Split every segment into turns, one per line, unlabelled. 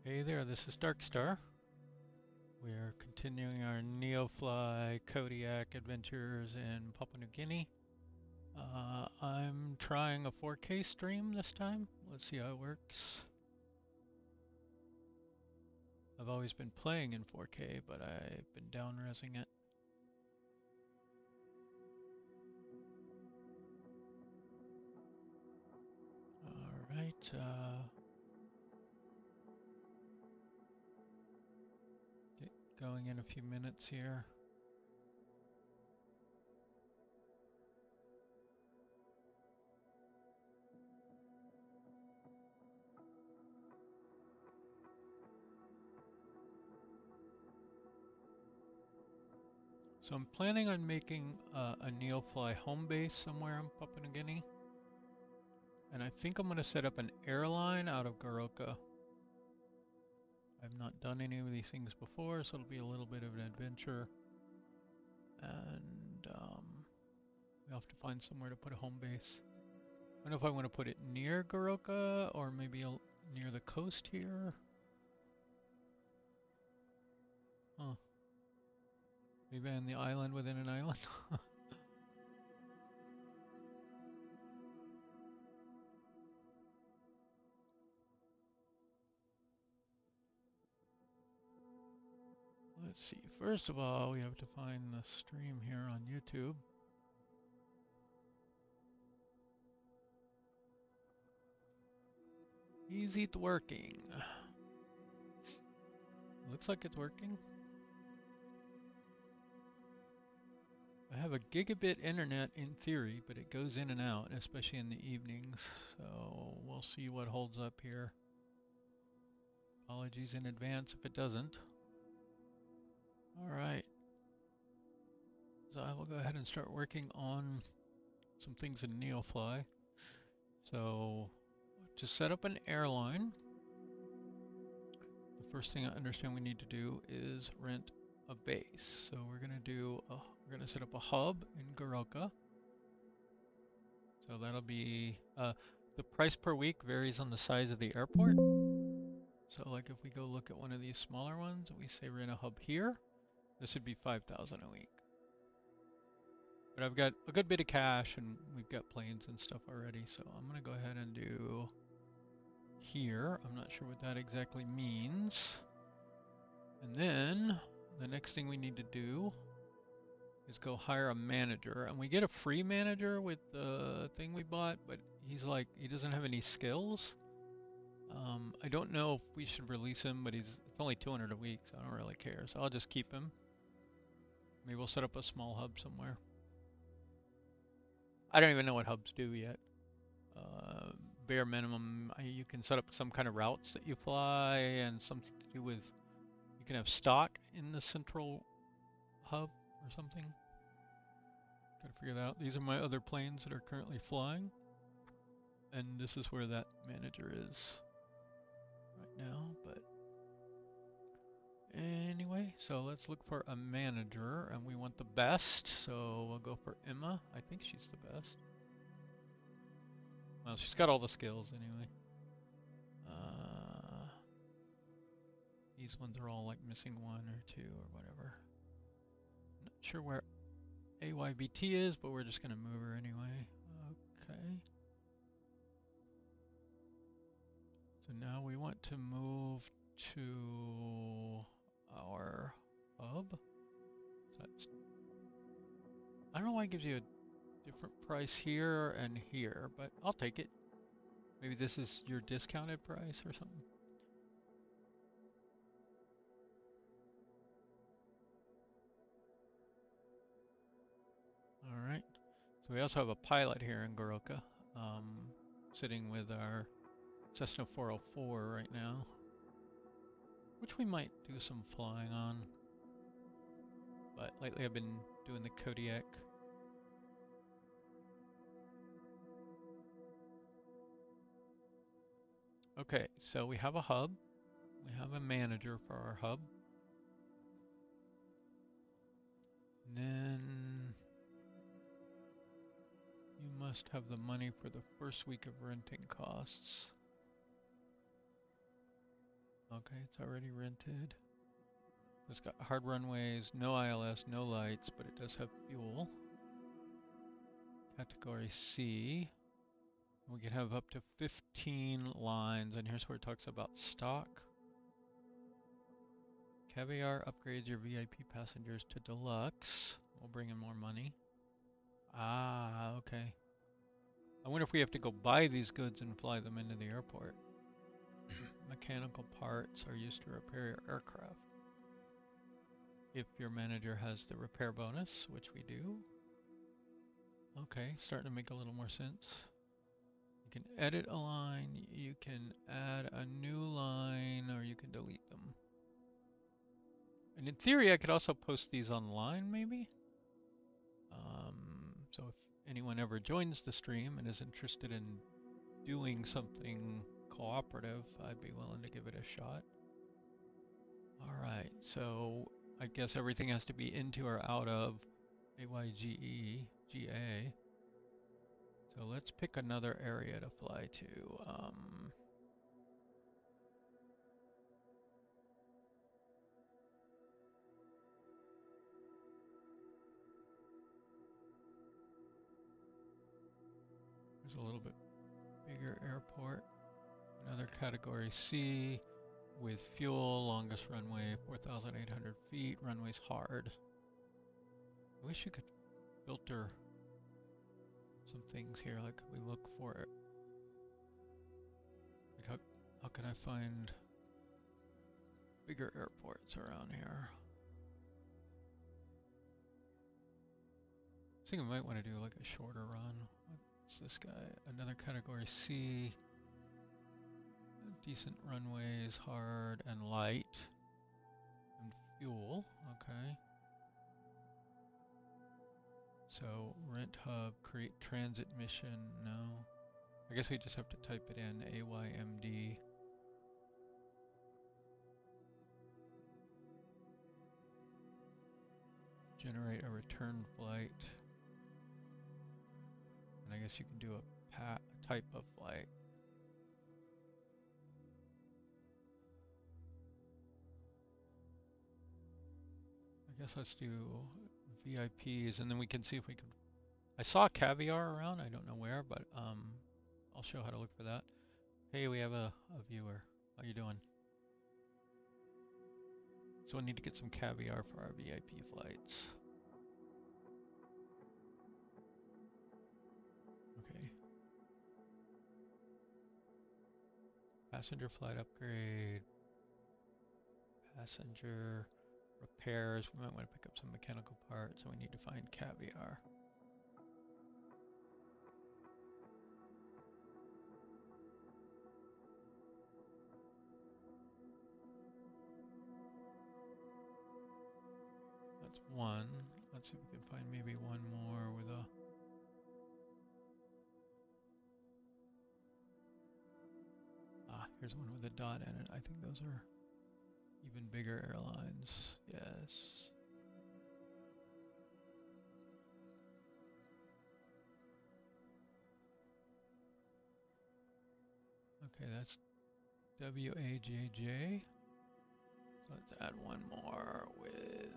Hey there, this is Darkstar. We are continuing our Neofly KODIAK adventures in Papua New Guinea. I'm trying a 4K stream this time. Let's see how it works. I've always been playing in 4K, but I've been down-resing it. Alright, get going in a few minutes here. So I'm planning on making a Neofly home base somewhere in Papua New Guinea. And I think I'm going to set up an airline out of Goroka. I've not done any of these things before, so it'll be a little bit of an adventure. And we'll have to find somewhere to put a home base. I don't know if I want to put it near Goroka or maybe near the coast here. Huh. Maybe on the island within an island. Let's see. First of all, we have to find the stream here on YouTube. Is it working? Looks like it's working. I have a gigabit internet in theory, but it goes in and out, especially in the evenings. So we'll see what holds up here. Apologies in advance if it doesn't. All right. So I will go ahead and start working on some things in Neofly. So to set up an airline, the first thing I understand we need to do is rent a base. So we're gonna set up a hub in Goroka. So that'll be the price per week varies on the size of the airport. So like if we go look at one of these smaller ones, we say rent a hub here, this would be 5,000 a week. But I've got a good bit of cash and we've got planes and stuff already, so I'm gonna go ahead and do here. I'm not sure what that exactly means. And then the next thing we need to do is go hire a manager, and we get a free manager with the thing we bought, but he's like, he doesn't have any skills. I don't know if we should release him, but it's only 200 a week, so I don't really care. So I'll just keep him. Maybe we'll set up a small hub somewhere. I don't even know what hubs do yet. Bare minimum, you can set up some kind of routes that you fly and something to do with, you can have stock in the central hub or something. Gotta figure that out. These are my other planes that are currently flying. And this is where that manager is right now, but anyway, so let's look for a manager, and we want the best, so we'll go for Emma. I think she's the best. Well, she's got all the skills anyway. These ones are all like missing one or two or whatever. Not sure where AYBT is, but we're just gonna move her anyway. Okay. So now we want to move to our hub. That's, I don't know why it gives you a different price here and here, but I'll take it. Maybe this is your discounted price or something. All right. So we also have a pilot here in Goroka, sitting with our Cessna 404 right now, which we might do some flying on. But lately I've been doing the KODIAK. Okay, so we have a hub. We have a manager for our hub. And then you must have the money for the first week of renting costs. Okay, it's already rented. It's got hard runways, no ILS, no lights, but it does have fuel. Category C. We can have up to 15 lines, and here's where it talks about stock. Caviar upgrades your VIP passengers to deluxe. We'll bring in more money. Ah, okay. I wonder if we have to go buy these goods and fly them into the airport. Mechanical parts are used to repair your aircraft. If your manager has the repair bonus, which we do. Okay, starting to make a little more sense. You can edit a line, you can add a new line, or you can delete them. And in theory, I could also post these online, maybe? So if anyone ever joins the stream and is interested in doing something cooperative, I'd be willing to give it a shot. Alright, so I guess everything has to be into or out of AYGE, GA. So let's pick another area to fly to. There's a little bit bigger airport. Another category C with fuel, longest runway, 4,800 feet, runway's hard. I wish you could filter some things here, like we look for it. Like how can I find bigger airports around here? I think I might want to do like a shorter run. What's this guy? Another category C. Decent runways, hard and light. And fuel, okay. So rent hub, create transit mission, no. I guess we just have to type it in, AYMD. Generate a return flight. And I guess you can do a type of flight. I guess let's do VIPs, and then we can see if we can. I saw Caviar around, I don't know where, but I'll show how to look for that. Hey, we have a viewer. How you doing? So we need to get some Caviar for our VIP flights. Okay. Passenger flight upgrade. Passenger repairs. We might want to pick up some mechanical parts, so we need to find Caviar. That's one. Let's see if we can find maybe one more with a... Ah, here's one with a dot in it. I think those are even bigger airlines. Yes. Okay, that's WAJJ. So let's add one more with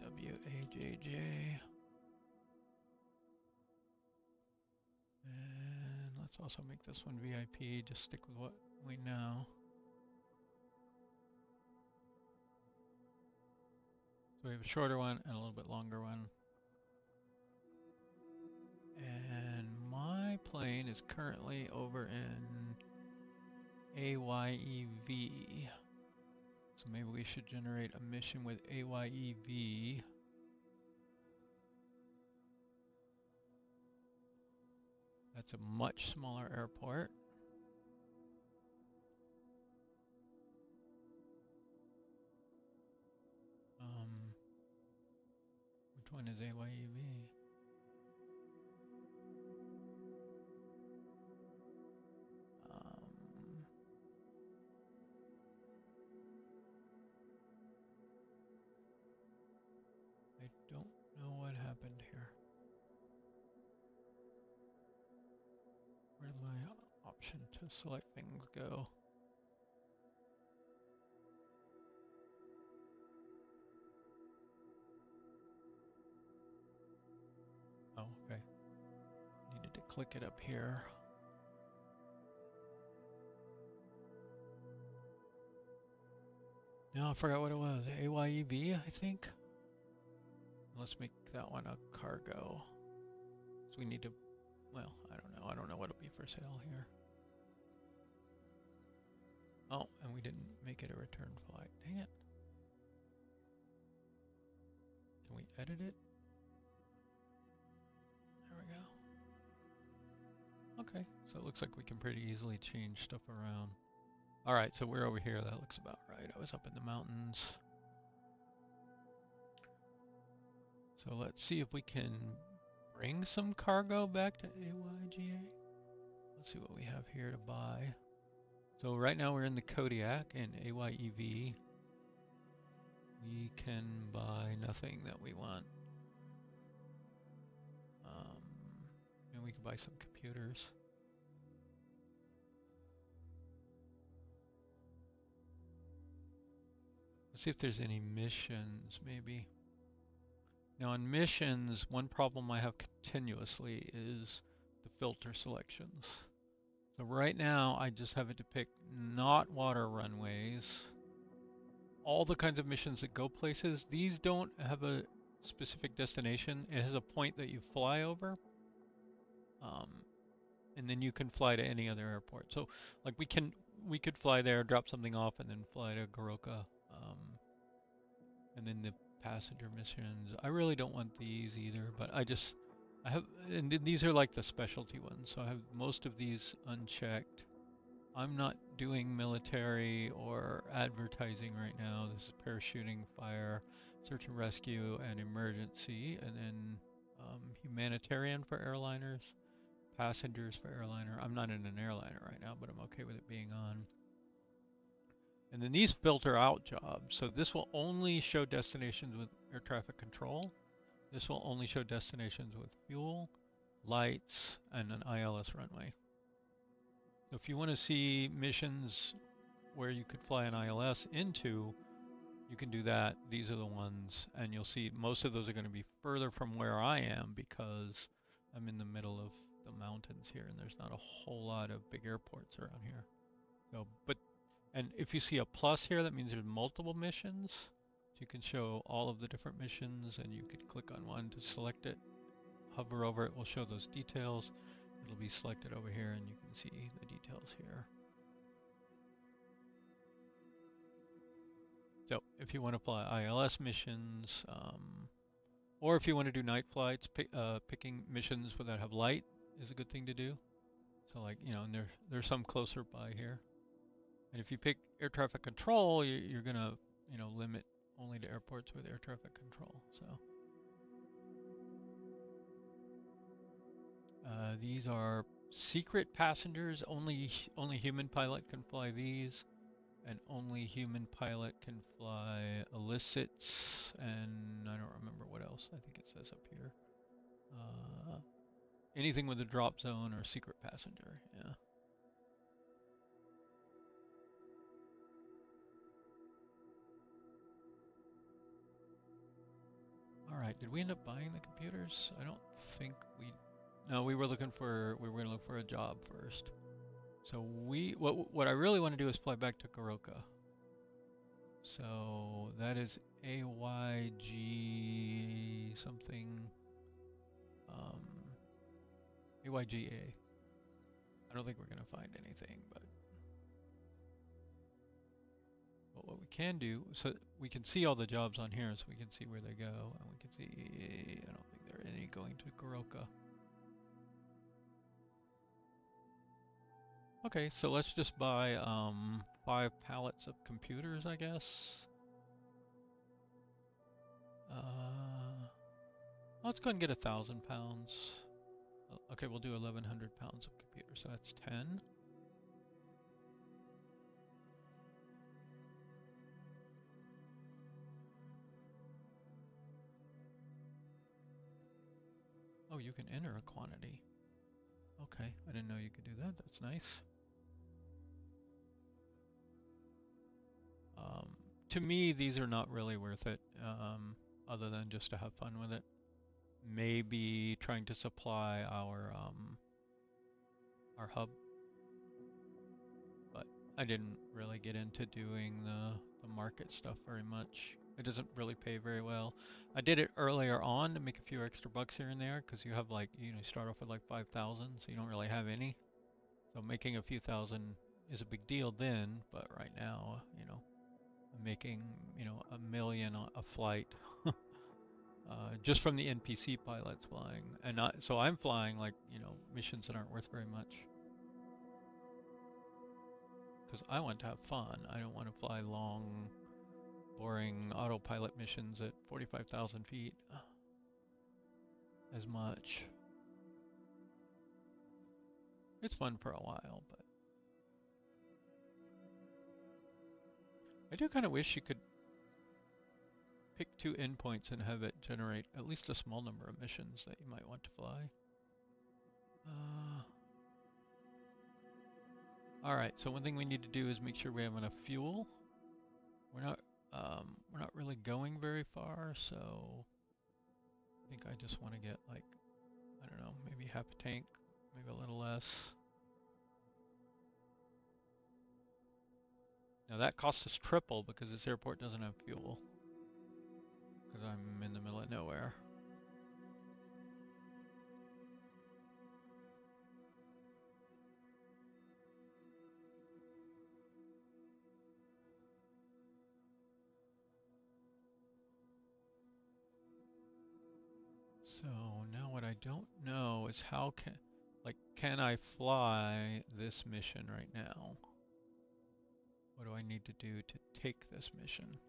WAJJ. And let's also make this one VIP, just stick with what we know. So we have a shorter one and a little bit longer one. And my plane is currently over in AYEV. So maybe we should generate a mission with AYEV. That's a much smaller airport. Which one is AYEV? I don't know what happened here. Where did my option to select things go? click it up here. No, I forgot what it was. AYEV, I think. Let's make that one a cargo. So we need to, well, I don't know. I don't know what'll be for sale here. Oh, and we didn't make it a return flight. Dang it. Can we edit it? There we go. Okay, so it looks like we can pretty easily change stuff around. All right, so we're over here. That looks about right. I was up in the mountains. So let's see if we can bring some cargo back to AYGA. Let's see what we have here to buy. So right now we're in the KODIAK and AYEV. We can buy nothing that we want. And we can buy some computers. Let's see if there's any missions, maybe. Now on missions, one problem I have continuously is the filter selections. So right now, I just have it to pick not water runways. All the kinds of missions that go places, these don't have a specific destination. It has a point that you fly over. And then you can fly to any other airport. So like we could fly there, drop something off, and then fly to Goroka. And then the passenger missions. I really don't want these either, but I have, and these are like the specialty ones. So I have most of these unchecked. I'm not doing military or advertising right now. This is parachuting, fire, search and rescue, and emergency, and then humanitarian for airliners, passengers for airliner. I'm not in an airliner right now, but I'm okay with it being on. And then these filter out jobs. So this will only show destinations with air traffic control. This will only show destinations with fuel, lights, and an ILS runway. So if you want to see missions where you could fly an ILS into, you can do that. These are the ones, and you'll see most of those are going to be further from where I am because I'm in the middle of the mountains here, and there's not a whole lot of big airports around here. So, and if you see a plus here, that means there's multiple missions. So you can show all of the different missions, and you could click on one to select it, hover over it, will show those details. It'll be selected over here, and you can see the details here. So if you want to fly ILS missions, or if you want to do night flights, picking missions that have light is a good thing to do. So like, you know, and there's some closer by here. And if you pick air traffic control, you're going to, you know, limit only to airports with air traffic control. So these are secret passengers. Only human pilot can fly these, and only human pilot can fly illicits. And I don't remember what else. I think it says up here. Anything with a drop zone or secret passenger. Yeah. All right, did we end up buying the computers? I don't think we, no, we were going to look for a job first. So what I really want to do is fly back to Goroka. So that is AYG something, AYGA. I don't think we're going to find anything, but what we can do, so we can see all the jobs on here, so we can see where they go, and we can see, I don't think there are any going to Goroka. Okay, so let's just buy 5 pallets of computers, I guess. Let's go and get 1,000 pounds. Okay, we'll do 1,100 pounds of computers, so that's 10. Oh, you can enter a quantity. Okay, I didn't know you could do that. That's nice. To me, these are not really worth it, other than just to have fun with it. Maybe trying to supply our our hub. But I didn't really get into doing the market stuff very much. It doesn't really pay very well. I did it earlier on to make a few extra bucks here and there because you have like, you know, start off with like 5,000, so you don't really have any. So making a few thousand is a big deal then, but right now, you know, I'm making, you know, $1 million a flight just from the NPC pilots flying. And so I'm flying like, you know, missions that aren't worth very much. Because I want to have fun. I don't want to fly long, boring autopilot missions at 45,000 feet as much. It's fun for a while, but I do kind of wish you could pick 2 endpoints and have it generate at least a small number of missions that you might want to fly. All right, so one thing we need to do is make sure we have enough fuel. We're not really going very far, so I think I just want to get like, I don't know, maybe half a tank, maybe a little less. Now that costs us triple because this airport doesn't have fuel. Because I'm in the middle of nowhere. So now what I don't know is how can I fly this mission right now? What do I need to do to take this mission?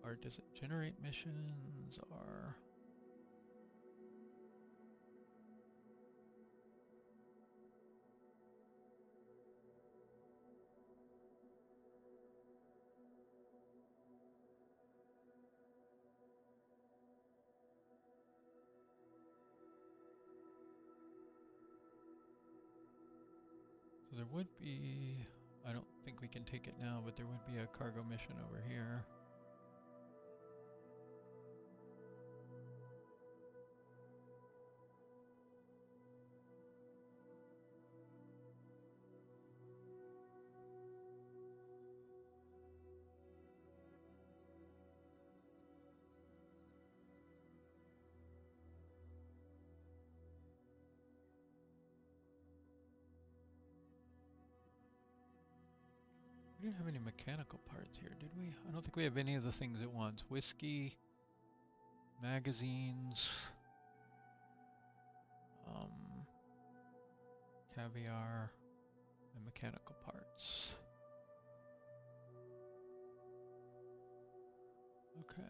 Or does it generate missions or... So there would be, I don't think we can take it now, but there would be a cargo mission over here. We didn't have any mechanical parts here, did we? I don't think we have any of the things at once. Whiskey, magazines, caviar, and mechanical parts. Okay.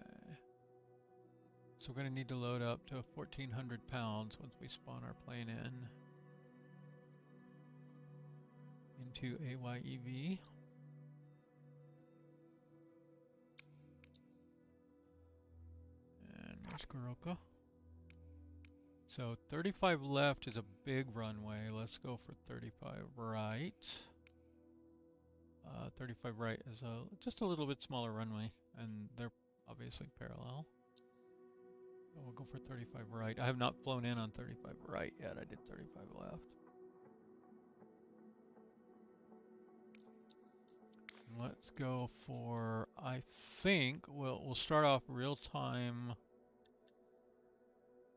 So we're going to need to load up to 1,400 pounds once we spawn our plane into AYEV. And there's Goroka. So 35 left is a big runway. Let's go for 35 right. 35 right is just a little bit smaller runway, and they're obviously parallel. So we'll go for 35 right. I have not flown in on 35 right yet. I did 35 left. Let's go for, I think we'll start off real time.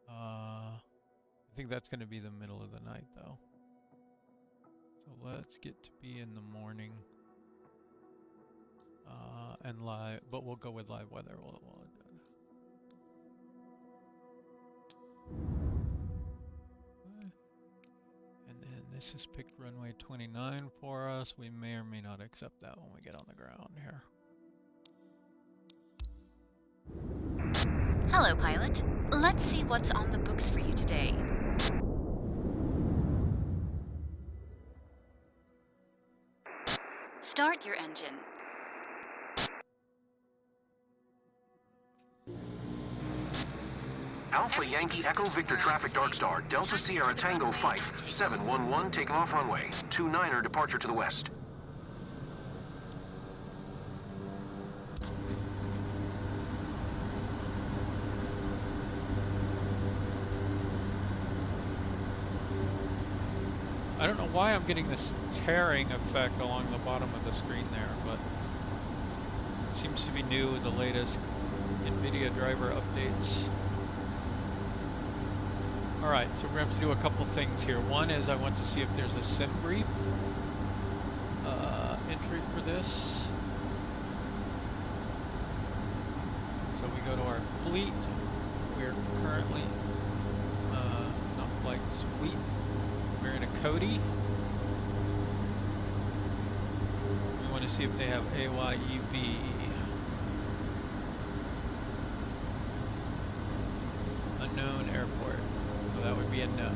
I think that's going to be the middle of the night though. So let's get to be in the morning and live, but we'll go with live weather. And then this is picked runway 29 for us. We may or may not accept that when we get on the ground here.
Hello, pilot. Let's see what's on the books for you today. Start your engine.
Alpha Yankee Echo Victor Traffic Dark Star, Delta Sierra Tango Fife, 711 taking off runway, 29er departure to the west.
I don't know why I'm getting this tearing effect along the bottom of the screen there, but it seems to be new with the latest NVIDIA driver updates. Alright, so we're going to have to do a couple things here. One is I want to see if there's a sim brief entry for this. So we go to our fleet. We're currently not flight, fleet. We're in a Kodi. We want to see if they have AYEV. Unknown airport. So that would be a no.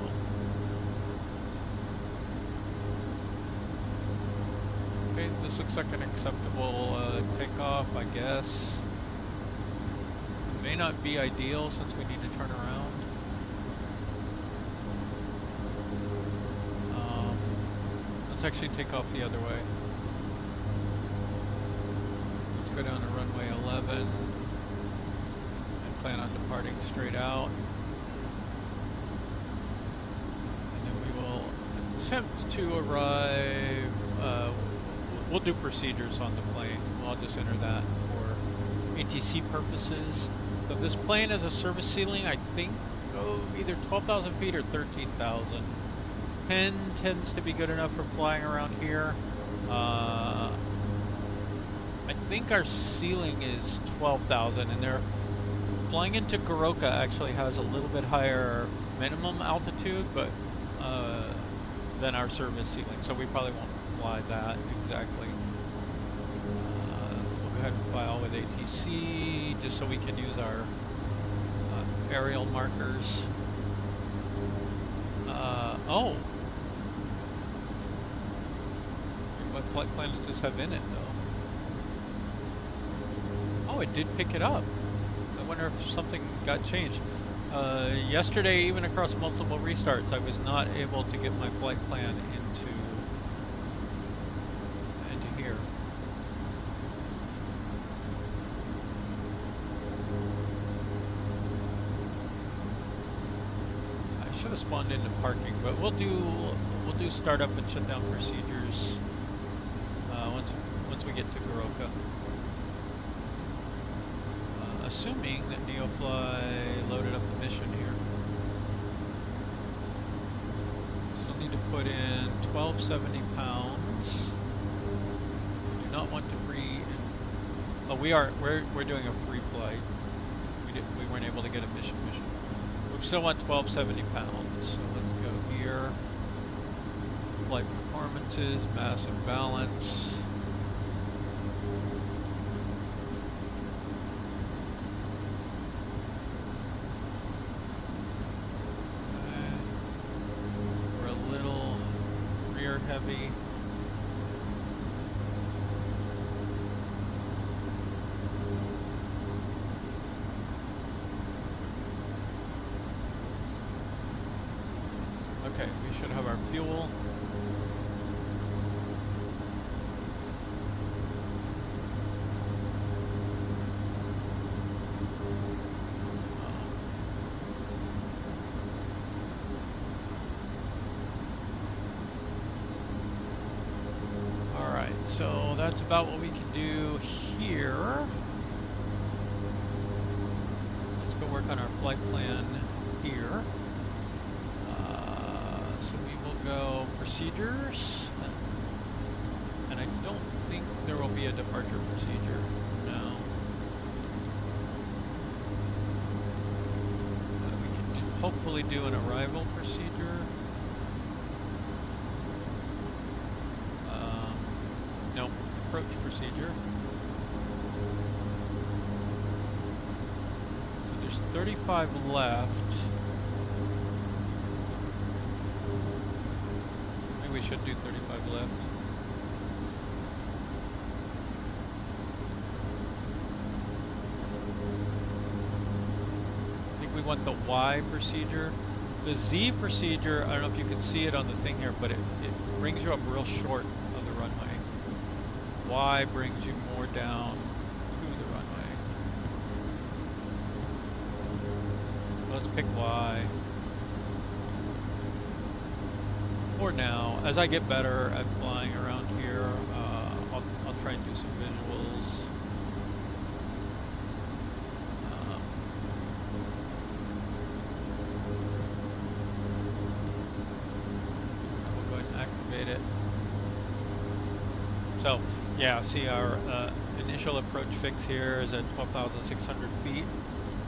Okay, this looks like an acceptable takeoff, I guess. It may not be ideal since we need to turn around. Let's actually take off the other way. Let's go down to runway 11 and plan on departing straight out. And then we will attempt to arrive. We'll do procedures on the plane. I'll just enter that for ATC purposes. So this plane has a service ceiling, I think, either 12,000 feet or 13,000. 10 tends to be good enough for flying around here. I think our ceiling is 12,000, and they're flying into Goroka actually has a little bit higher minimum altitude, but than our service ceiling, so we probably won't fly that exactly. We'll go ahead and fly all with ATC just so we can use our aerial markers. Oh! What flight plan does this have in it, though? Oh, it did pick it up. I wonder if something got changed. Yesterday, even across multiple restarts, I was not able to get my flight plan into here. I should have spawned into parking, but we'll do startup and shutdown procedures once we get to Goroka. Assuming that Neofly loaded up the mission here. Still need to put in 1270 pounds. We do not want to oh, we're doing a free flight. We weren't able to get a mission. We still want 1270 pounds. So let's go here. Flight performances, mass and balance. Heavy. Okay, we should have our fuel. So that's about what we can do here. Let's go work on our flight plan here. So we will go procedures. And I don't think there will be a departure procedure. No. We can hopefully do an arrival procedure. Approach procedure. So there's 35 left. Maybe we should do 35 left. I think we want the Y procedure. The Z procedure, I don't know if you can see it on the thing here, but it brings you up real short of the runway. Y brings you more down to the runway. Let's pick Y. for now, as I get better at flying around here, I'll try and do some visuals. We'll go ahead and activate it. So, yeah, see our initial approach fix here is at 12,600 feet.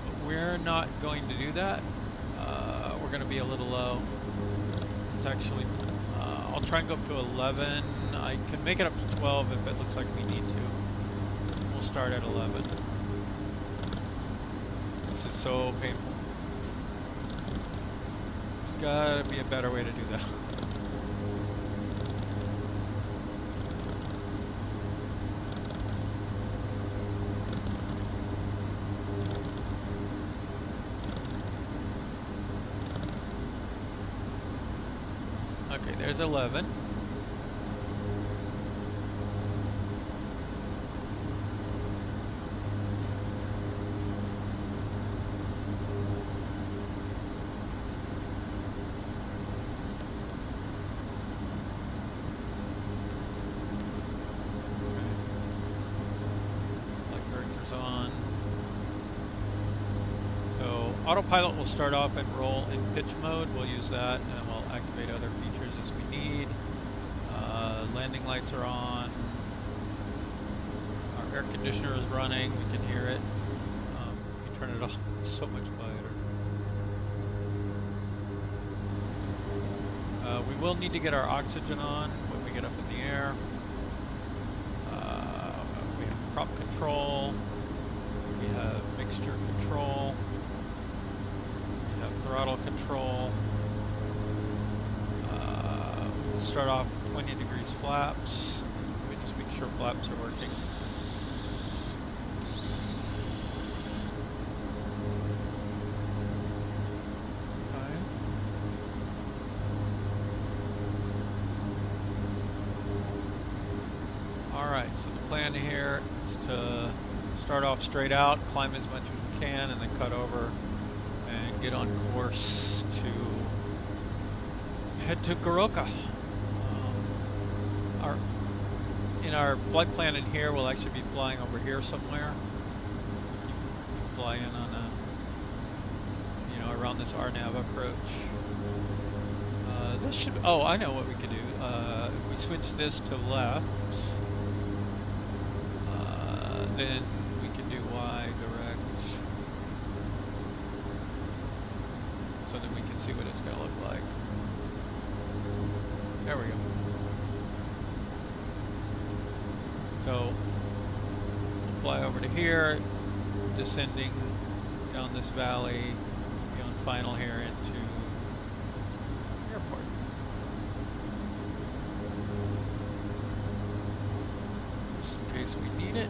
But we're not going to do that. We're going to be a little low. It's actually, I'll try and go up to 11. I can make it up to 12 if it looks like we need to. We'll start at 11. This is so painful. There's got to be a better way to do that. Okay, there's 11. Autopilot will start off and roll in pitch mode. We'll use that, and we'll activate other features as we need. Landing lights are on. Our air conditioner is running. We can hear it. We can turn it off. It's so much quieter. We will need to get our oxygen on when we get up in the air. We have prop control. We have mixture control. Throttle control. We'll start off 20 degrees flaps. We just make sure flaps are working. Okay. Alright, so the plan here is to start off straight out, climb as much as we can, and then cut over and get on course to head to Goroka. In our flight plan in here, we'll actually be flying over here somewhere. You can fly in on around this RNAV approach. This should. Oh, I know what we could do. If we switch this to left, then we can do Y direct. So that we can see what it's going to look like. There we go. So, we'll fly over to here, descending down this valley, be on final here into the airport. Just in case we need it.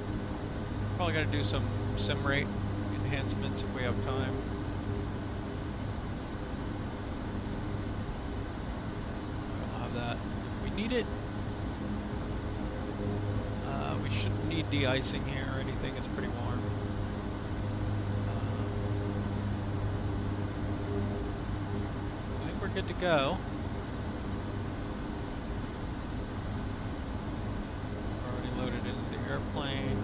Probably got to do some sim rate enhancements if we have time. Need it. We shouldn't need de-icing here or anything. It's pretty warm. I think we're good to go. Already loaded into the airplane.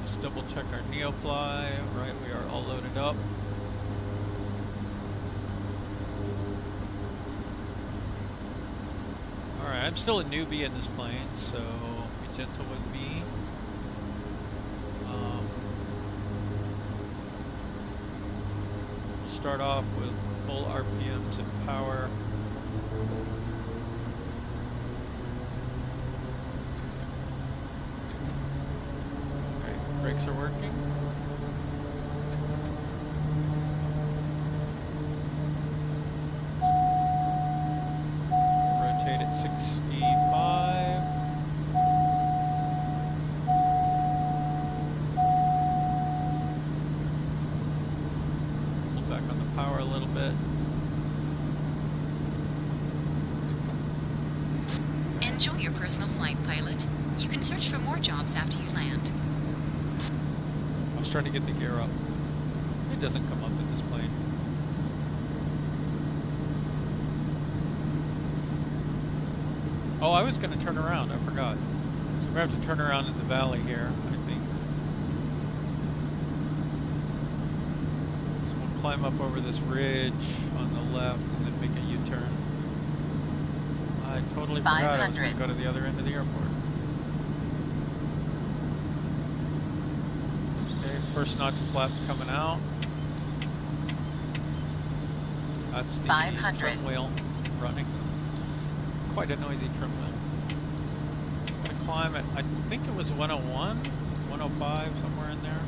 Just double check our Neofly. Right, we are all loaded up. Alright, I'm still a newbie in this plane, so be gentle with me. We'll start off with full RPMs and power. Okay, brakes are working.
Enjoy your personal flight, pilot. You can search for more jobs after you land.
I was trying to get the gear up. It doesn't come up in this plane. Oh, I was going to turn around. I forgot. So we have to turn around in the valley here, I think. So we'll climb up over this ridge on the left and then make a U-turn. I totally forgot I was going to go to the other end of the airport. Okay, first notch flap coming out. That's the
500.
trim wheel running. Quite a noisy trim wheel. I'm going to climb it. I think it was 101, 105, somewhere in there.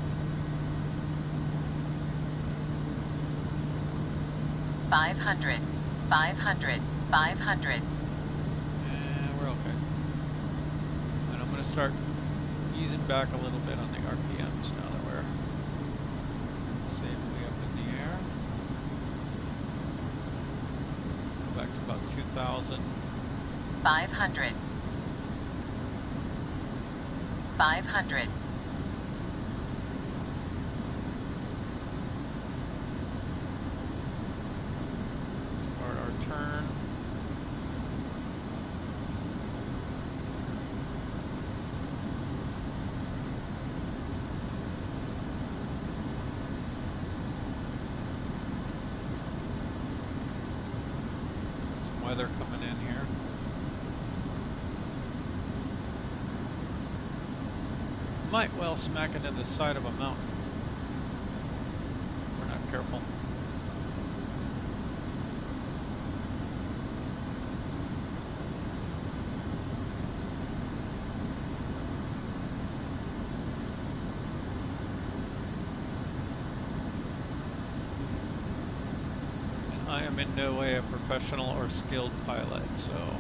500, 500, 500.
We're okay. And I'm going to start easing back a little bit on the RPMs now that we're safely up in the air. Go back to about 2,000.
500. 500.
Start our turn. Some weather coming in here. Might well smack into the side of a mountain if we're not careful. And I am in no way a professional or skilled pilot, so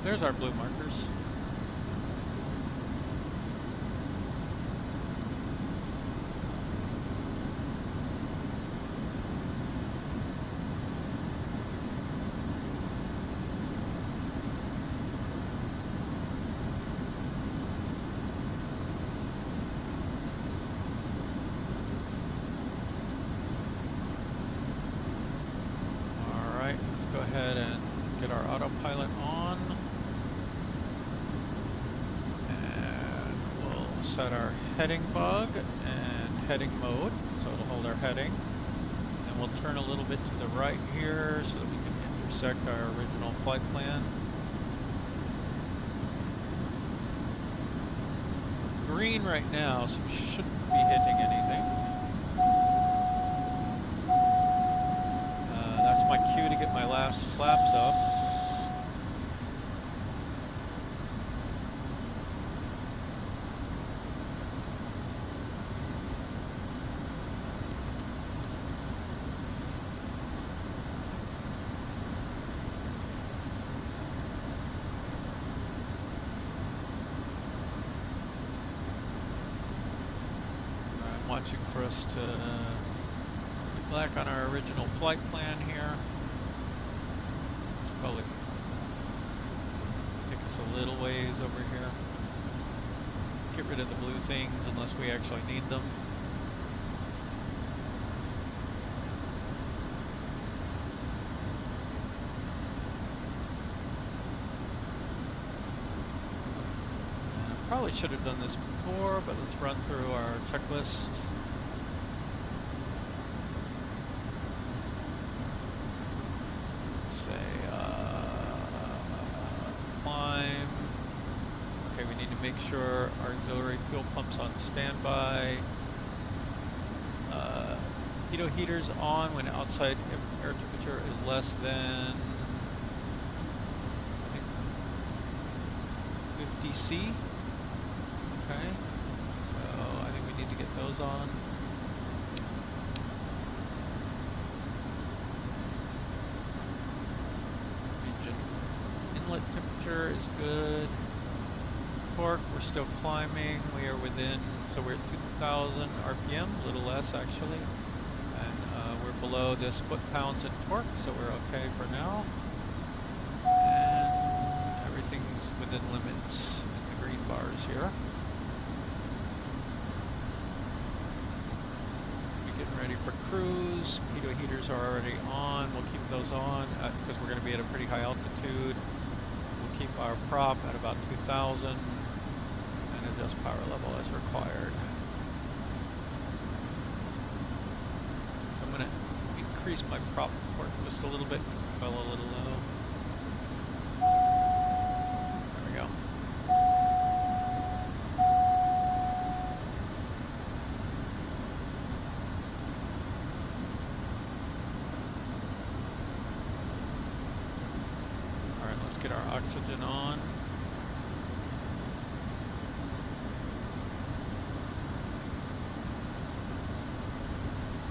there's our blue markers. All right, let's go ahead and get our autopilot on. Set our heading bug and heading mode, so it'll hold our heading. And we'll turn a little bit to the right here so that we can intersect our original flight plan. Green right now, so we shouldn't be hitting anything. That's my cue to get my last flaps up. Watching for us to get back on our original flight plan here. Probably take us a little ways over here. Let's get rid of the blue things unless we actually need them. Probably should have done this before, but let's run through our checklist. Let's say climb. Okay, we need to make sure our auxiliary fuel pump's on standby. Pitot heaters on when outside air temperature is less than, I think, 50 C. Okay, so I think we need to get those on. Engine inlet temperature is good. Torque, we're still climbing. We are within, so we're at 2,000 RPM, a little less actually. And we're below this foot-pounds in torque, so we're okay for now. engine limits in the green bars here. We're getting ready for cruise. Pitot heaters are already on. We'll keep those on because we're going to be at a pretty high altitude. We'll keep our prop at about 2,000 and adjust power level as required. So I'm going to increase my prop port just a little bit. Fell a little low. There we go. All right, let's get our oxygen on.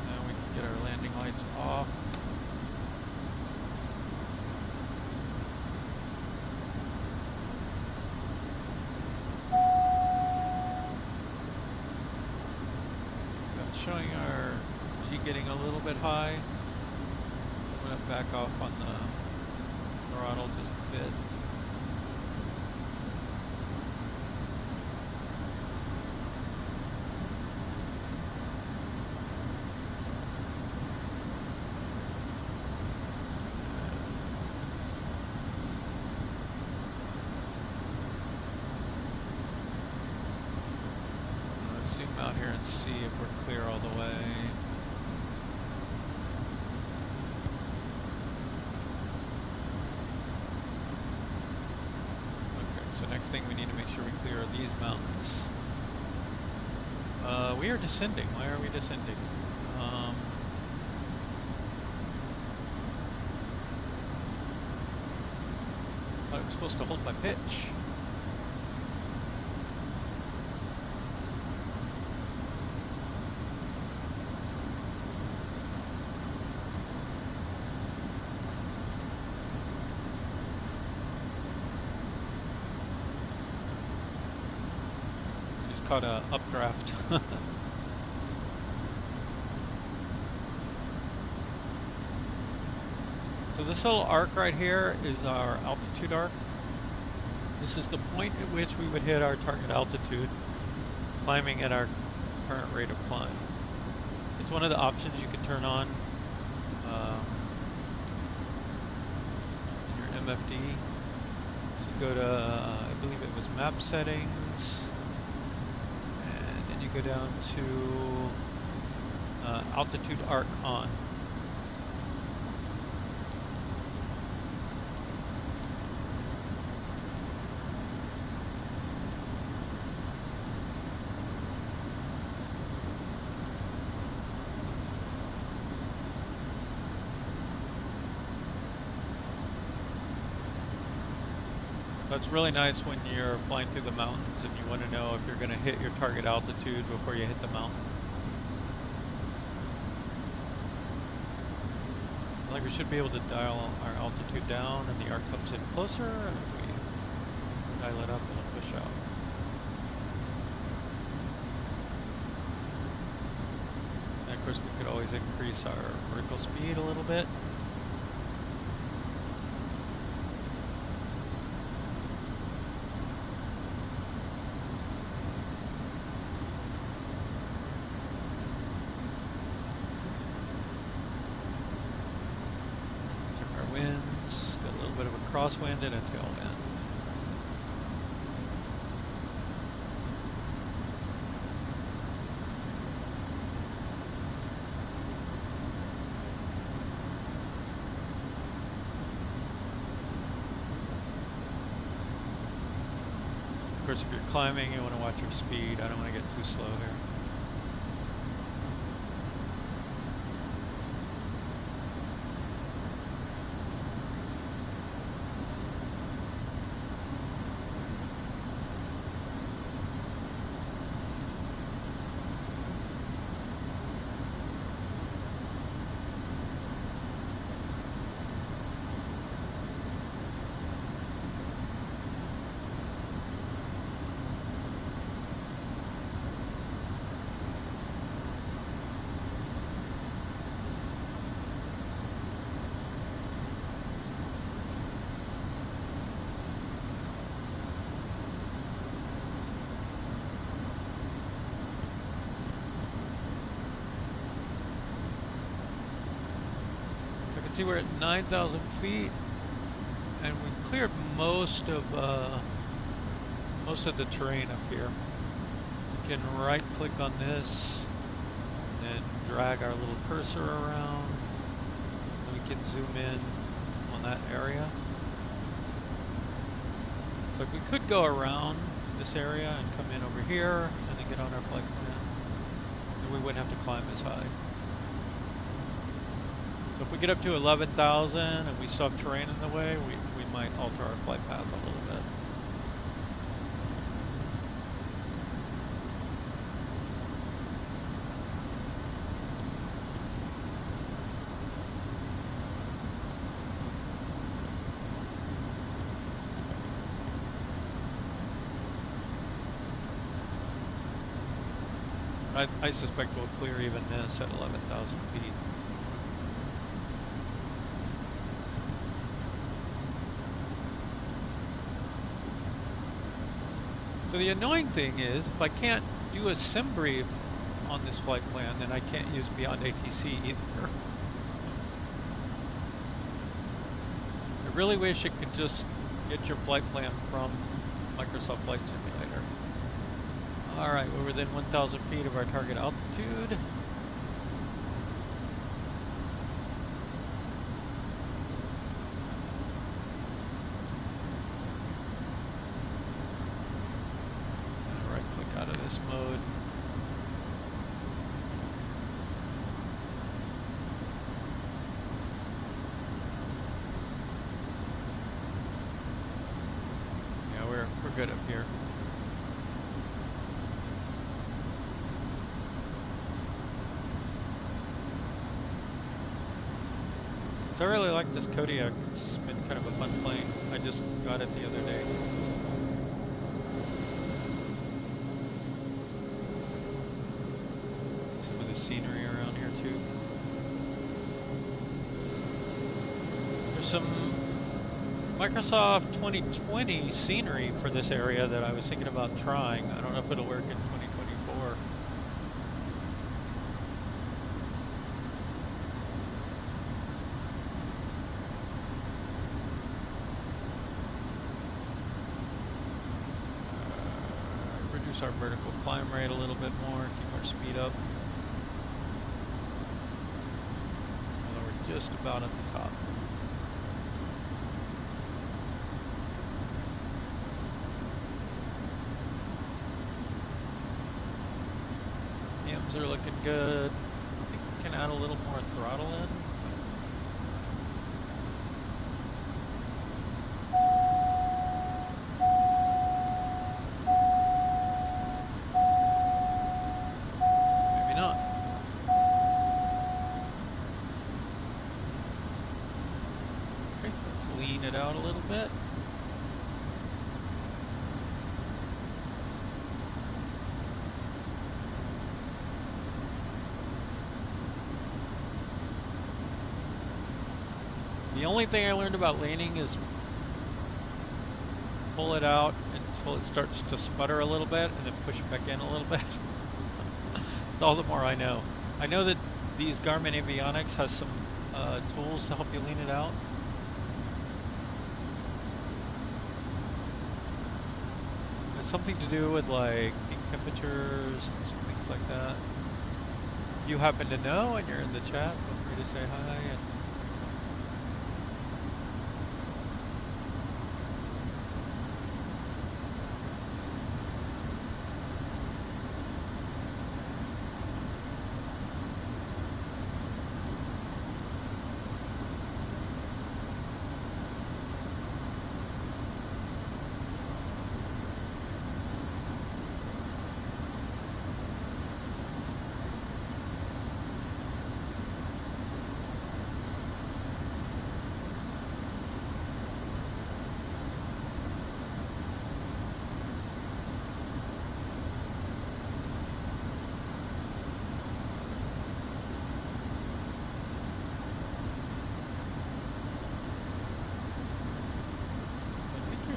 Now we can get our landing lights off. Showing our G getting a little bit high. I'm going to back off on the throttle just a bit. Out here and see if we're clear all the way. Okay, so next thing we need to make sure we clear these mountains. We are descending. Why are we descending? I was supposed to hold my pitch. Caught a updraft. So this little arc right here is our altitude arc. This is the point at which we would hit our target altitude, climbing at our current rate of climb. It's one of the options you can turn on in your MFD. So go to, I believe it was map settings. Go down to altitude arc on. That's really nice when you're flying through the mountains and you want to know if you're going to hit your target altitude before you hit the mountain. I think we should be able to dial our altitude down and the arc comes in closer, and if we dial it up, it'll push out. And of course we could always increase our vertical speed a little bit. Crosswind and a tailwind. Of course, if you're climbing, you want to watch your speed. I don't want to get too slow here. see we're at 9,000 feet, and we cleared most of the terrain up here. We can right click on this and drag our little cursor around. And we can zoom in on that area. So we could go around this area and come in over here and then get on our flight plan. And we wouldn't have to climb as high. So if we get up to 11,000 and we still have terrain in the way, we might alter our flight path a little bit. I suspect we'll clear even this at 11,000 feet. So the annoying thing is, if I can't do a sim brief on this flight plan, then I can't use Beyond ATC either. I really wish it could just get your flight plan from Microsoft Flight Simulator. Alright, we're within 1,000 feet of our target altitude. Right click out of this mode. Yeah, we're good up here. I really like this KODIAK. It's been kind of a fun plane. I just got it the other day. Some of the scenery around here too. There's some Microsoft 2020 scenery for this area that I was thinking about trying. I don't know if it'll work in 2024. Our vertical climb rate a little bit more, keep our speed up. Although we're just about at the top. Yams are looking good. I think we can add a little more throttle in. It out a little bit. The only thing I learned about leaning is pull it out until it starts to sputter a little bit and then push it back in a little bit. All the more I know. I know that these Garmin Avionics has some tools to help you lean it out. Something to do with like peak temperatures and some things like that. If you happen to know and you're in the chat, feel free to say hi. And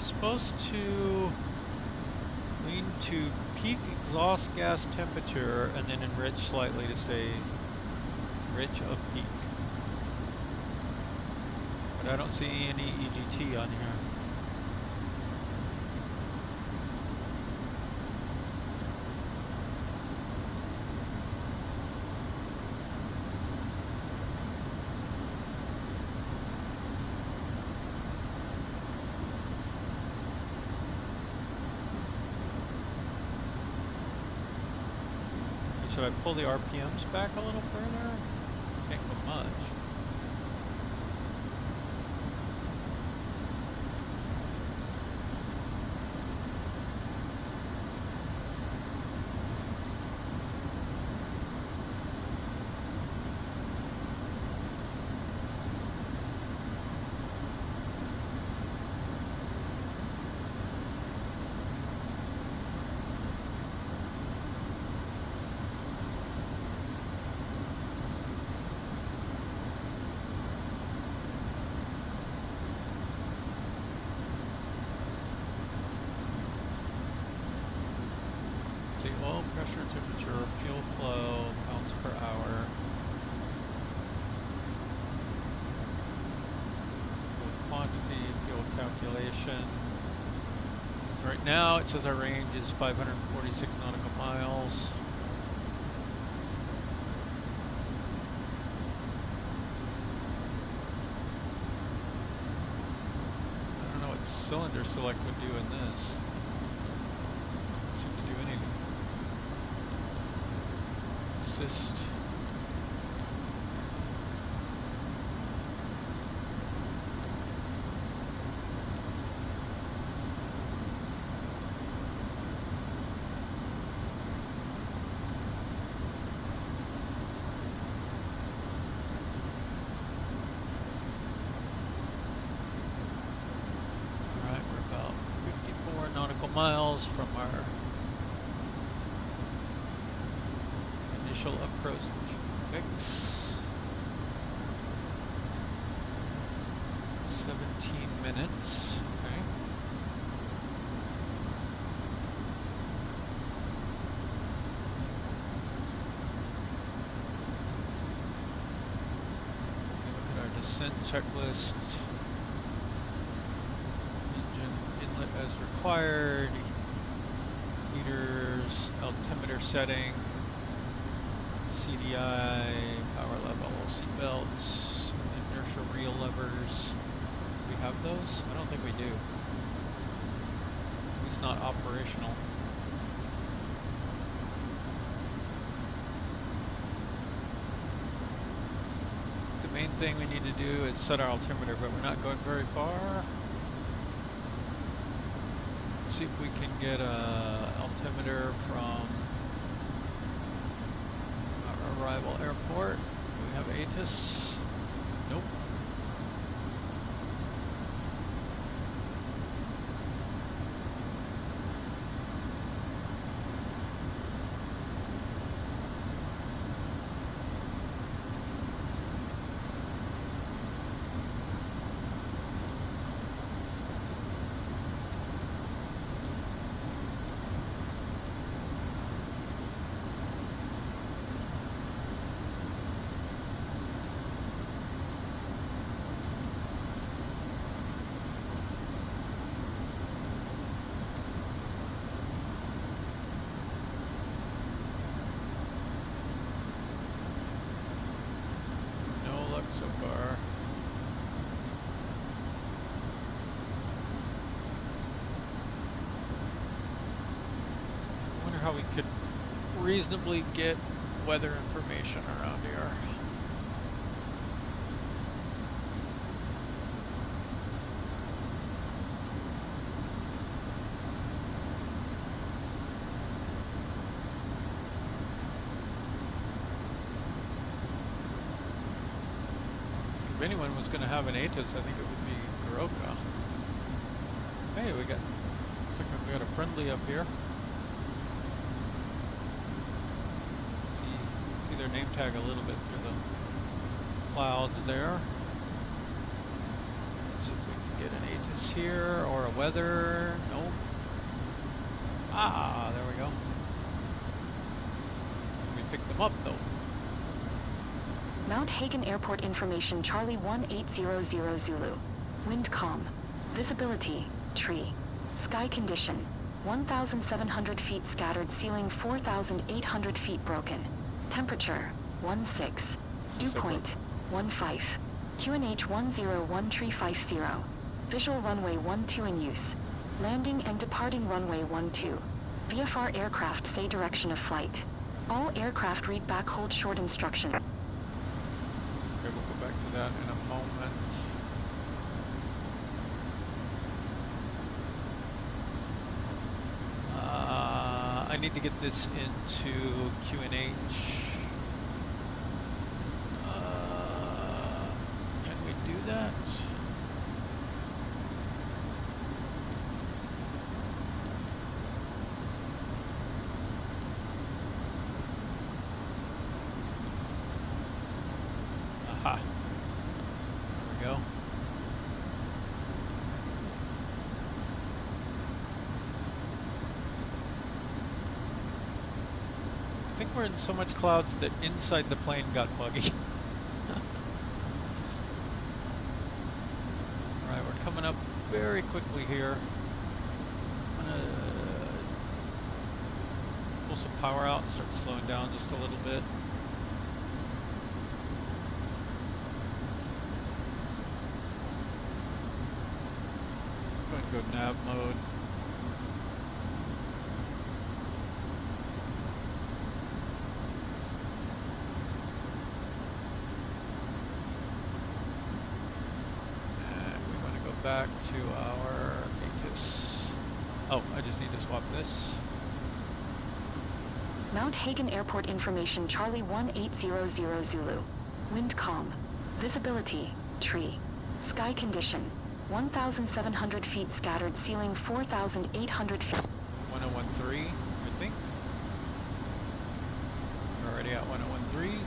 supposed to lean to peak exhaust gas temperature and then enrich slightly to stay rich of peak. But I don't see any EGT on here. Should I pull the RPMs back a little further? Can't go much. Oil pressure, temperature, fuel flow, pounds per hour. Fuel quantity, fuel calculation. Right now it says our range is 546 nautical miles. I don't know what cylinder select would do in this. Assist. Alright, we're about 54 nautical miles from our initial approach fix. 17 minutes. Okay. Look at our descent checklist. Engine inlet as required. Heaters, altimeter setting. CDI, power level, seat belts, inertial reel levers. Do we have those? I don't think we do. At least not operational. The main thing we need to do is set our altimeter, but we're not going very far. Let's see if we can get a altimeter from arrival airport. Do we have ATIS? Nope. So far. I wonder how we could reasonably get weather information around here. If anyone was going to have an ATIS, I think it would be Goroka. Hey, looks like we got a friendly up here. See their name tag a little bit through the clouds there. Let's see if we can get an ATIS here, or a weather. Nope. Ah, there we go. We picked them up though.
Mount Hagen Airport information Charlie 1800 Zulu. Wind calm. Visibility, tree. Sky condition, 1,700 feet scattered ceiling 4,800 feet broken. Temperature, 16. Dew point, 15. QNH 101 Visual runway 12 in use. Landing and departing runway 12. VFR aircraft say direction of flight. All aircraft read back hold short instruction.
Okay, we'll go back to that in a moment. I need to get this into QNH. Can we do that? Aha. There we go. I think we're in so much clouds that inside the plane got muggy. Alright, we're coming up very quickly here. I'm gonna pull some power out and start slowing down just a little bit. Go ahead and go nav mode. Back to our ATIS. Oh, I just need to swap this.
Mount Hagen Airport information Charlie 1800 Zulu. Wind calm. Visibility, tree. Sky condition, 1,700 feet scattered ceiling 4,800 feet.
1013, I think. We're already at 1013.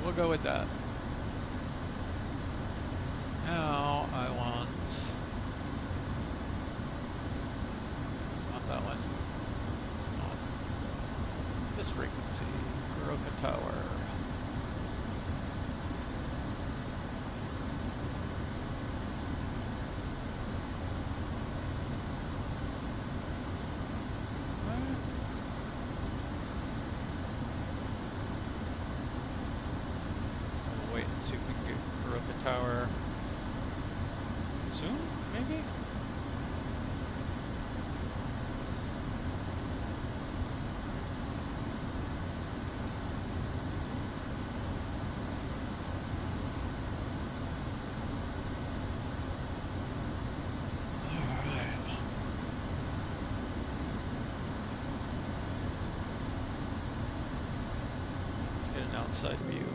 We'll go with that. Now I want, not that one, not this frequency, Goroka Tower. So we'll wait and see if we can get Goroka Tower. Soon, maybe? Alright. Let's get an outside view.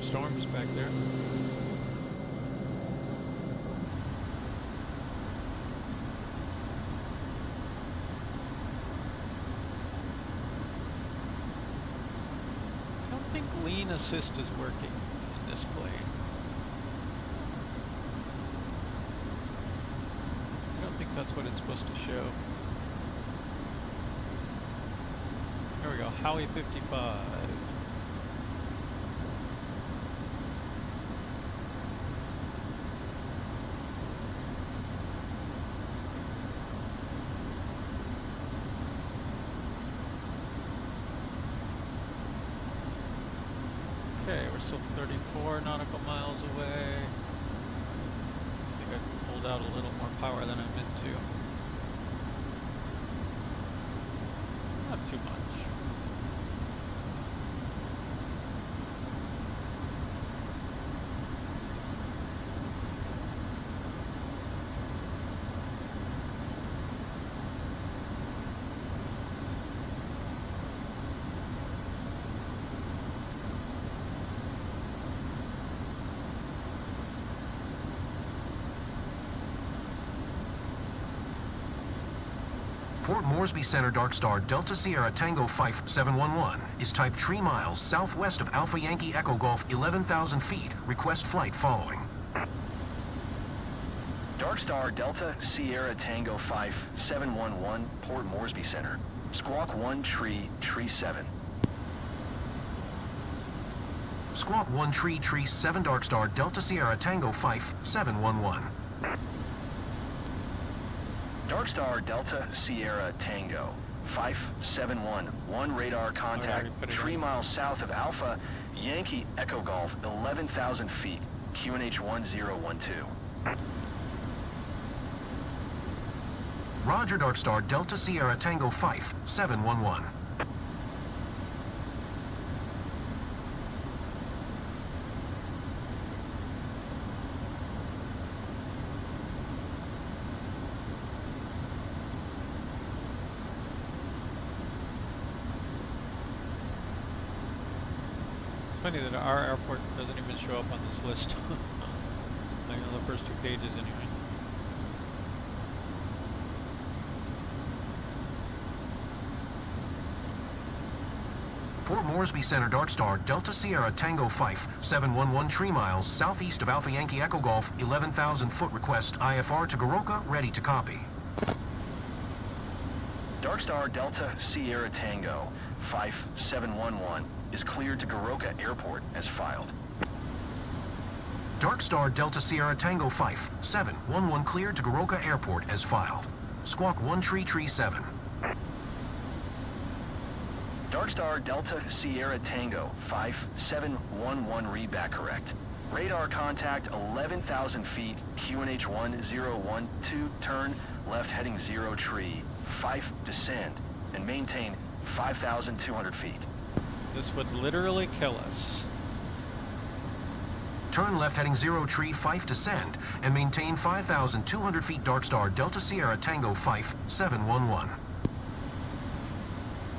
Storms back there. I don't think lean assist is working in this plane. I don't think that's what it's supposed to show. There we go, Howie 55. Okay, we're still 34 nautical miles away. I think I pulled out a little more power than I meant to. Not too much.
Port Moresby Center Dark Star Delta Sierra Tango Fife 711 is type 3 miles southwest of Alpha Yankee Echo Golf 11,000 feet. Request flight following. Dark Star Delta Sierra Tango 5711, Port Moresby Center. Squawk 1 Tree 7. Squawk 1 Tree 7 Dark Star Delta Sierra Tango 5711. Dark Star Delta Sierra Tango 5711, radar contact 3 miles south of Alpha Yankee Echo Golf, 11,000 feet, QNH 1012. Roger, Dark Star Delta Sierra Tango 5711.
It's funny that our airport doesn't even show up on this list. Like on the first 2 pages anyway.
Port Moresby Center, Dark Star Delta Sierra Tango 5711, 3 miles southeast of Alpha Yankee Echo Golf, 11,000 foot request IFR to Goroka, ready to copy. Dark Star Delta Sierra Tango 5711 is cleared to Goroka Airport as filed. Dark Star Delta Sierra Tango 5711 cleared to Goroka Airport as filed. Squawk 1 Tree 7. Dark Star Delta Sierra Tango 5711, read back correct. Radar contact 11,000 feet, QNH 1012, turn left heading 0 Tree 5, descend, and maintain 5,200 feet.
This would literally kill us.
Turn left heading 0 Tree 5, descend, and maintain 5,200 feet. Dark Star Delta Sierra Tango 5711.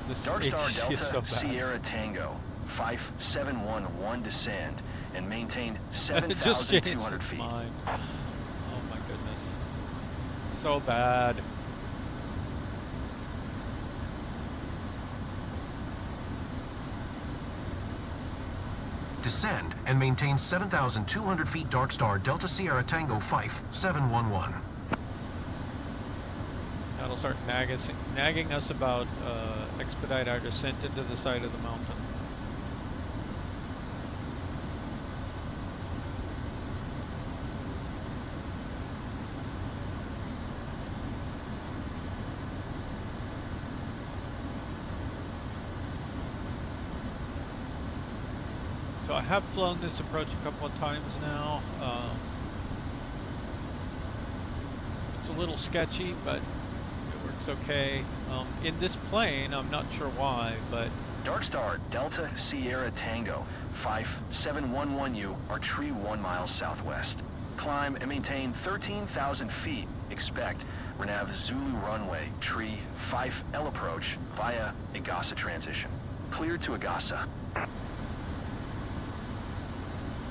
This
Dark Star
ATC is so
Delta
bad.
Sierra Tango 5711, descend, and maintain
It just changed
7,200
its
feet.
mind. Oh my goodness. So bad.
Descend and maintain 7,200 feet. Dark Star Delta Sierra Tango 5711.
That'll start nagging us about expedite our descent into the side of the mountain. So I have flown this approach a couple of times now. It's a little sketchy, but it works okay. In this plane, I'm not sure why, but...
Dark Star Delta Sierra Tango 5711U are tree 1 mile southwest. Climb and maintain 13,000 feet. Expect Renav Zulu runway tree 5L approach via Agasa transition. Cleared to Agasa.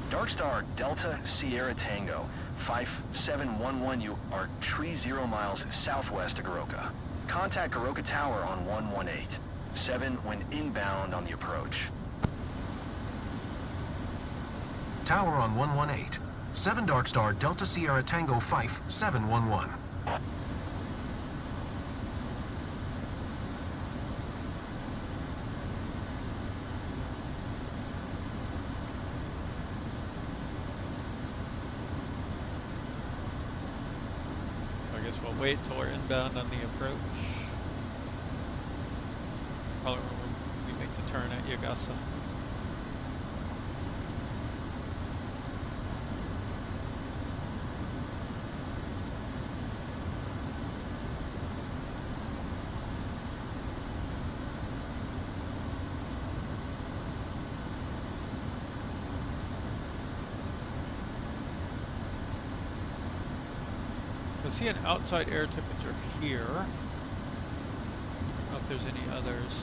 Dark Star Delta Sierra Tango 5711U are tree 0 miles southwest of Goroka. Contact Goroka Tower on 118. 7 when inbound on the approach. Tower on 118. 7 Dark Star Delta Sierra Tango 5711.
I guess we'll wait till we're inbound on the approach. Probably when we make the turn at Yagasa. I see an outside air temperature here. I don't know if there's any others.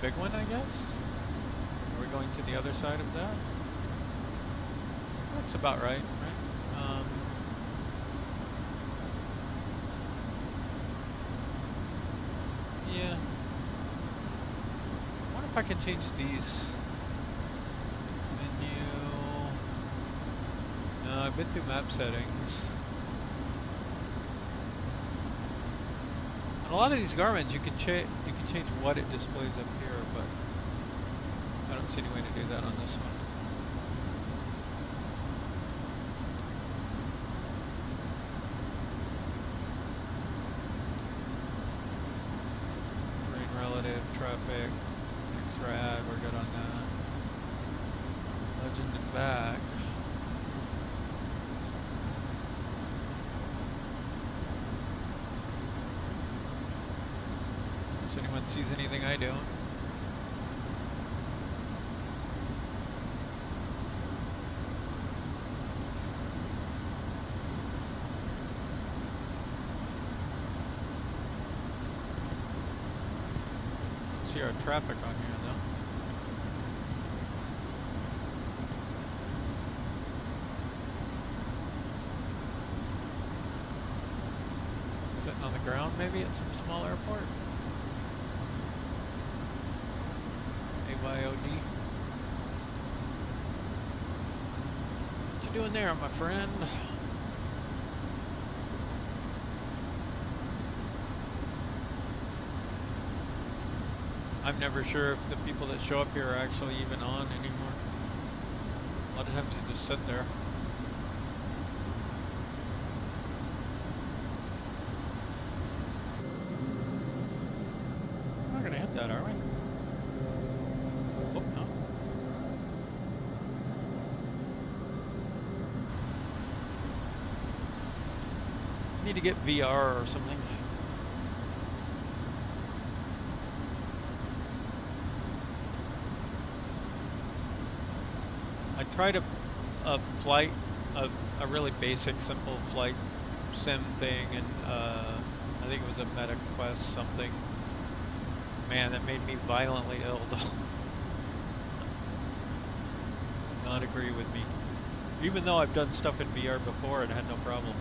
big one, I guess? Are we going to the other side of that? That's about right, right? Yeah. I wonder if I can change these. Menu. No, I've been through map settings. On a lot of these Garmins, you can change what it displays up here, but I don't see any way to do that on this one. Rain relative, traffic, X-rad, we're good on that. Legend and back. If anyone sees anything I don't. See our traffic on here though. Sitting on the ground maybe at some small airport. AYOD. What you doing there, my friend? I'm never sure if the people that show up here are actually even on anymore. A lot of times they just sit there. We're not gonna hit that, are we? Oh, no. Need to get VR or something. I tried a flight, a really basic, simple flight sim thing, and I think it was a MetaQuest something. Man, that made me violently ill, though. Not agree with me. Even though I've done stuff in VR before and had no problem.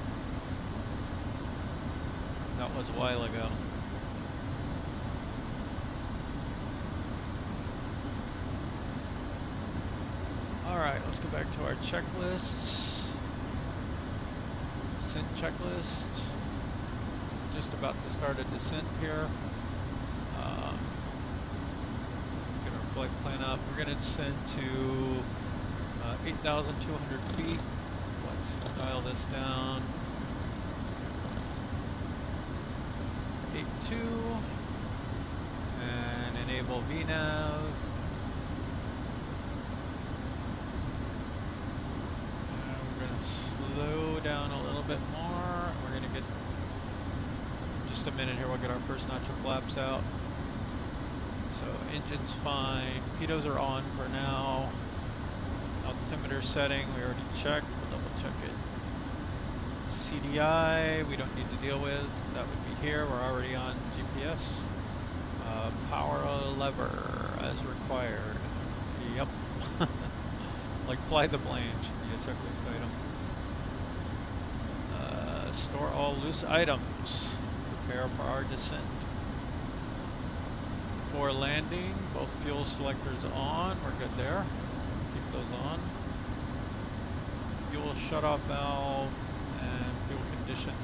That was a while ago. Alright, let's go back to our checklists. Descent checklist. Just about to start a descent here. Get our flight plan up. We're going to descend to 8,200 feet. Let's dial this down. 82. And enable VNav. Slow down a little bit more. We're going to get just a minute here. We'll get our first notch of flaps out. So engine's fine. Pitos are on for now. Altimeter setting we already checked. We'll double check it. CDI we don't need to deal with. That would be here. We're already on GPS. Power lever as required. Yep. Like fly the plane should be a checklist item. Store all loose items. Prepare for our descent. For landing, both fuel selectors on. We're good there. Keep those on. Fuel shutoff valve and fuel condition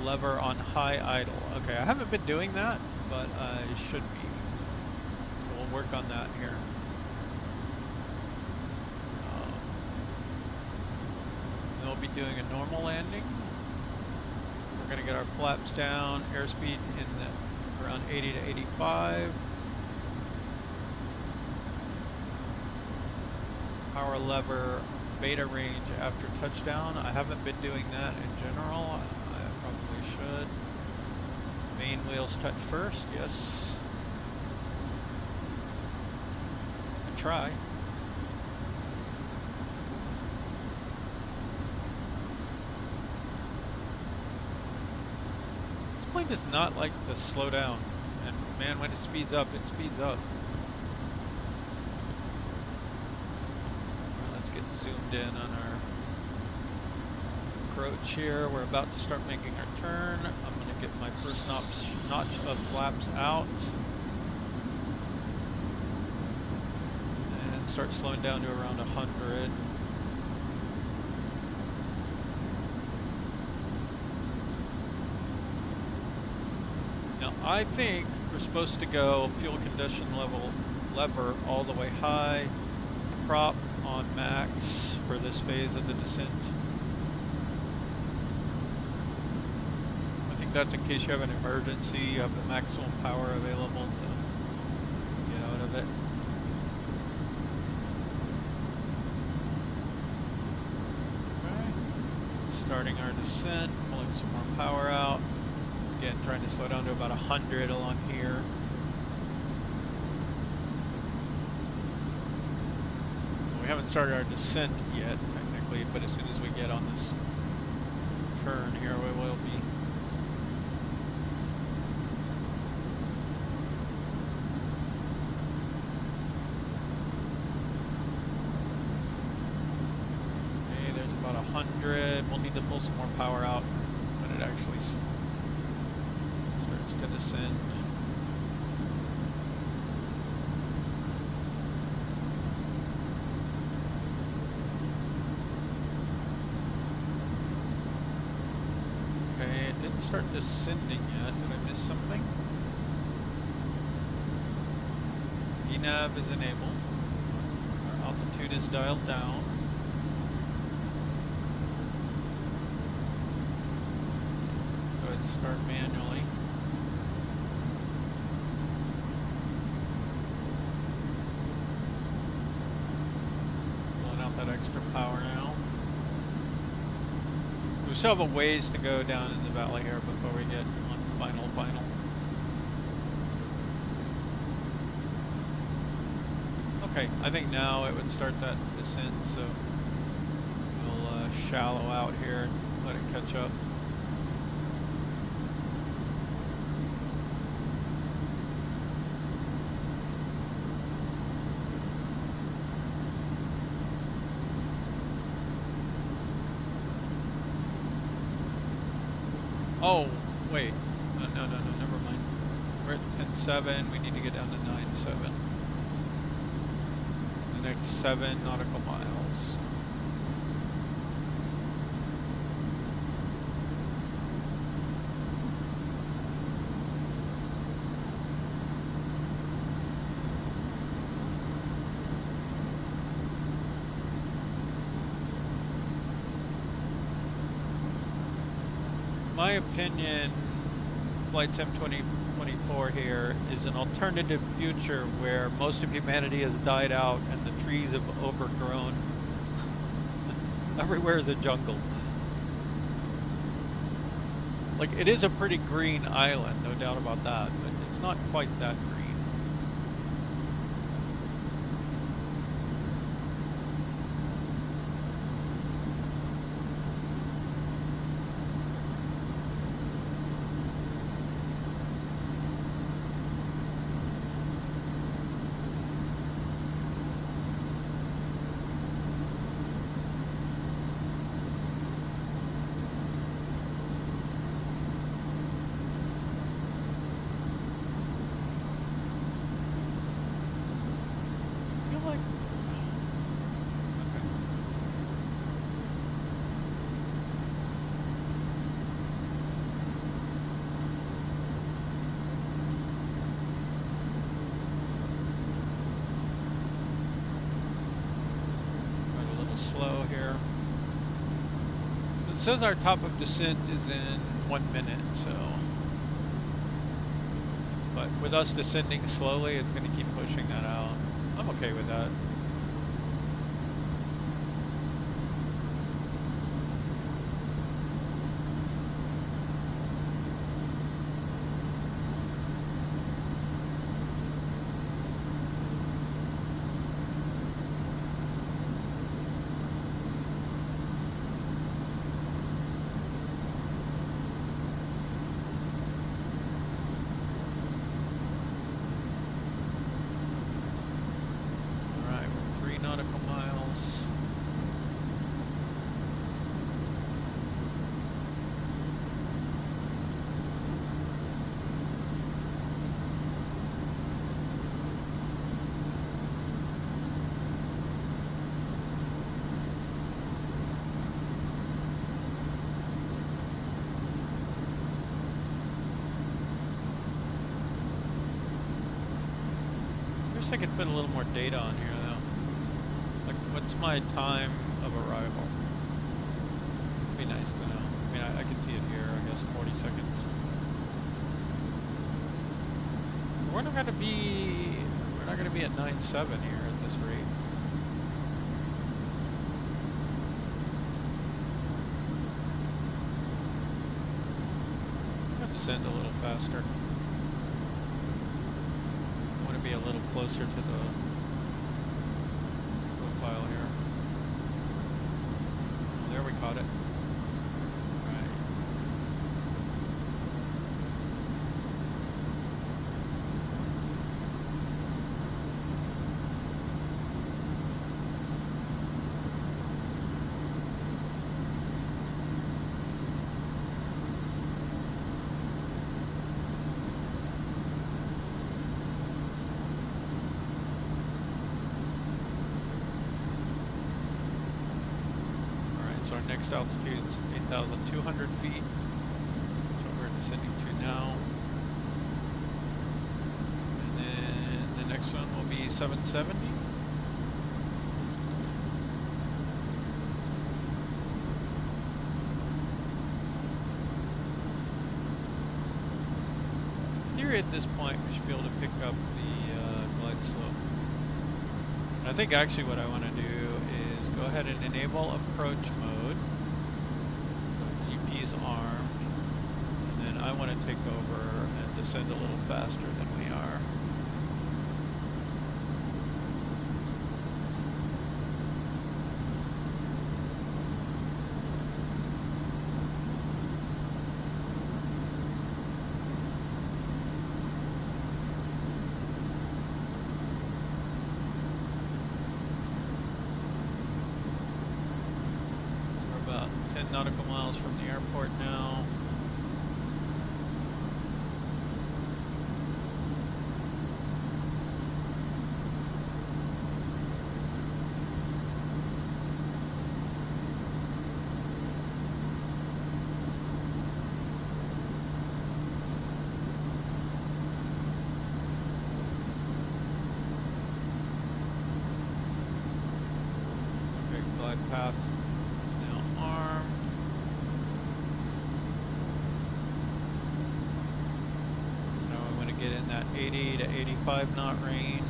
lever on high idle. Okay, I haven't been doing that, but I should be. So we'll work on that here. Then we'll be doing a normal landing. We're going to get our flaps down, airspeed in the around 80 to 85. Power lever beta range after touchdown. I haven't been doing that in general. I probably should. Main wheels touch first, yes. I try. This plane does not like to slow down, and man. When it speeds up, it speeds up. Right, let's get zoomed in on our approach here. We're about to start making our turn. I'm going to get my first notch of flaps out. And start slowing down to around 100. Now I think we're supposed to go fuel condition lever all the way high, prop on max for this phase of the descent. I think that's in case you have an emergency, you have the maximum power available to get out of it. Okay. Starting our descent, pulling some more power out. Again, trying to slow down to about 100 along here. We haven't started our descent yet, technically, but as soon as we get on this turn here, we will be. Okay, there's about 100. We'll need to pull some more power out when it actually to descend. Okay, it didn't start descending yet. Did I miss something? VNAV is enabled. Our altitude is dialed down. Go ahead and start manually. That extra power now. We still have a ways to go down in the valley here before we get on final. Okay, I think now it would start that descent, so we'll shallow out here and let it catch up. Oh, wait. No, never mind. We're at 10.7. We need to get down to 9.7. The next 7 nautical miles. My opinion, Flight Sim 2024 here is an alternative future where most of humanity has died out and the trees have overgrown. Everywhere is a jungle. Like, it is a pretty green island, no doubt about that, but it's not quite that green. Here. It says our top of descent is in 1 minute, so. But with us descending slowly, it's going to keep pushing that out. I'm okay with that. wish I could put a little more data on here though. Like, what's my time of arrival? It'd be nice to know. I mean, I can see it here, I guess 40 seconds. We're not gonna be at 9.7 here at this rate. I'm gonna descend a little faster. I want to be a little closer to the profile here. Oh, there we caught it. Right. Our next altitude is 8,200 feet. That's what we're descending to now. And then the next one will be 770. In theory, at this point, we should be able to pick up the glide slope. And I think actually what I want to do is go ahead and enable approach mode. GP is armed. And then I want to take over and descend a little faster than we are. Nautical miles from the airport now. Okay, glide path is now armed. Get in that 80 to 85 knot range.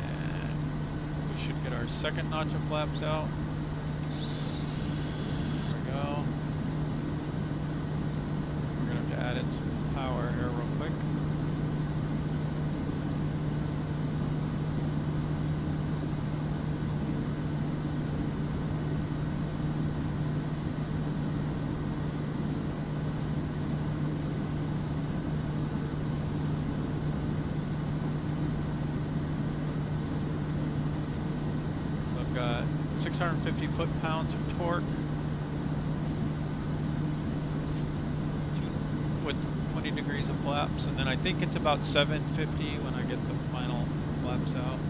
And we should get our second notch of flaps out. There we go. We're going to have to add in some power here real quick. Got 650 foot-pounds of torque with 20 degrees of flaps, and then I think it's about 750 when I get the final flaps out.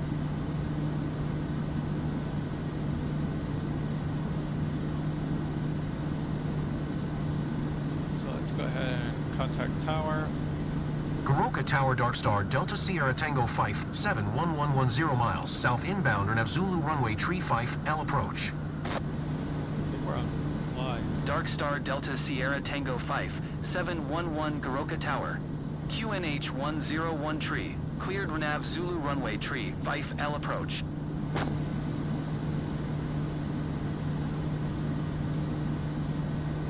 So let's go ahead and contact tower.
Goroka Tower, Dark Star, Delta Sierra Tango 5, 71110 miles, south inbound, Renev Zulu runway tree 5, L approach.
I think we're on fly.
Dark Star Delta Sierra Tango 5, 711 Goroka Tower. QNH 101 tree. Cleared Renev Zulu runway tree 5, L approach.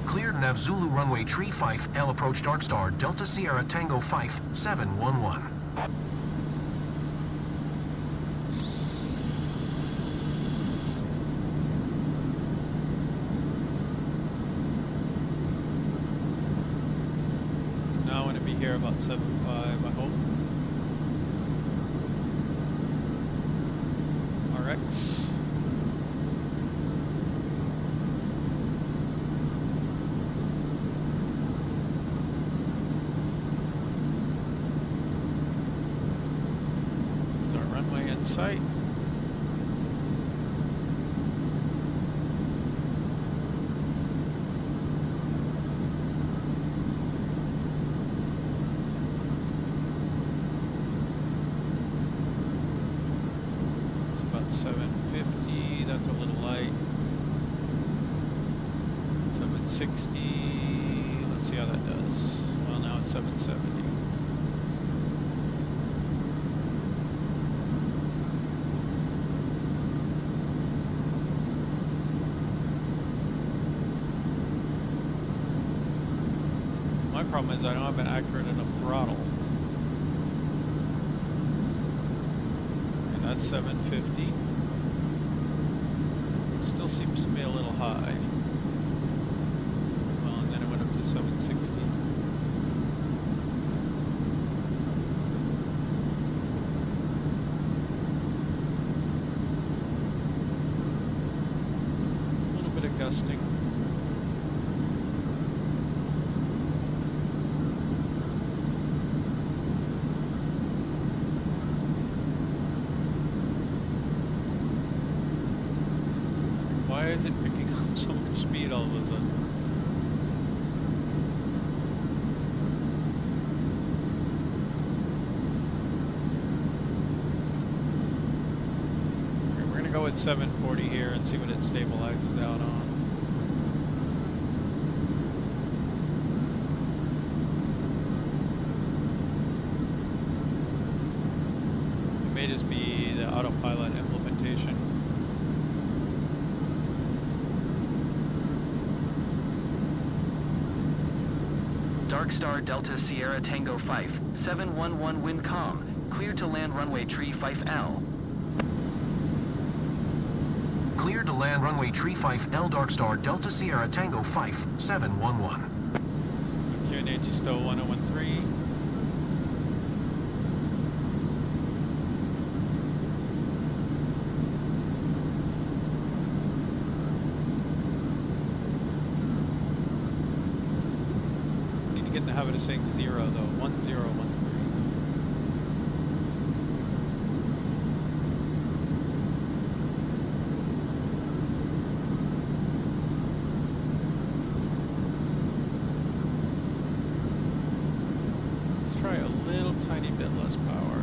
Cleared Nav Zulu runway tree 5, L approach Dark Star, Delta Sierra Tango 5, 711.
Now I want to be here about 7.5, I hope. RX. Site. 760. Let's see how that does. Well, now it's 770. My problem is I don't have an accurate enough throttle. And that's 750. It still seems to be a little high. Well, and then it went up to 760. A little bit of gusting. Why is it picking up so much speed all of a sudden? Okay, we're gonna go with 740 here and see what it stabilizes out on. It may just be the autopilot implementation.
Dark Star Delta Sierra Tango 5, 711 wind calm. Clear to land runway tree 5L.
Clear to land runway tree 5L Dark Star Delta Sierra Tango 5, 711.
QNH is still 1013. Get in the habit of saying 0 though. 1013. Let's try a little tiny bit less power.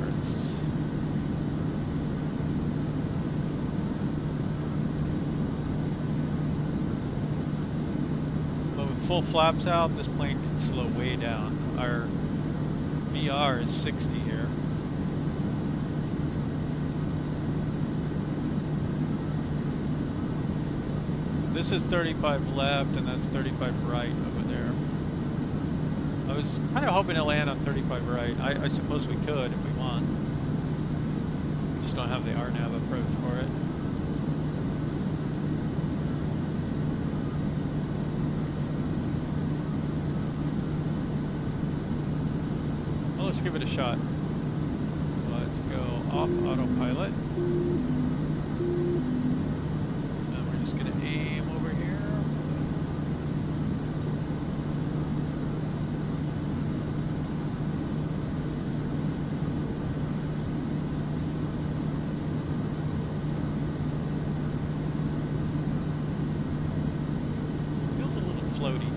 But with full flaps out, this plane can slow way down. Our VR is 60 here. This is 35 left and that's 35 right over there. I was kind of hoping to land on 35 right. I suppose we could if we want. We just don't have the RNAV approach for it. Well, let's give it a shot. Let's go off autopilot. And we're just going to aim over here. Feels a little floaty.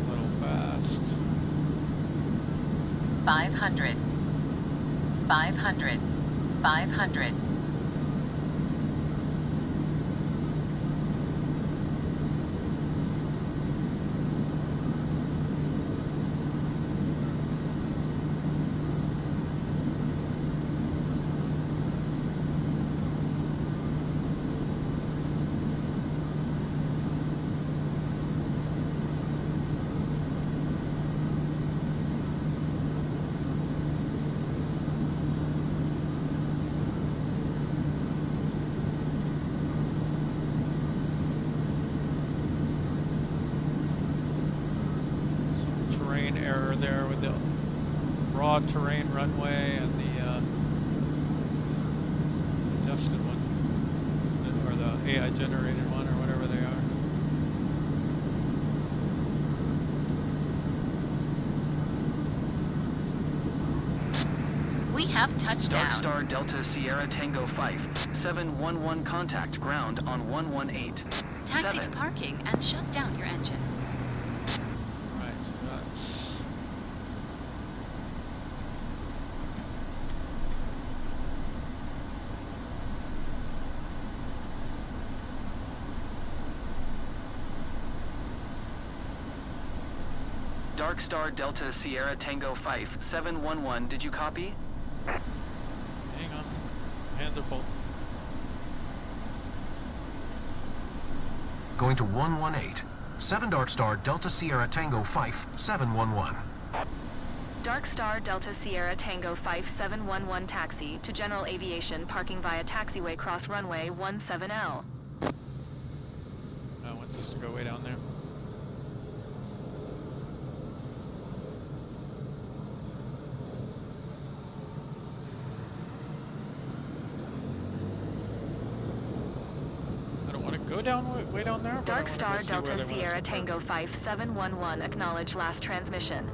A little fast.
500. 500. 500.
Error there with the raw terrain runway and the tested one, or the AI generated one, or whatever they are.
We have touchdown.
Dark Star Delta Sierra Tango 5, 711 contact ground on 118.
Taxi to
7.
parking and shut down your engine.
Right, so that's...
Dark Star Delta Sierra Tango 5, 711, did you copy?
Hang on. Hands are full.
Going to 118. 7 Dark Star Delta Sierra Tango 5, 711.
Dark Star Delta Sierra Tango 5711 taxi to General Aviation parking via taxiway cross runway 17L.
Wants us to go way down there. Go down way down there.
Dark Star Delta Sierra Tango 5711 acknowledge last transmission.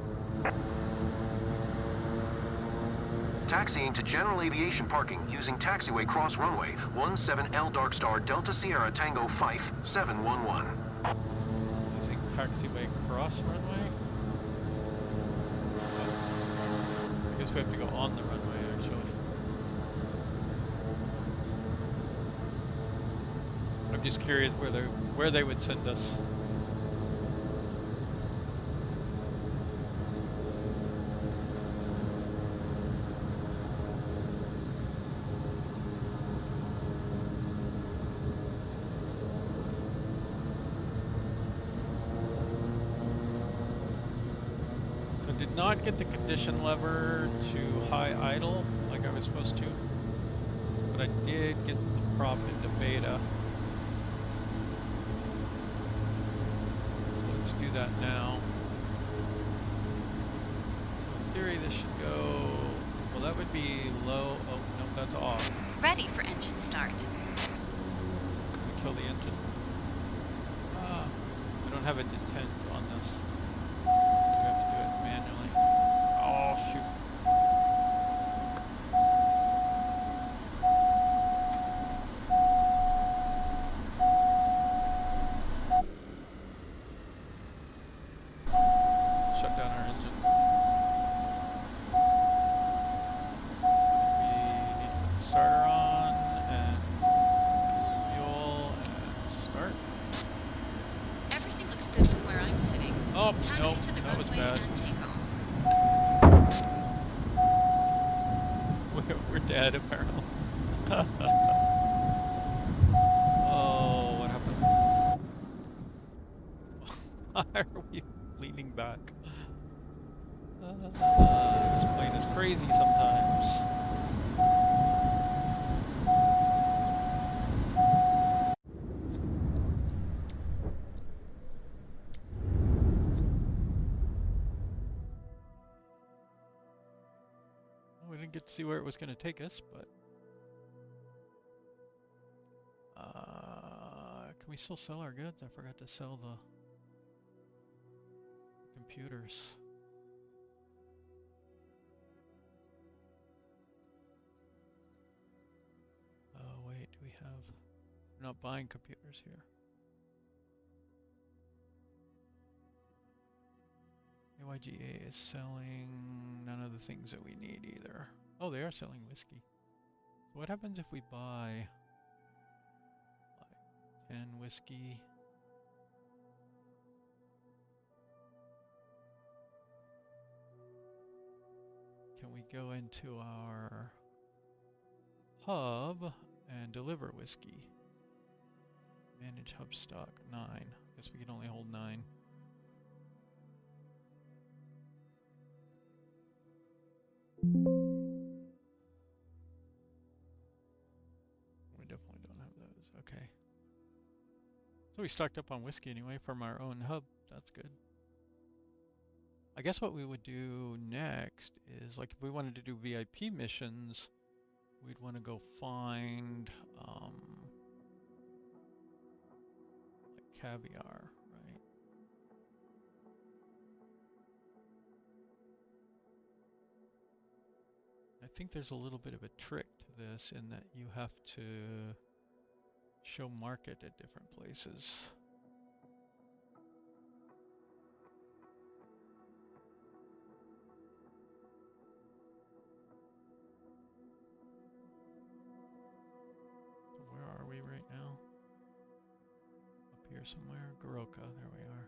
Taxiing to General Aviation parking using taxiway cross runway 17L Dark Star Delta Sierra Tango 5, 711.
Using taxiway cross runway? I guess we have to go on the runway actually. I'm just curious where they would send us. I did not get the condition lever to high idle like I was supposed to, but I did get the prop into beta. Do that now. So in theory this should go, well that would be low, oh no, that's off.
Ready for engine start.
We kill the engine. I don't have a detent on this. We have to do it manually. Oh shoot. Apparently. Oh, what happened? Why are we leaning back? This plane is crazy sometimes. We didn't get to see where it was going to take us, but can we still sell our goods? I forgot to sell the computers. Oh wait, do we have... We're not buying computers here. AYGA is selling none of the things that we need either. Oh, they are selling whiskey. So what happens if we buy like 10 whiskey? Can we go into our hub and deliver whiskey? Manage hub stock 9. Guess we can only hold 9. We definitely don't have those. Okay. So we stocked up on whiskey anyway from our own hub. That's good. I guess what we would do next is, like, if we wanted to do VIP missions, we'd want to go find like caviar, right? I think there's a little bit of a trick to this in that you have to show market at different places. So where are we right now? Up here somewhere, Goroka, there we are.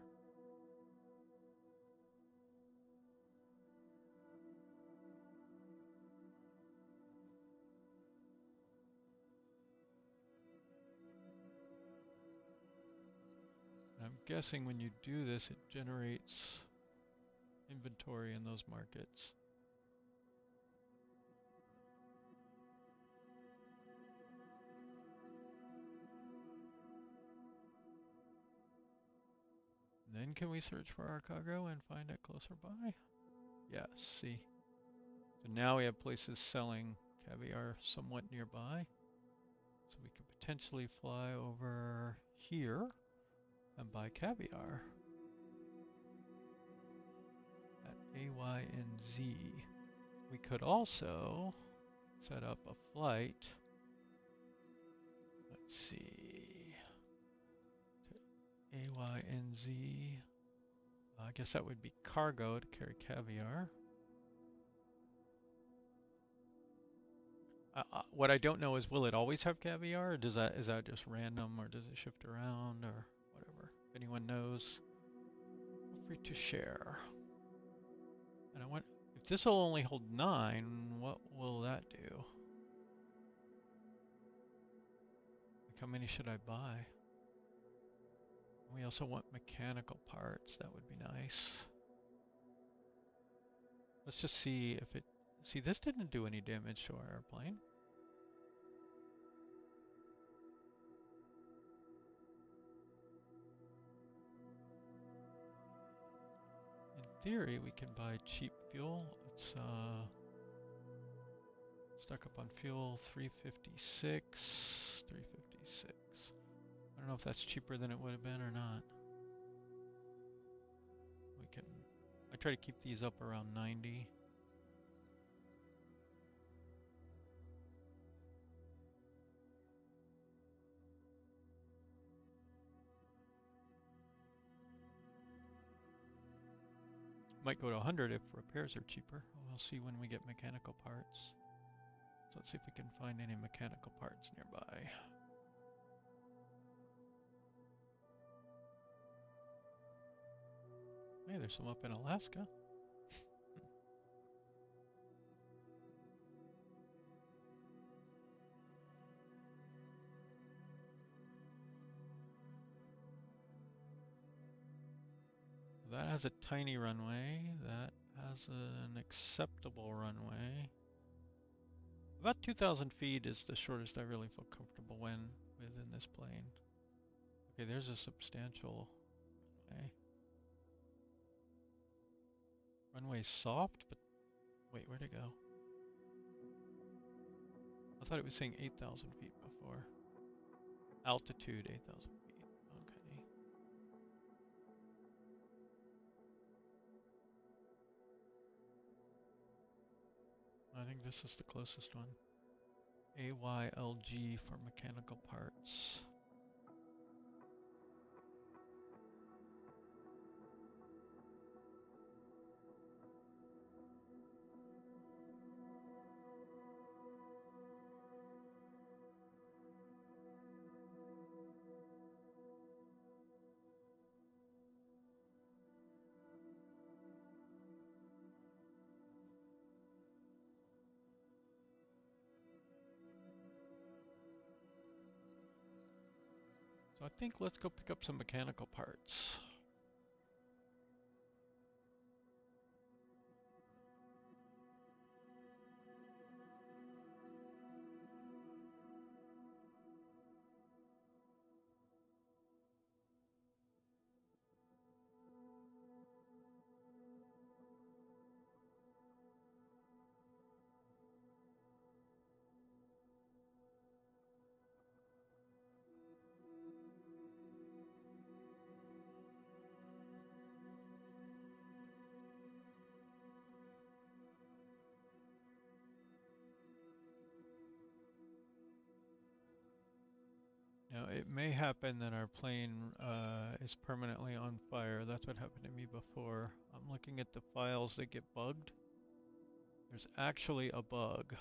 And I'm guessing when you do this, it generates inventory in those markets. And then can we search for our cargo and find it closer by? Yes, see. So now we have places selling caviar somewhat nearby. So we could potentially fly over here and buy caviar at AYNZ. We could also set up a flight, let's see, to AYNZ. I guess that would be cargo to carry caviar. What I don't know is, will it always have caviar, or is that just random, or does it shift around, or whatever? If anyone knows, feel free to share. And I want, if this will only hold 9, what will that do? Like, how many should I buy? We also want mechanical parts. That would be nice. Let's just see if it... See, this didn't do any damage to our airplane. In theory, we can buy cheap fuel. It's stuck up on fuel, 356, 356. I don't know if that's cheaper than it would have been or not. We can... I try to keep these up around 90. Might go to 100 if repairs are cheaper. We'll see when we get mechanical parts. So let's see if we can find any mechanical parts nearby. Hey, there's some up in Alaska. That has a tiny runway. That has an acceptable runway. About 2,000 feet is the shortest I really feel comfortable with in this plane. Okay, there's a substantial runway. Runway's soft, but wait, where'd it go? I thought it was saying 8,000 feet before. Altitude 8,000 feet. Okay. I think this is the closest one. AYLG for mechanical parts. So I think let's go pick up some mechanical parts. Now, it may happen that our plane is permanently on fire. That's what happened to me before. I'm looking at the files that get bugged. There's actually a bug.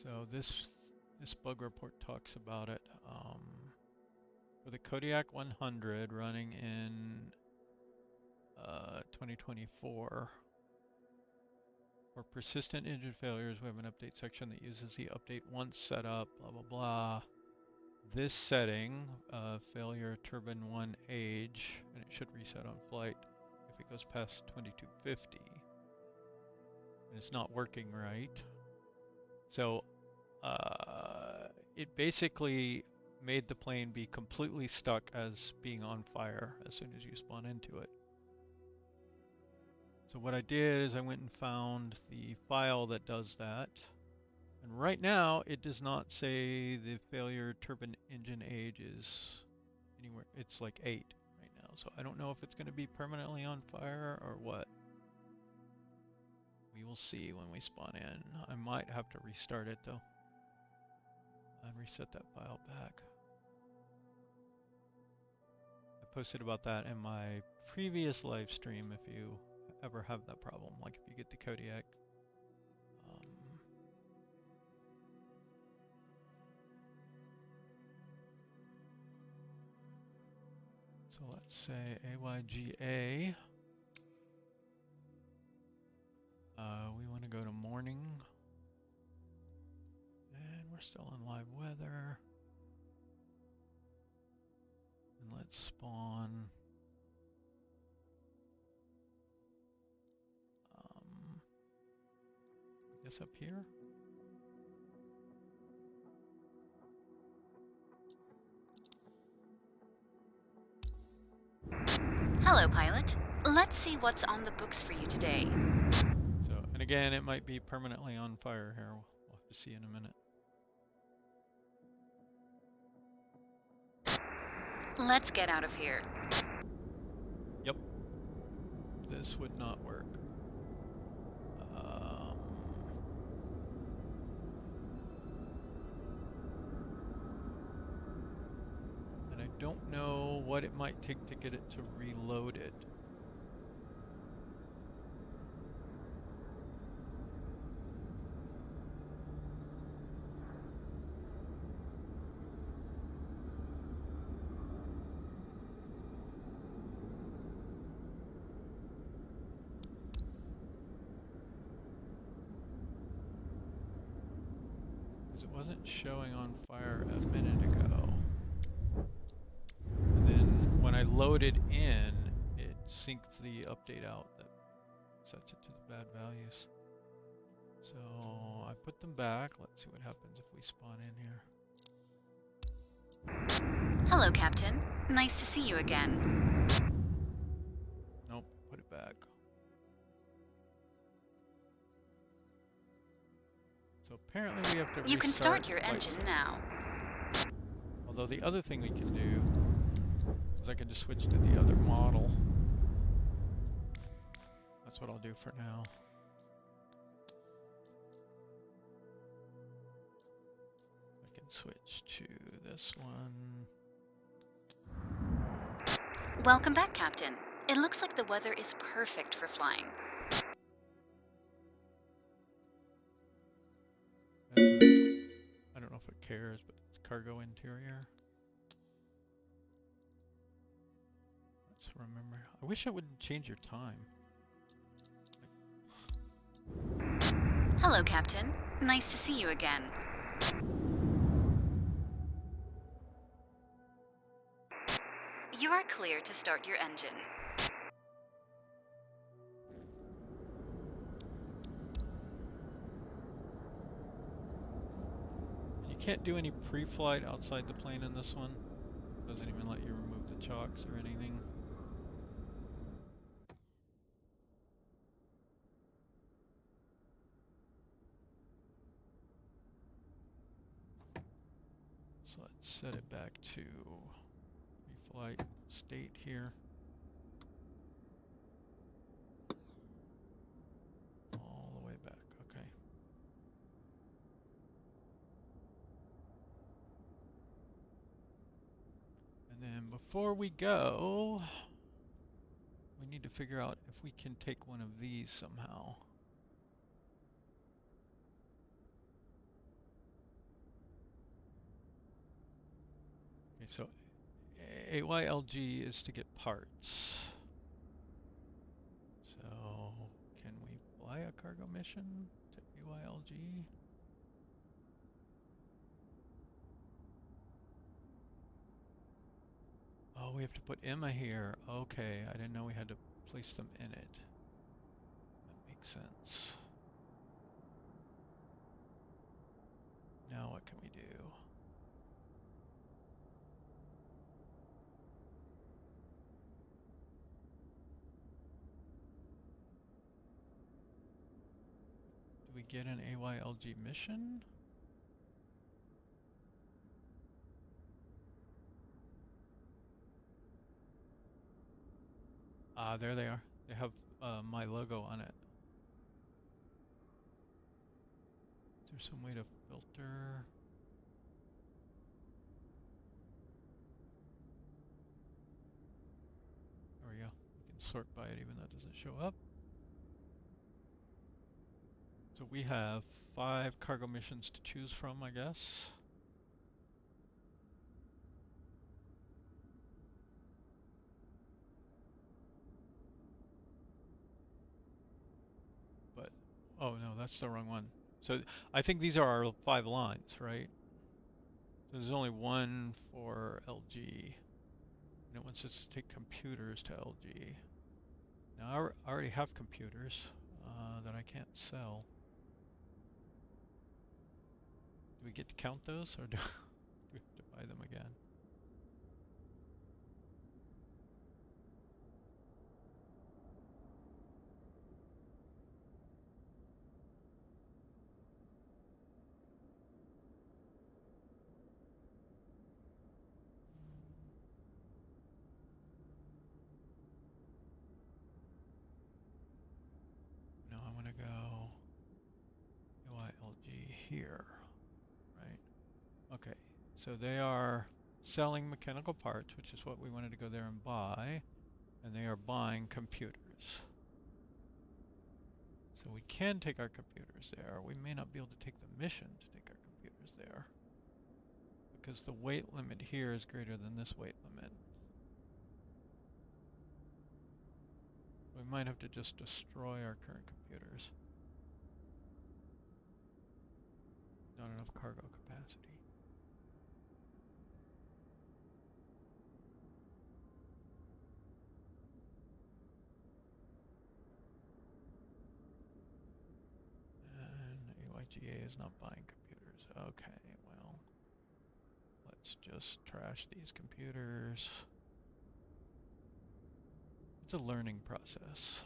So this bug report talks about it. For the KODIAK 100 running in 2024, for persistent engine failures, we have an update section that uses the update once setup, blah, blah, blah. This setting, failure turbine 1 age, and it should reset on flight if it goes past 2250. And it's not working right. So it basically made the plane be completely stuck as being on fire as soon as you spawn into it. So what I did is I went and found the file that does that. And right now it does not say the failure turbine engine age is anywhere. It's like 8 right now. So I don't know if it's going to be permanently on fire or what. We will see when we spawn in. I might have to restart it though. And reset that file back. I posted about that in my previous live stream if you ever have that problem, like if you get the KODIAK. So let's say AYGA. We want to go to morning. And we're still in live weather. And let's spawn. I guess up here.
Hello, pilot. Let's see what's on the books for you today.
So, and again, it might be permanently on fire here. We'll have to see in a minute.
Let's get out of here.
Yep. This would not work. And I don't know what it might take to get it to reload it. It wasn't showing on fire a minute ago. And then when I loaded in, it synced the update out that sets it to the bad values. So I put them back. Let's see what happens if we spawn in here.
Hello, Captain. Nice to see you again.
Nope, put it back. So apparently we have to
You can start your
flight.
engine now.
Although the other thing we can do is I can just switch to the other model. That's what I'll do for now. I can switch to this one.
Welcome back, Captain. It looks like the weather is perfect for flying.
I don't know if it cares, but it's cargo interior. Let's remember. I wish it wouldn't change your time.
Hello, Captain. Nice to see you again. You are clear to start your engine.
You can't do any pre-flight outside the plane in this one. Doesn't even let you remove the chocks or anything. So let's set it back to flight state here. All the way back, okay. And then before we go, we need to figure out if we can take one of these somehow. Okay, so AYLG is to get parts. So can we fly a cargo mission to AYLG? Oh, we have to put Emma here. Okay, I didn't know we had to place them in it. That makes sense. Now what can we do? Do we get an AYLG mission? Ah, there they are. They have my logo on it. Is there some way to filter? There we go. We can sort by it even though it doesn't show up. So we have 5 cargo missions to choose from, I guess. But, oh no, that's the wrong one. So I think these are our 5 lines, right? So there's only one for LG. And it wants us to take computers to LG. Now I already have computers that I can't sell. Do we get to count those or do we have to buy them again? No, I'm gonna go UILG here, right? Okay, so they are selling mechanical parts, which is what we wanted to go there and buy, and they are buying computers. So we can take our computers there. We may not be able to take the mission to take our computers there because the weight limit here is greater than this weight limit. We might have to just destroy our current computers. Not enough cargo capacity. And AYGA is not buying computers. Okay, well, let's just trash these computers. It's a learning process.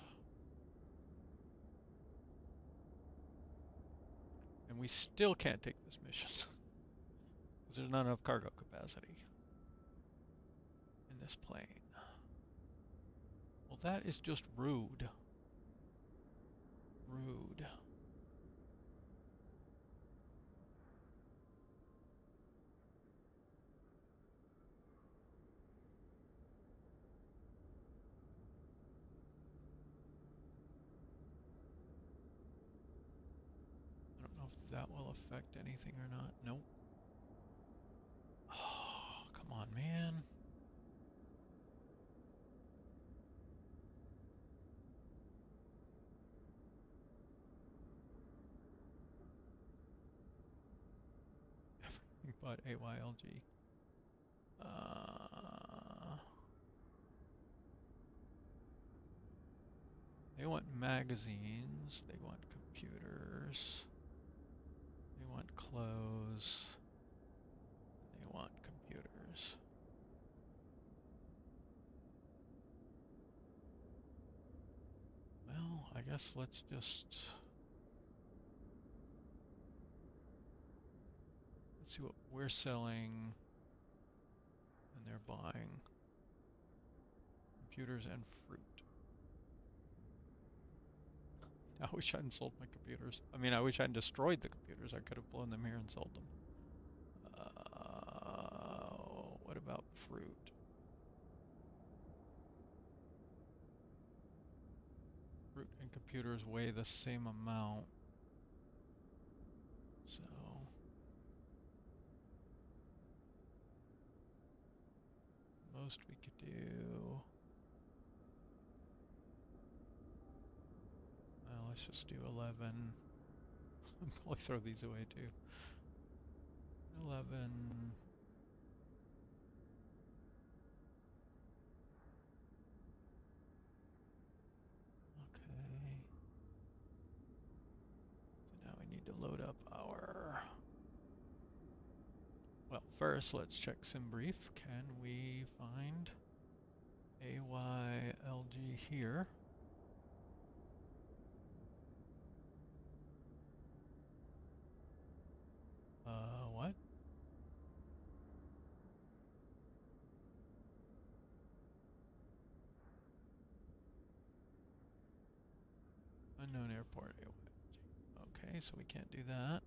And we still can't take this mission because there's not enough cargo capacity in this plane. Well, that is just rude. Rude. I don't know if that will affect anything or not. Nope. Oh, come on, man. Everything but AYLG. They want magazines. They want computers. They want clothes. And they want computers. Well, I guess let's see what we're selling and they're buying. computers and fruit. I wish I hadn't sold my computers. I mean, I wish I hadn't destroyed the computers. I could have blown them here and sold them. What about fruit? Fruit and computers weigh the same amount. So most we could do, well, let's just do 11. I'll probably throw these away too. 11. Okay. So now we need to load up our, well, first let's check SimBrief. Can we find AYLG here? What? Unknown airport. Okay, so we can't do that.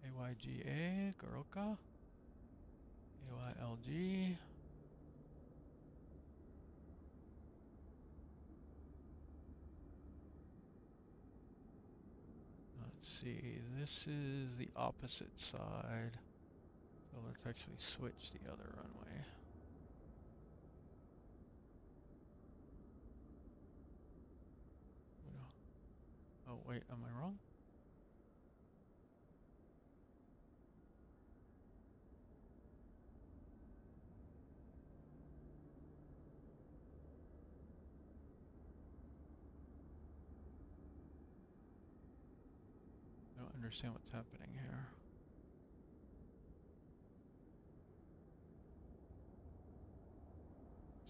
AYGA, Goroka, AYLG. Let's see, this is the opposite side. So let's actually switch the other runway. Oh wait, am I wrong? I don't understand what's happening here.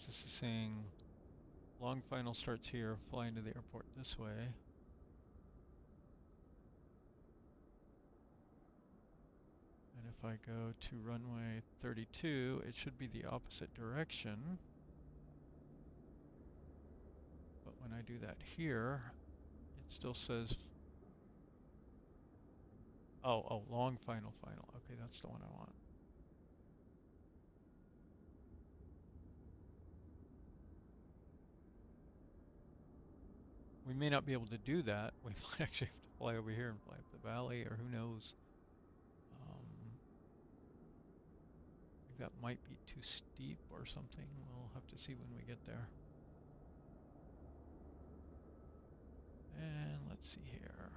This is saying long final starts here, fly into the airport this way. And if I go to runway 32, it should be the opposite direction. But when I do that here, it still says, oh, long final. Okay, that's the one I want. We may not be able to do that. We might actually have to fly over here and fly up the valley, or who knows. I think that might be too steep or something. We'll have to see when we get there. And let's see here.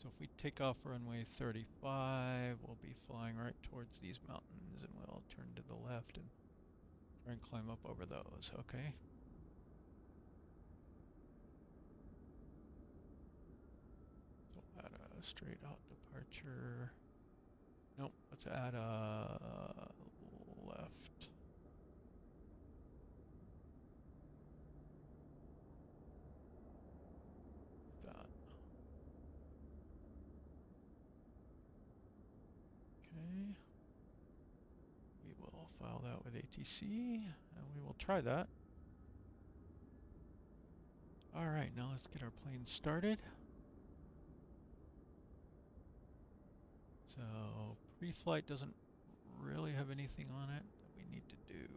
So if we take off runway 35, we'll be flying right towards these mountains, and we'll turn to the left and try and climb up over those. Okay. So add a straight out departure. Nope, let's add a left. Like that. Okay. We will file that with ATC, and we will try that. All right, now let's get our plane started. So pre-flight doesn't really have anything on it that we need to do.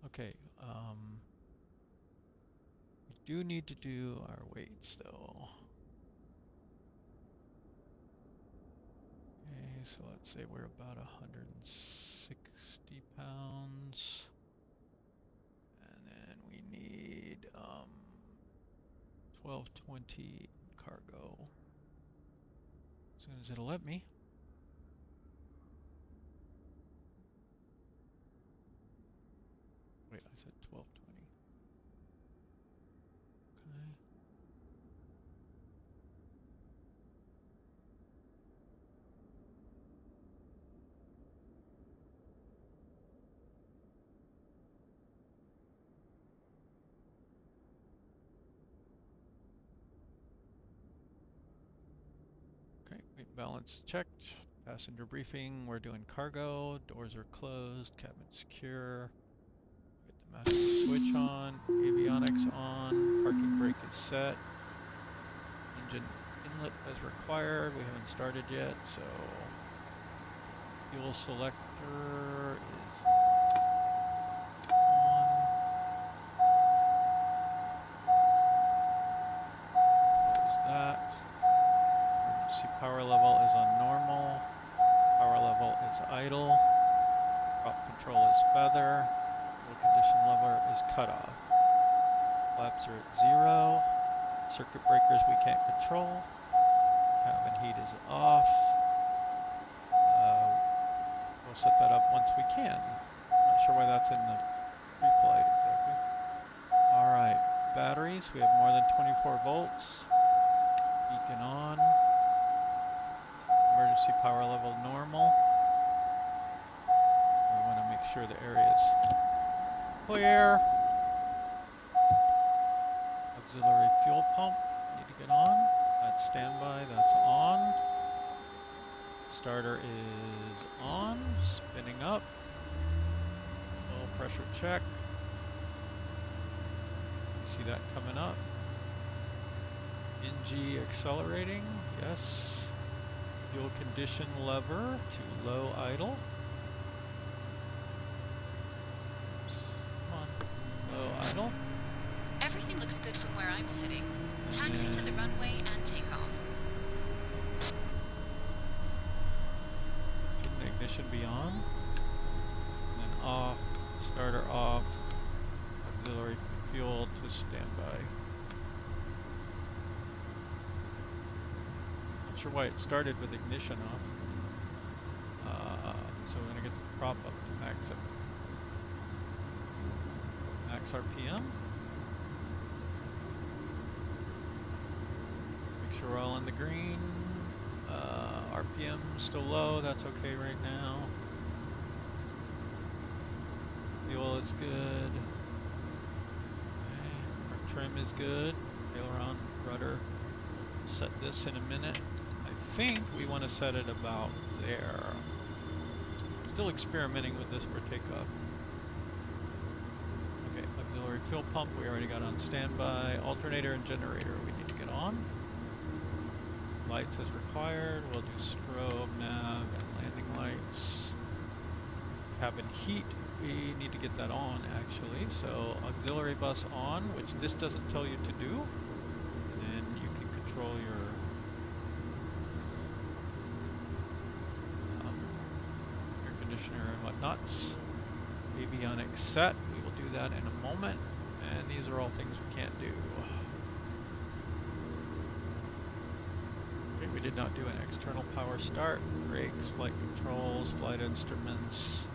Okay, we do need to do our weights though. Okay, so let's say we're about 160 pounds. And then we need 1220 cargo. As soon as it'll let me. Wait, I said 1220. Okay. balance checked. Passenger briefing, we're doing cargo. Doors are closed, cabin secure. Get the master switch on, avionics on, parking brake is set. Engine inlet as required, we haven't started yet, so fuel selector is on. Close that. Emergency power level is on normal. Power level is idle. Prop control is feather. Fuel condition lever is cut off. Flaps are at 0. Circuit breakers we can't control. Cabin heat is off. We'll set that up once we can. Not sure why that's in the pre-flight exactly. Alright, batteries. We have more than 24 volts. Beacon on. Emergency power level normal. We want to make sure the area is clear. Auxiliary fuel pump. Need to get on. That's standby. That's on. Starter is on. Spinning up. Low pressure check. See that coming up. NG accelerating. Yes. Fuel condition lever to low idle. Oops. Come on. Low idle.
Everything looks good from where I'm sitting. Taxi to the runway and take off.
Shouldn't the ignition be on? And then off. Starter off. Auxiliary fuel to standby. Not sure why it started with ignition off. So we're going to get the prop up to max RPM. Make sure we're all in the green. RPM still low, that's okay right now. Fuel is good. Okay. Our trim is good. Aileron, rudder. Set this in a minute. I think we want to set it about there. Still experimenting with this for takeoff. Okay, auxiliary fuel pump we already got on standby. Alternator and generator we need to get on. Lights as required. We'll do strobe, nav, and landing lights. Cabin heat, we need to get that on actually. So auxiliary bus on, which this doesn't tell you to do. And then you can control your air conditioner and whatnots. Avionics set, we will do that in a moment. And these are all things we can't do. Okay, we did not do an external power start. Brakes, flight controls, flight instruments.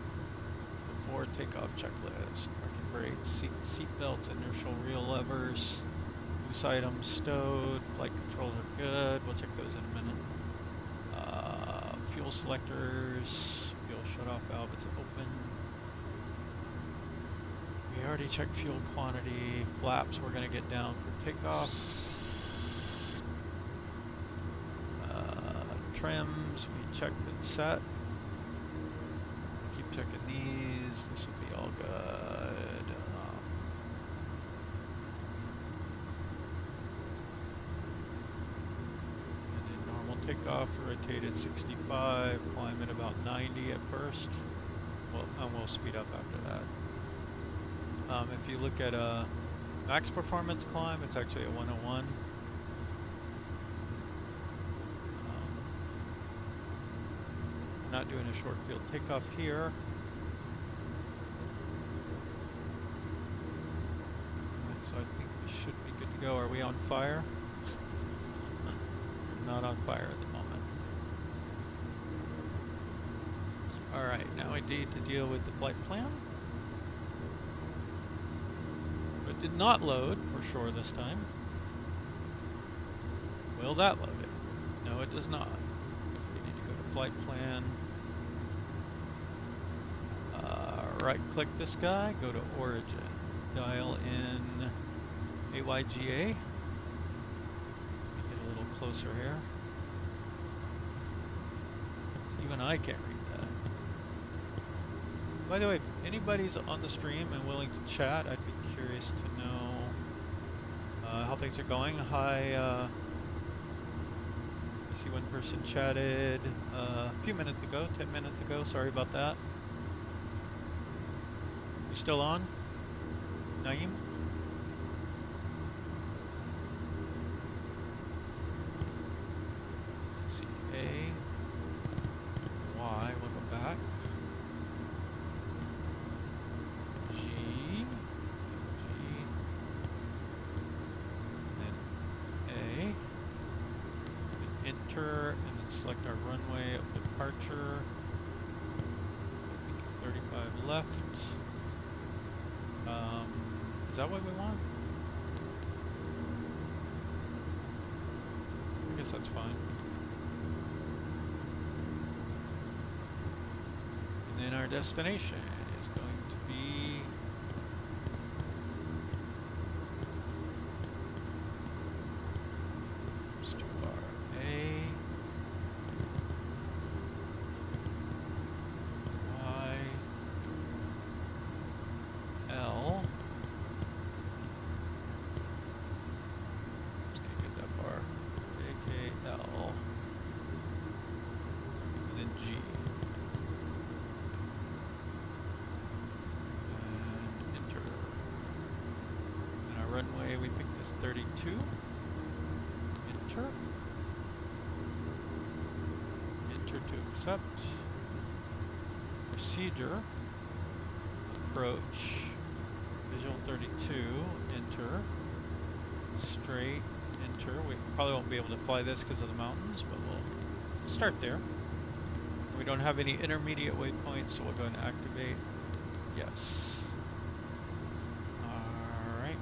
Before takeoff checklist. Parking brakes, seat belts, inertial reel levers. Loose items stowed. Flight controls are good. We'll check those in a minute. Fuel selectors. Fuel shutoff valve is open. We already checked fuel quantity. Flaps we're going to get down for takeoff. Trims, we checked and set. Keep checking these. This will be all good. And then normal takeoff, rotated 65, climb at about 90 at first. And we'll speed up after that. If you look at a max performance climb, it's actually a 101. Not doing a short field takeoff here. So I think we should be good to go. Are we on fire? Not on fire at the moment. Alright, now we need to deal with the flight plan. It did not load for sure this time. Will that load it? No, it does not. We need to go to flight plan. Right click this guy, go to origin, dial in AYGA, get a little closer here. Even I can't read that. By the way, if anybody's on the stream and willing to chat, I'd be curious to know how things are going. Hi, I see one person chatted a few minutes ago, 10 minutes ago. Sorry about that. You still on, Naeem? Let's see, A, Y, we'll go back. G, then A, then enter, and then select our runway of departure. I think it's 35 left. Is that what we want? I guess that's fine. And then our destination is going to be it's too far. A, Y, L. Just can't get that far. JKL. And then G. And enter. And our runway, we picked this 32. Enter. Enter to accept. Procedure. Approach. Visual 32. Enter. Straight. Enter. We probably won't be able to fly this because of the mountains, but we'll start there. We don't have any intermediate waypoints, so we'll go and activate. Yes. Alright.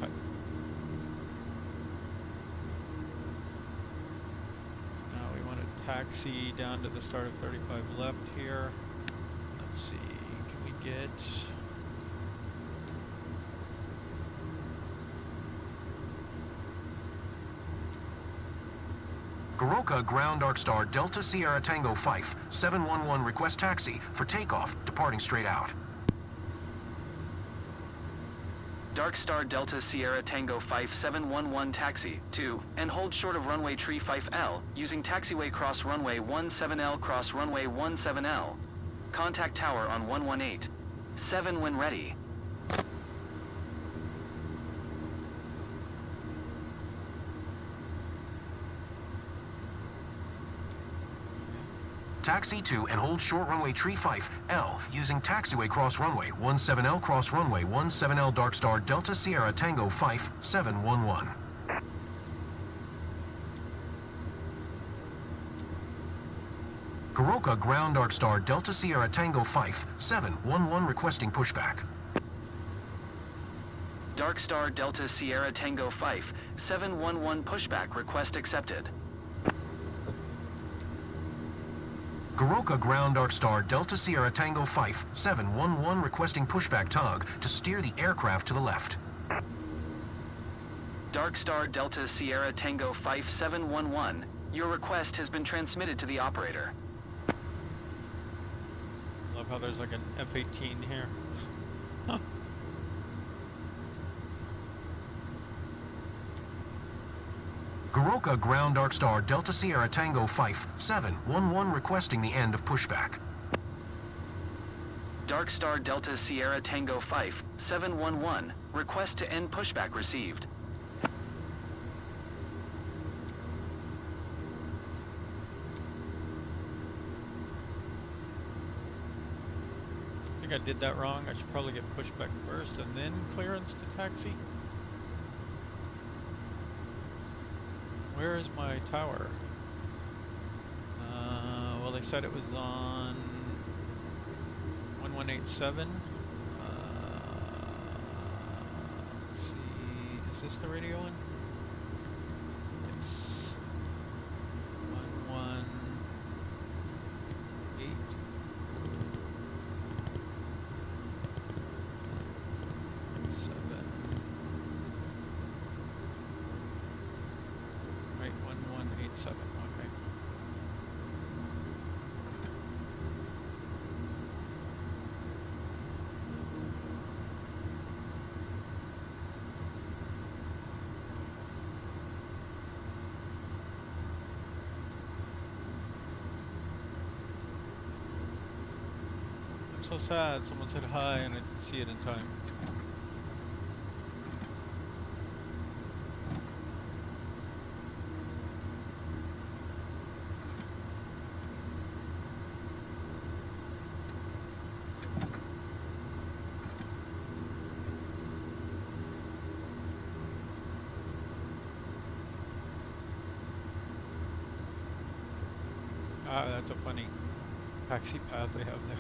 Okay. Now we want to taxi down to the start of 35 left here. Let's see, can we get...
Goroka Ground Arc Star Delta Sierra Tango Fife 711 request taxi for takeoff, departing straight out.
Dark Star Delta Sierra Tango Fife 711 taxi to and hold short of runway tree Fife L using taxiway cross runway 17L cross runway 17L. Contact tower on 118. 7 when ready.
Taxi to and hold short runway tree Fife L using taxiway cross runway 17L cross runway 17L Dark Star Delta Sierra Tango Fife 711. Goroka Ground Arc Star Delta Sierra Tango Fife 711 requesting pushback.
Dark Star Delta Sierra Tango Fife 711 pushback request accepted.
Goroka Ground Arc Star Delta Sierra Tango Fife 711 requesting pushback tug to steer the aircraft to the left.
Dark Star Delta Sierra Tango Fife 711, your request has been transmitted to the operator.
Love how there's like an F-18 here. Huh.
Goroka Ground Arc Star Delta Sierra Tango Fife 711 requesting the end of pushback.
Dark Star Delta Sierra Tango Fife 711, request to end pushback received.
I think I did that wrong. I should probably get pushback first and then clearance to taxi. Where is my tower? Well, they said it was on 1187. Let's see, is this the radio one? Yes. 118. I'm so sad. Someone said hi and I didn't see it in time. Ah, that's a funny taxi path they have there.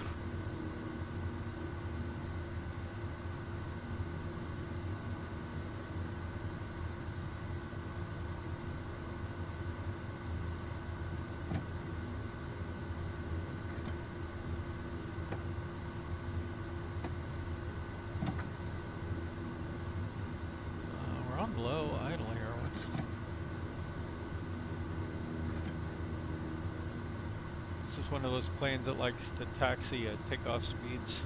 We're on low idle here. This is one of those planes that likes to taxi at takeoff speeds.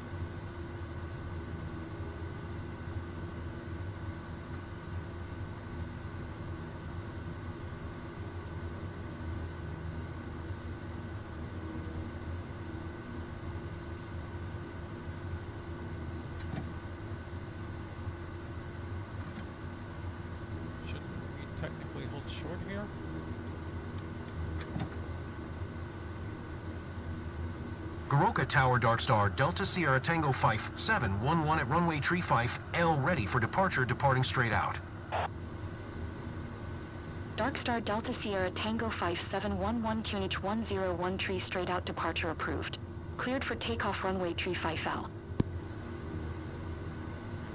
Shouldn't we technically hold short here?
Goroka Tower Dark Star Delta Sierra Tango 5711 at runway tree 5 L ready for departure, departing straight out.
Dark Star Delta Sierra Tango 5711 QNH 101 tree straight out departure approved. Cleared for takeoff runway tree 5L.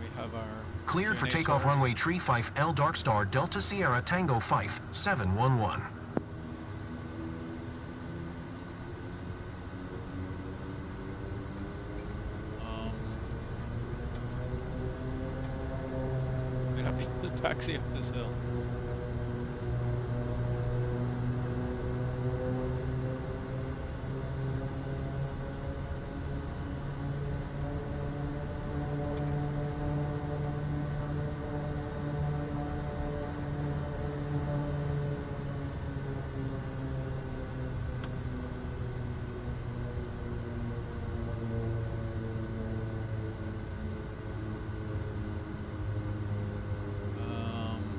We have our
Cleared for
QNH
takeoff
already.
runway tree 5 L Dark Star Delta Sierra Tango 5711.
We'd have to taxi up this hill.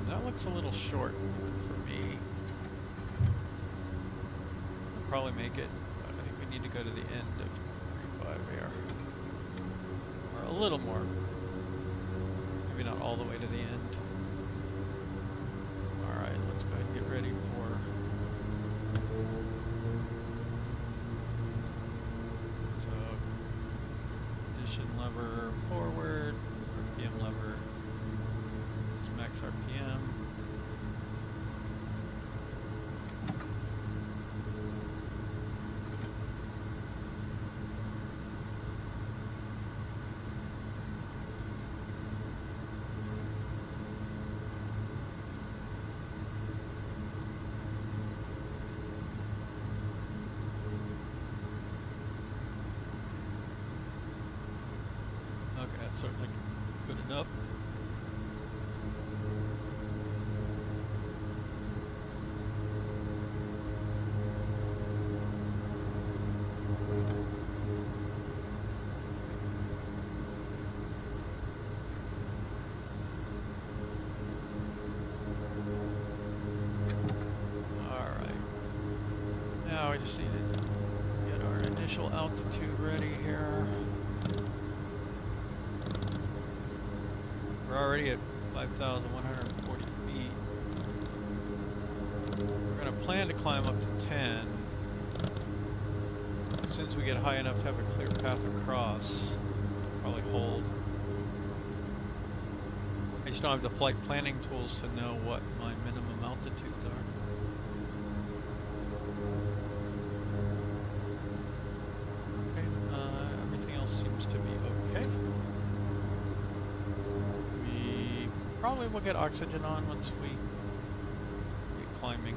That looks a little short even for me. I'll probably make it, but I think we need to go to the end of 35 here. Or a little more. Maybe not all the way to the end. Alright, let's go ahead and get ready for ignition lever forward, RPM lever. Max RPM. Okay, that's certainly good enough. Now we just need to get our initial altitude ready here. We're already at 5,140 feet. We're going to plan to climb up to 10. As soon as we get high enough to have a clear path across, probably hold. I just don't have the flight planning tools to know what my minimum altitudes are. Everything else seems to be okay. We probably will get oxygen on once we get climbing.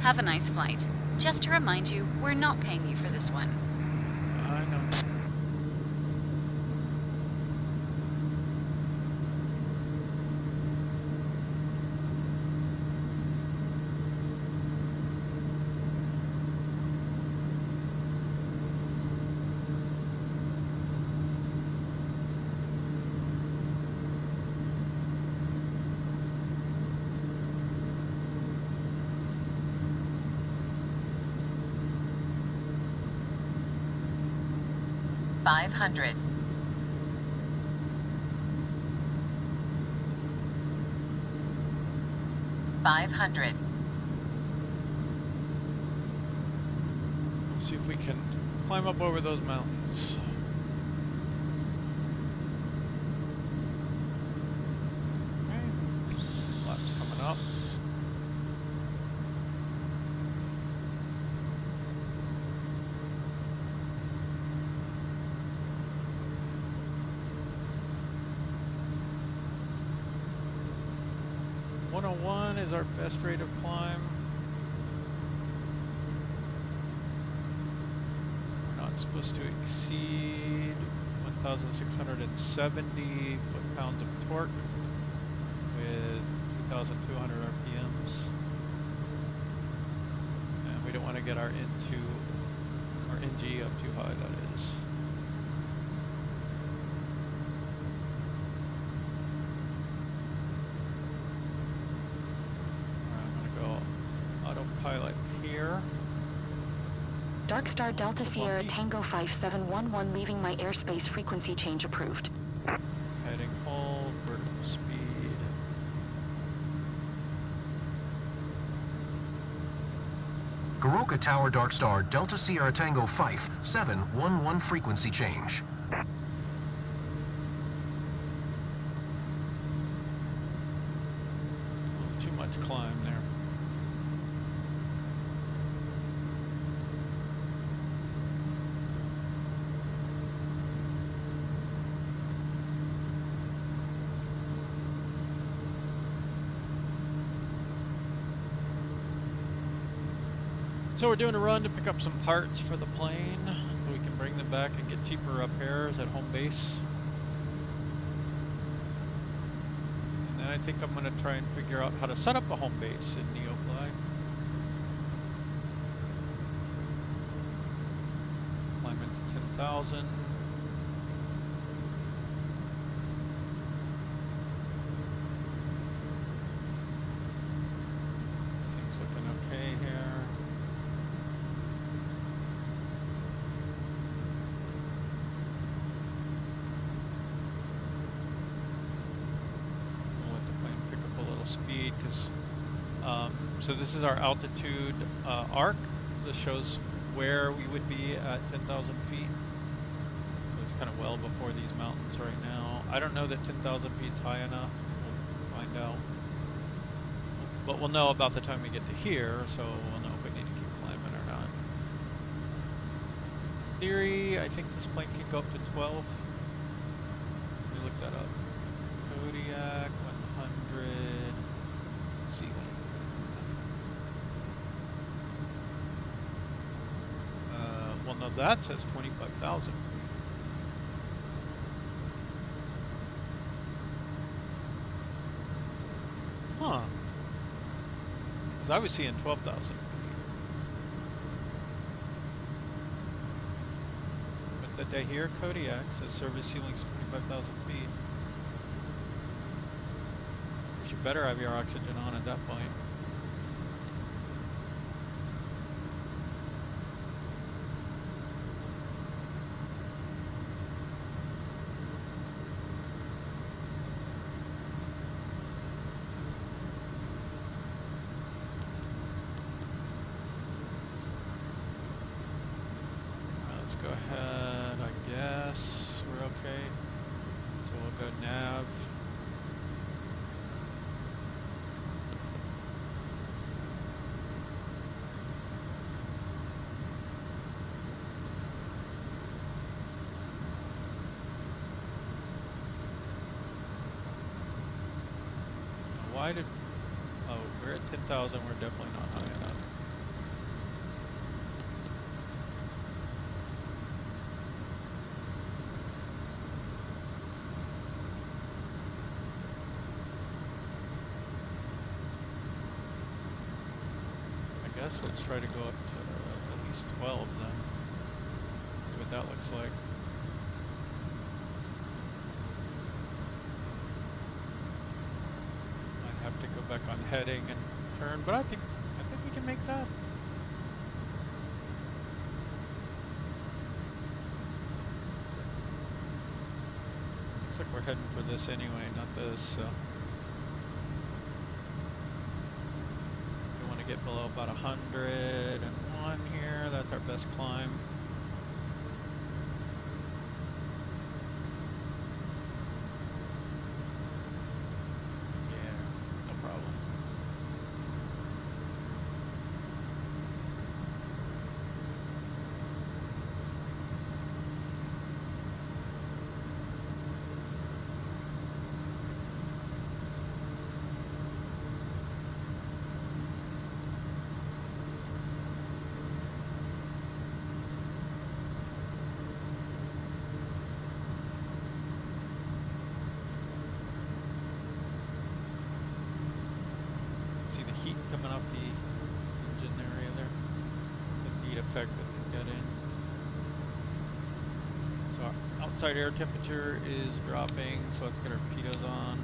Have a nice flight. Just to remind you, we're not paying you for this one.
I know.
$500. $500.
Let's see if we can climb up over those mountains. Okay. Flaps coming up. .101 is our best rate of climb. We're not supposed to exceed 1,670 foot-pounds of torque with 2,200 RPMs. And we don't want to get our NG up too high, that is. Autopilot here.
Dark Star Delta Sierra Tango 5711 leaving my airspace frequency change approved.
Heading hold, vertical speed.
Goroka Tower Dark Star Delta Sierra Tango 5711 frequency change.
Too much climb there. So we're doing a run to pick up some parts for the plane so we can bring them back and get cheaper repairs at home base. And then I think I'm going to try and figure out how to set up a home base in Neofly. Climb into 10,000. Things looking okay here. Speed, because so this is our altitude arc. This shows where we would be at 10,000 feet. So it's kind of well before these mountains right now. I don't know that 10,000 feet is high enough. We'll find out. But we'll know about the time we get to here, so we'll know if we need to keep climbing or not. In theory, I think this plane can go up to 12. Let me look that up. KODIAK 100. Well, no, that says 25,000. Huh. Because I was seeing 12,000 feet. But the day here, KODIAK says service ceiling's 25,000 feet. You should better have your oxygen on at that point. Go ahead, I guess we're okay. So we'll go nav. Why did, oh, we're at 10,000, we're definitely not high enough. try to go up to at least 12 then. See what that looks like. Might have to go back on heading and turn, but I think we can make that. Looks like we're heading for this anyway, not this, so. We want to get below about 101 here, that's our best climb. Yeah, no problem. Coming off the engine area there. The heat effect that we got in. So our outside air temperature is dropping, so let's get our pitos on.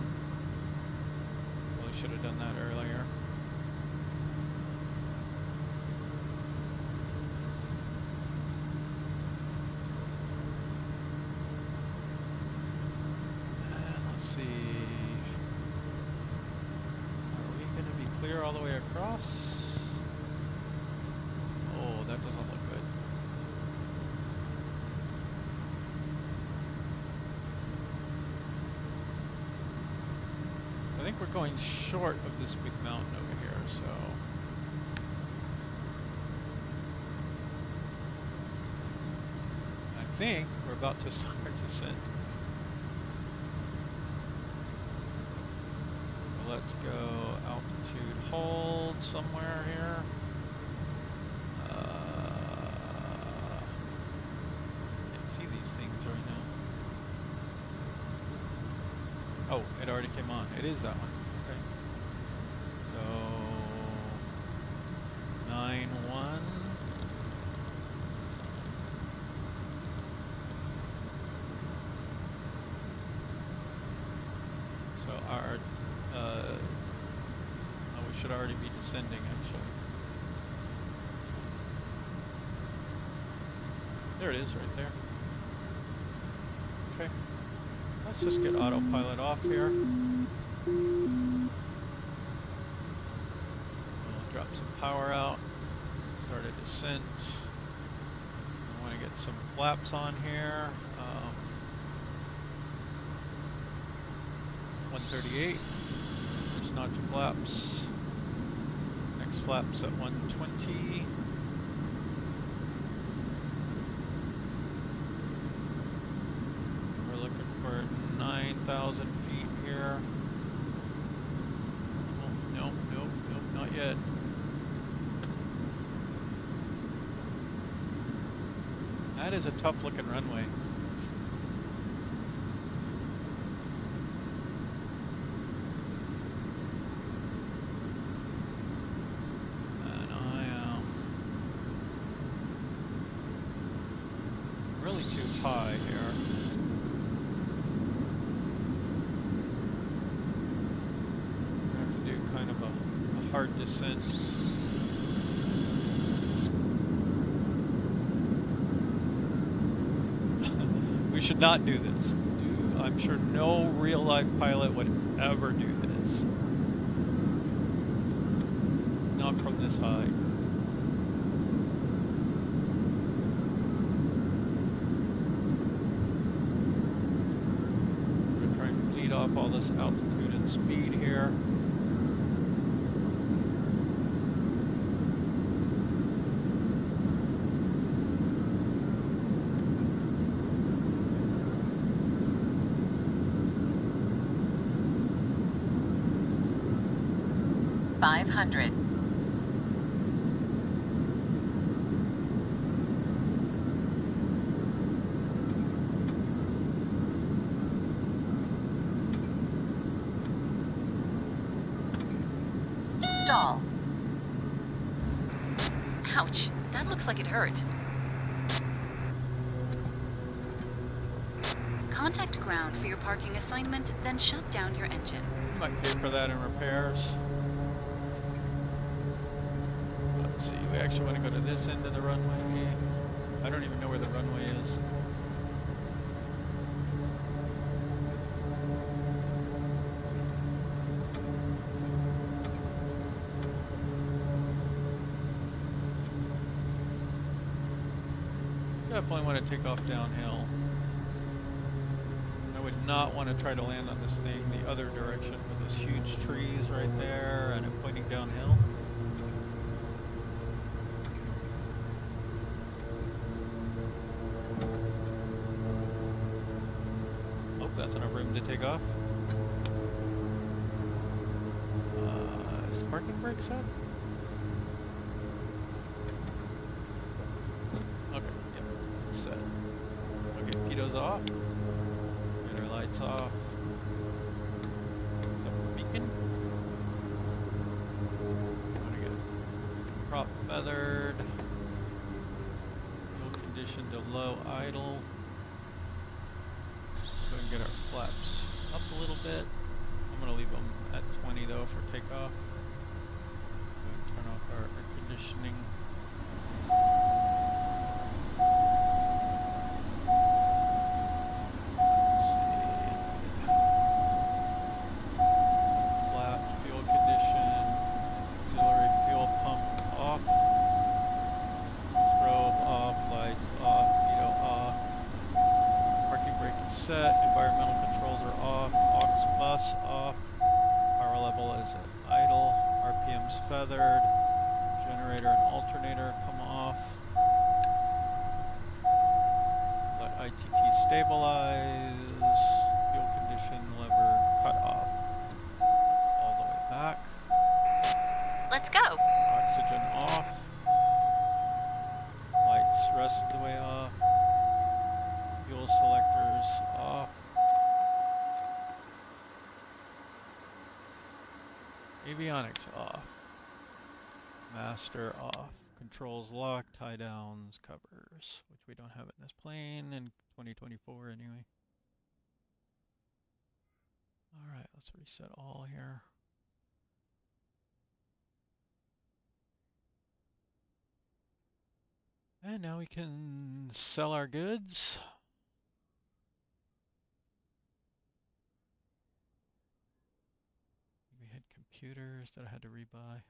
Probably should have done that earlier. And let's see. Clear all the way across. Oh, that doesn't look good. I think we're going short of this big mountain over here, so. I think we're about to start descent. So let's go altitude hold somewhere here. Can't see these things right now. Oh, it already came on. It is that one. Okay. So 9-1. So our we should already be descending actually. There it is right there. Okay. Let's just get autopilot off here. We'll drop some power out. Start a descent. I want to get some flaps on here. 138. There's notch flaps. Next flaps at 120. We're looking for 9,000 feet here. Oh, nope, not yet. That is a tough looking runway. And I am really too high here. I have to do kind of a hard descent. We should not do this. I'm sure no real life pilot would ever do this. Not from this high. I'm going to try and bleed off all this altitude and speed here.
Stall. Ouch, that looks like it hurt. Contact ground for your parking assignment, then shut down your engine.
Might pay for that in repairs. Let's see, we actually want to go to this end of the runway. I don't even know where the runway is. Definitely want to take off downhill. I would not want to try to land on this thing the other direction with those huge trees right there and it pointing downhill. Hope that's enough room to take off. Is the parking brake set? Okay, yep, it's set. Okay, pitos off. Get our lights off. Set the beacon. Want to get prop feathered. Fuel condition to low idle. Go and get our flaps up a little bit. I'm going to leave them at 20 though for takeoff. Go and turn off our air conditioning. Feathered, generator and alternator come off. Let ITT stabilize, fuel condition lever cut off. All the way back.
Let's go.
Oxygen off. Lights rest of the way off. Fuel selectors off. Avionics off. Master off. Controls lock, tie downs, covers, which we don't have in this plane in 2024 anyway. Alright, let's reset all here. And now we can sell our goods. We had computers that I had to rebuy.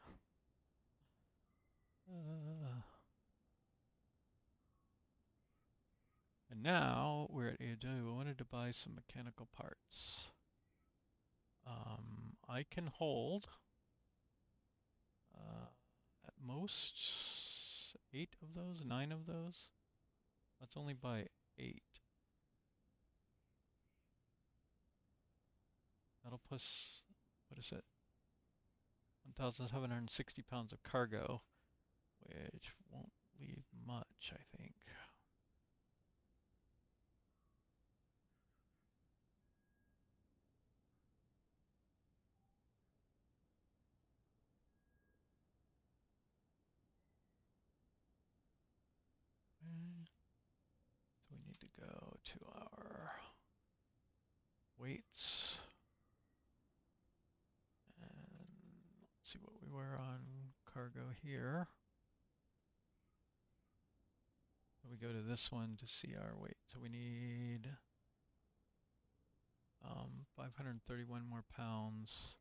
And now we're at ARGH. We wanted to buy some mechanical parts. I can hold at most 8 of those, 9 of those. Let's only buy 8. That'll plus, what is it? 1,760 pounds of cargo, which won't leave much, I think. So we need to go to our weights. And let's see what we were on cargo here. We go to this one to see our weight. So we need 531 more pounds.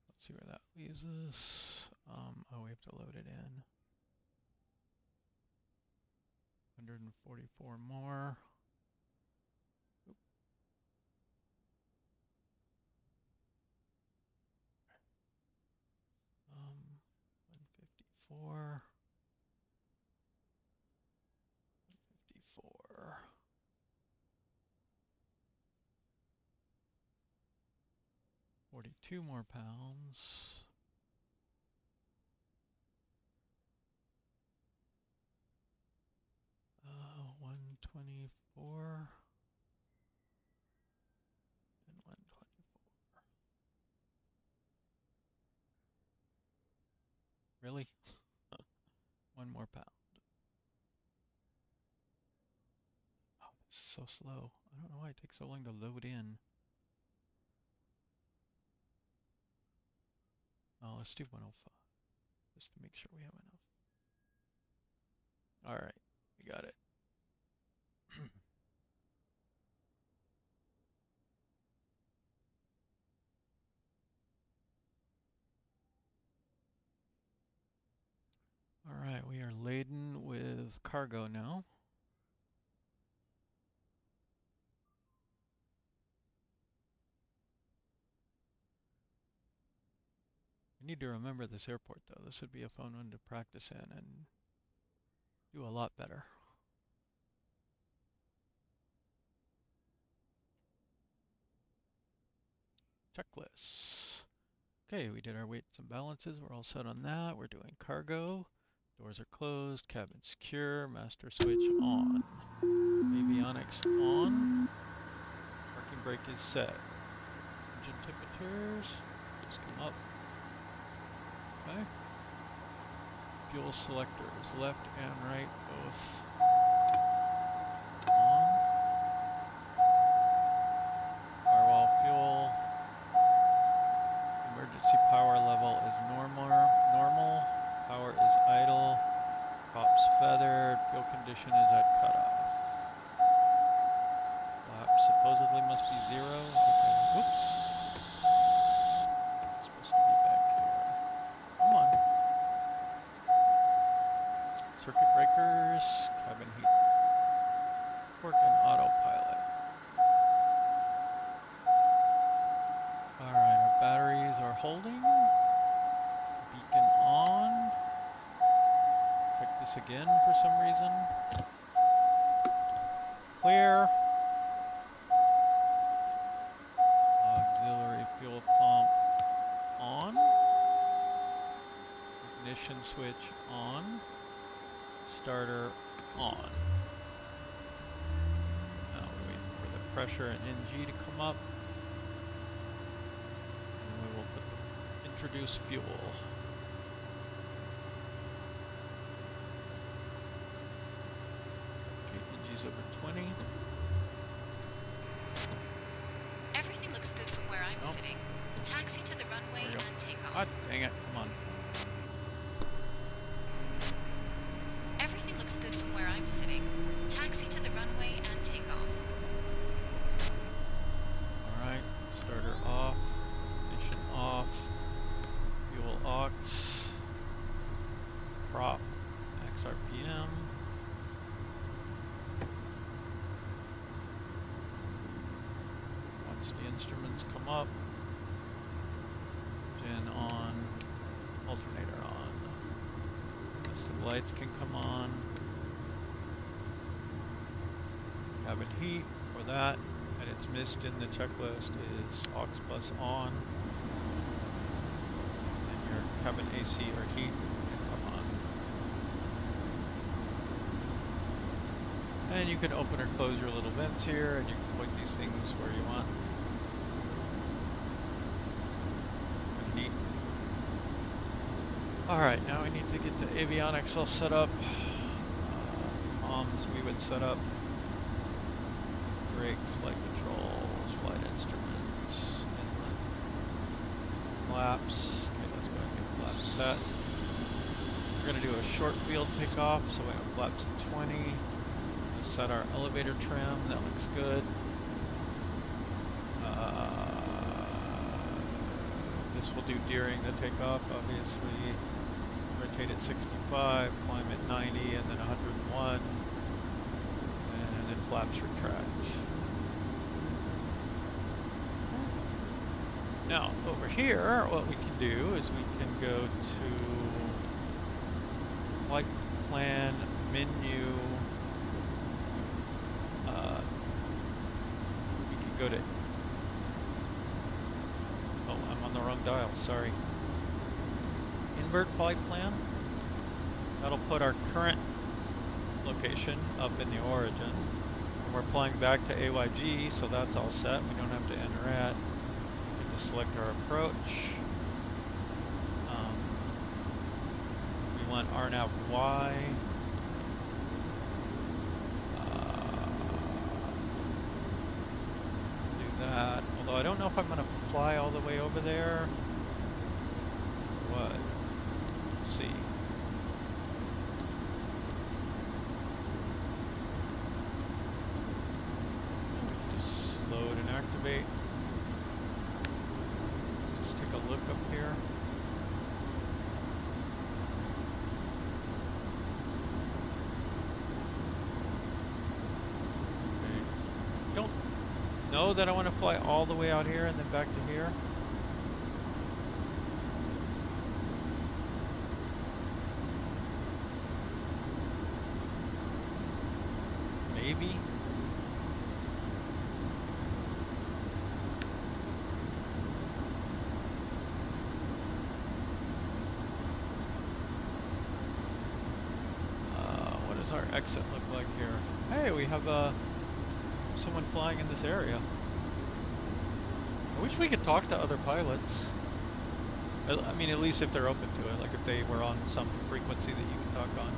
Let's see where that leaves us. Oh, we have to load it in. 144 more. Oop. 154. 154. 42 more pounds. Uh, 124 and 124. Really? One more pound. Oh, this is so slow. I don't know why it takes so long to load in. Oh, let's do 105, just to make sure we have enough. All right, we got it. All right, we are laden with cargo now. We need to remember this airport though. This would be a fun one to practice in and do a lot better. Checklists. Okay, we did our weights and balances. We're all set on that. We're doing cargo. Doors are closed, cabin secure, master switch on. Avionics on. Parking brake is set. Engine temperatures, just come up. Okay. Fuel selectors, left and right, both on. Firewall fuel. Emergency power level is normal. Power is idle. Props feathered. Fuel condition is at cutoff. Flap supposedly must be 0. Okay. Oops. It's supposed to be back here. Come on. Circuit breakers. Cabin heat. Work and autopilot. Alright, our batteries are holding. Beacon on. Check this again for some reason. Clear. Auxiliary fuel pump on. Ignition switch on. Starter on. Now we're waiting for the pressure and NG to come up. And we will put the introduce fuel. Okay, NG's over 20.
Everything looks good from where I'm sitting. Taxi to the runway and take off.
God dang it, come on.
Everything looks good from where I'm sitting. Taxi to the runway and take off.
Alright, starter off, ignition off, fuel aux, prop, max RPM. Once the instruments come up, gen on, alternator on. Domestic lights can come on. Cabin heat for that, and it's missed in the checklist is aux bus on. And your cabin AC or heat can come on. And you can open or close your little vents here, and you can point these things where you want. Neat. Alright, now we need to get the avionics all set up. Comms we would set up. Brakes, flight controls, flight instruments, inlet, flaps. Okay, let's go ahead and get flaps set. We're going to do a short field takeoff, so we have flaps at 20. We'll set our elevator trim, that looks good. This will do during the takeoff, obviously. Rotate at 65, climb at 90, and then 101. And then flaps retract. Now, over here, what we can do is we can go to flight plan menu. We can go to, oh, I'm dial, sorry. Invert flight plan. That'll put our current location up in the origin. And we're flying back to AYG, so that's all set. We don't have to NRAT. We can just select our approach. We want RNAV Y. Do that. Although I don't know if I'm going to fly all the way over there. What? Let's see. Load and activate. Let's just take a look up here. Okay. Don't know that I want to fly all the way out here and then back to here. Maybe. Exit look like here? Hey, we have someone flying in this area. I wish we could talk to other pilots. I mean, at least if they're open to it, like if they were on some frequency that you can talk on.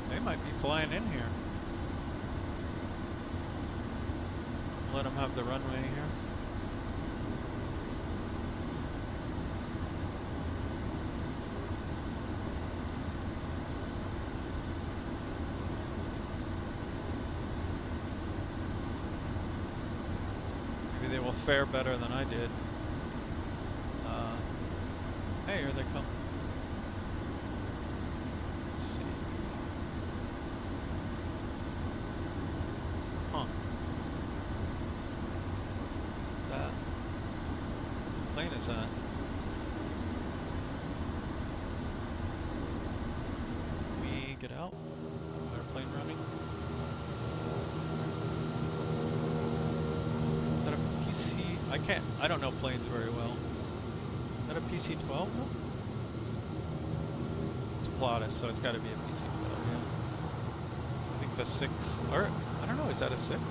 They might be flying in here. Let them have the runway here. They will fare better than I did. Hey, here they come. Let's see. Huh. That what plane is that? Can we get out? Airplane running? I don't know planes very well. Is that a PC-12 though? It's Pilatus, so it's got to be a PC-12, yeah. I think the 6, or I don't know, is that a 6?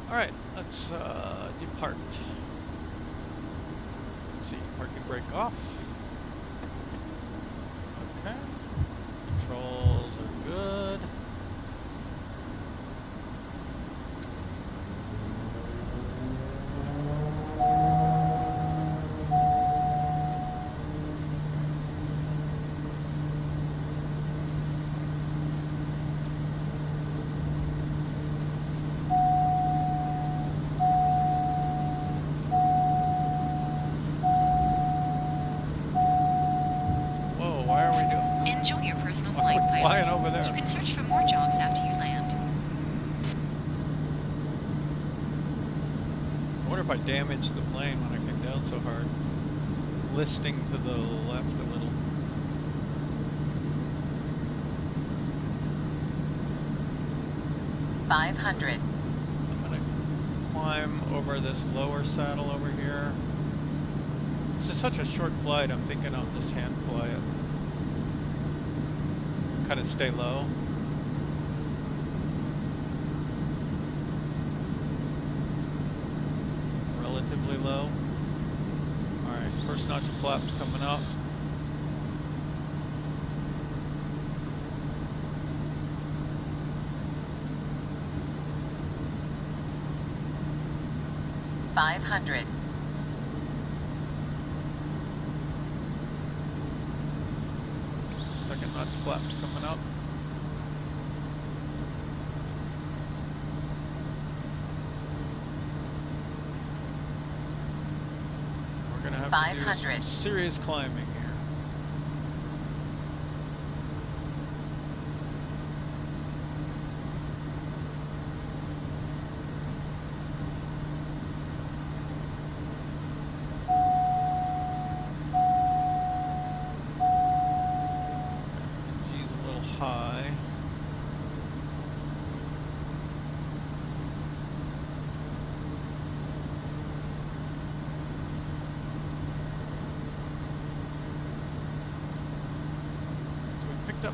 Alright, let's depart. Let's see, parking brake off. Okay. Controls are good. Flying over there.
You can search for more jobs after you land.
I wonder if I damaged the plane when I came down so hard. Listing to the left a little.
$500.
I'm gonna climb over this lower saddle over here. This is such a short flight, I'm thinking I'll just hand fly it. Kind of stay low. Relatively low. Alright, first notch of flaps coming up.
$500.
Second notch flaps coming up. We're gonna have to do some serious climbing here.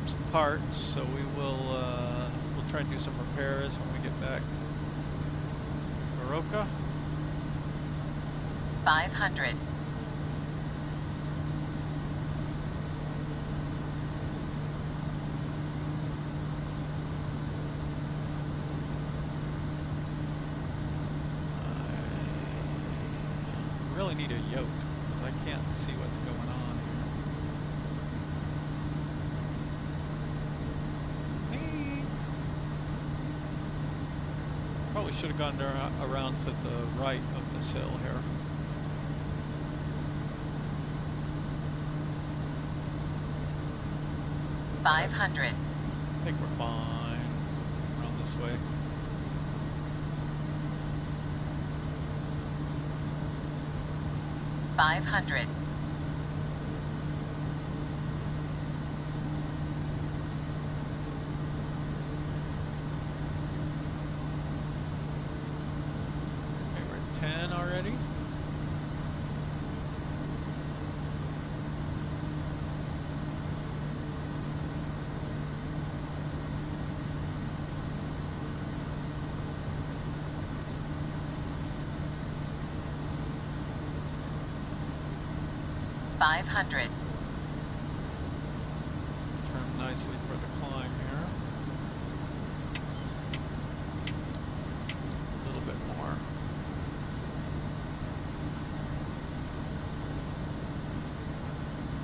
up some parts, so we'll try and do some repairs when we get back. Goroka.
500.
I really need a yoke, because I can't see what's going on here. Probably should have gone around to the right of this hill here.
$500.
I think we're fine around this way.
$500.
Okay, we're at 10 already.
$500.
Turn nicely for the climb here. A little bit more.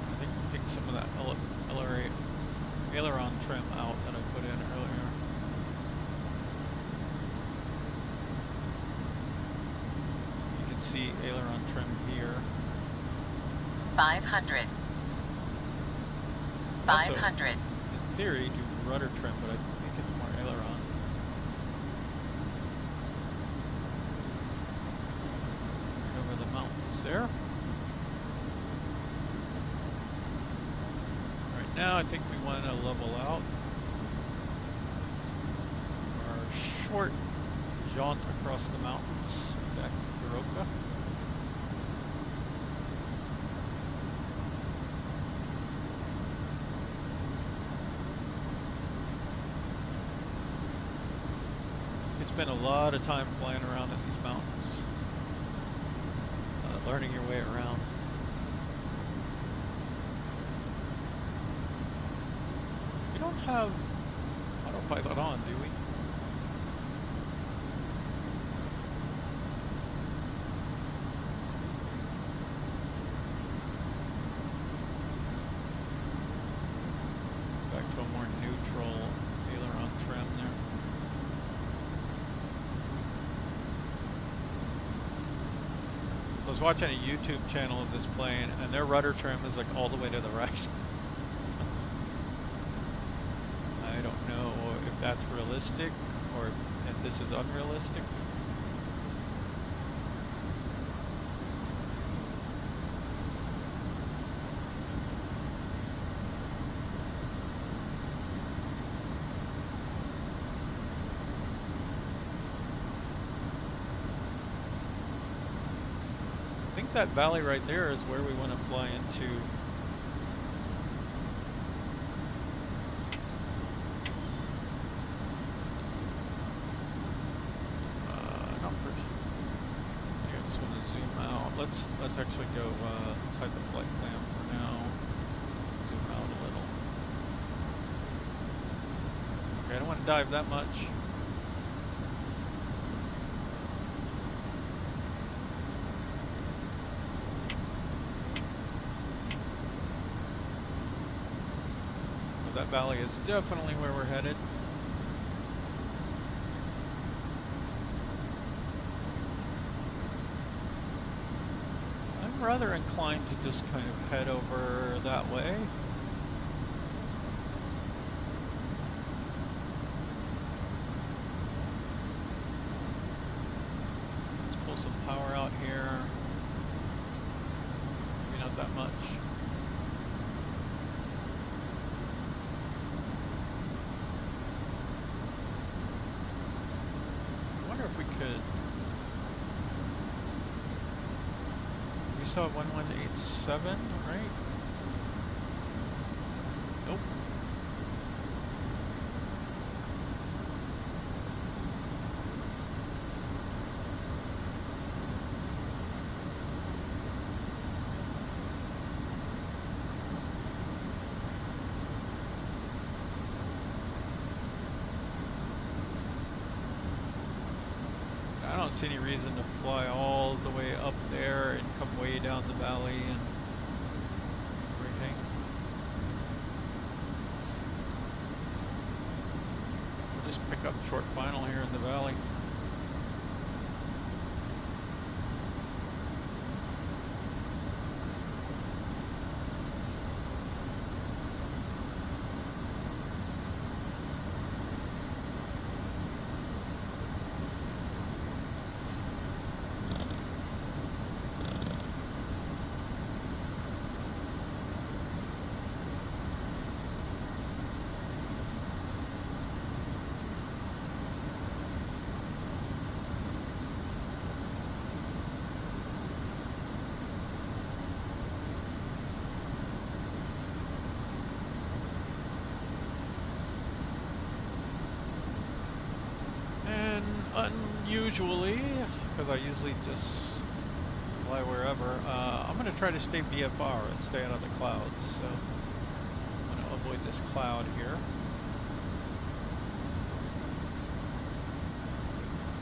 I think we'll pick some of that aileron trim out that I put in earlier. You can see aileron trim here.
500. 500.
In theory, do rudder trim, but I think it's more aileron. Right over the mountains there. Right now, I think we want to level out. Our short jaunt across the mountains back to Goroka. Spend a lot of time flying around in these mountains, learning your way around. We don't have autopilot on, do we? Back to a more neutral aileron trim there. I was watching a YouTube channel of this plane, and their rudder trim is like all the way to the right. I don't know if that's realistic or if this is unrealistic. I think that valley right there is where we want to fly into. Not first. Yeah, I just want to zoom out. Let's actually go hide the flight plan for now. Zoom out a little. Okay, I don't want to dive that much. That valley is definitely where we're headed. I'm rather inclined to just kind of head over that way. Let's pull some power out here. Maybe not that much. If we could. We saw 1187, right? Nope. I don't see any reason to fly all the way up there and come way down the valley and everything. We'll just pick up short final here in the valley. Unusually, because I usually just fly wherever, I'm going to try to stay VFR and stay out of the clouds, so I'm going to avoid this cloud here.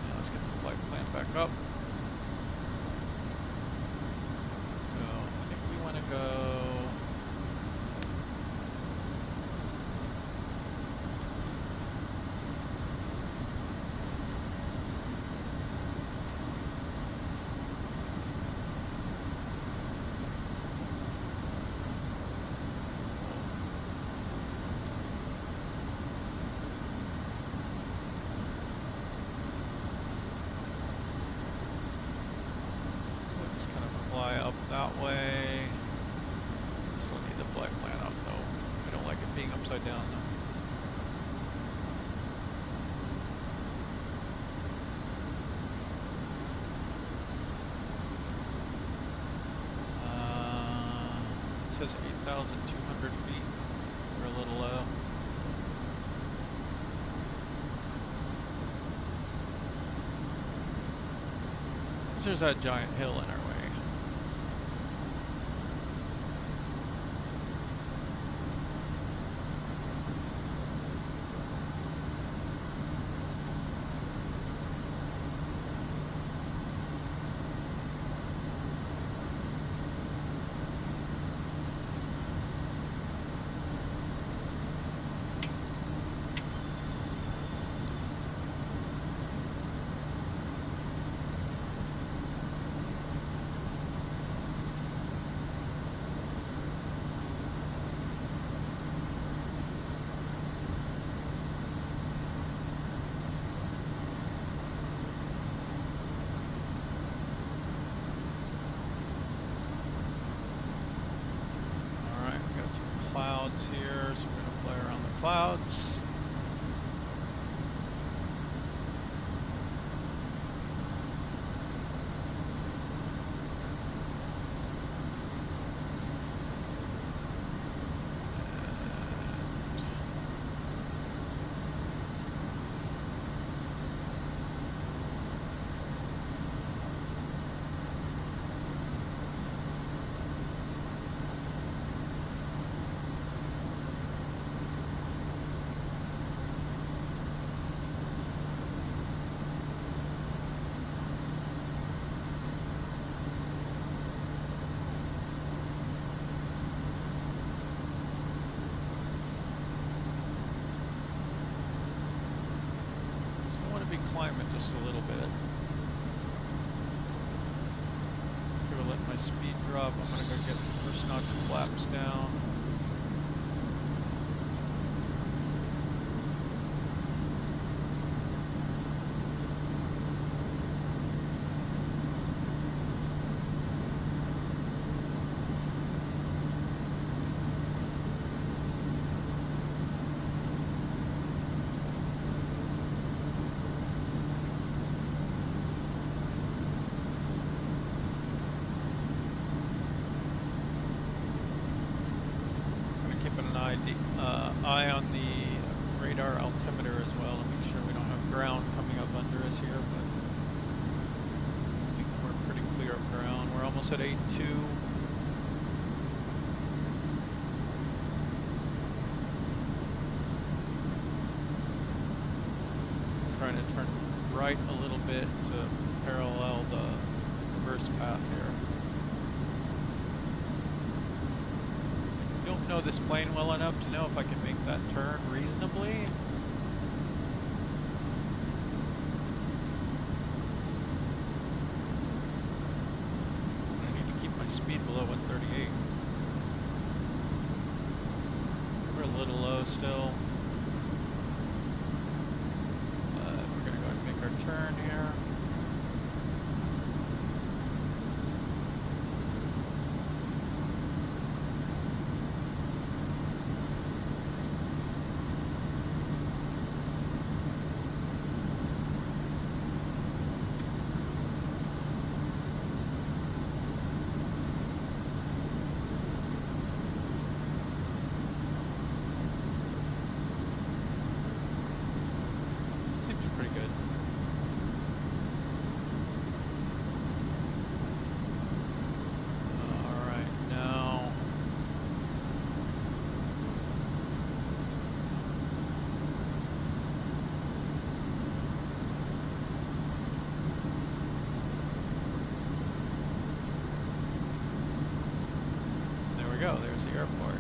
Now let's get the flight plan back up. So I think we want to go... that way. Still need the flight plan up though. I don't like it being upside down though. It says 8,200 feet. We're a little low. There's that giant hill in our way. Clouds here, so we're going to fly around the clouds. Climb it just a little bit. Okay, we'll let my speed drop. I'm going to go get the first notch of flaps down. Eye on the radar altimeter as well to make sure we don't have ground coming up under us here, but I think we're pretty clear of ground. We're almost at 8.2. Trying to turn right a little bit to parallel the reverse path here. I don't know this plane well enough to know if I can make that turn reasonably. I need to keep my speed below 138. We're a little low still. We're going to go ahead and make our turn here. Go, there's the airport.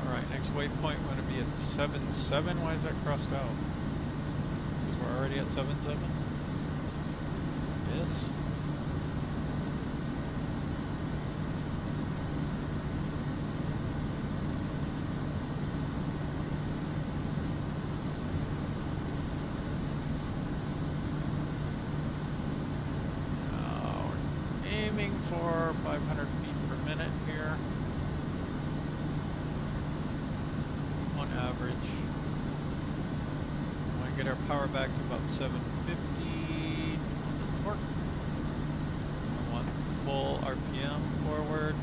Alright, next waypoint we're going to be at 7-7. Why is that crossed out? Because we're already at 7-7? Yes. For 500 feet per minute here on average. We want to get our power back to about 750 on the torque. We want full RPM forward.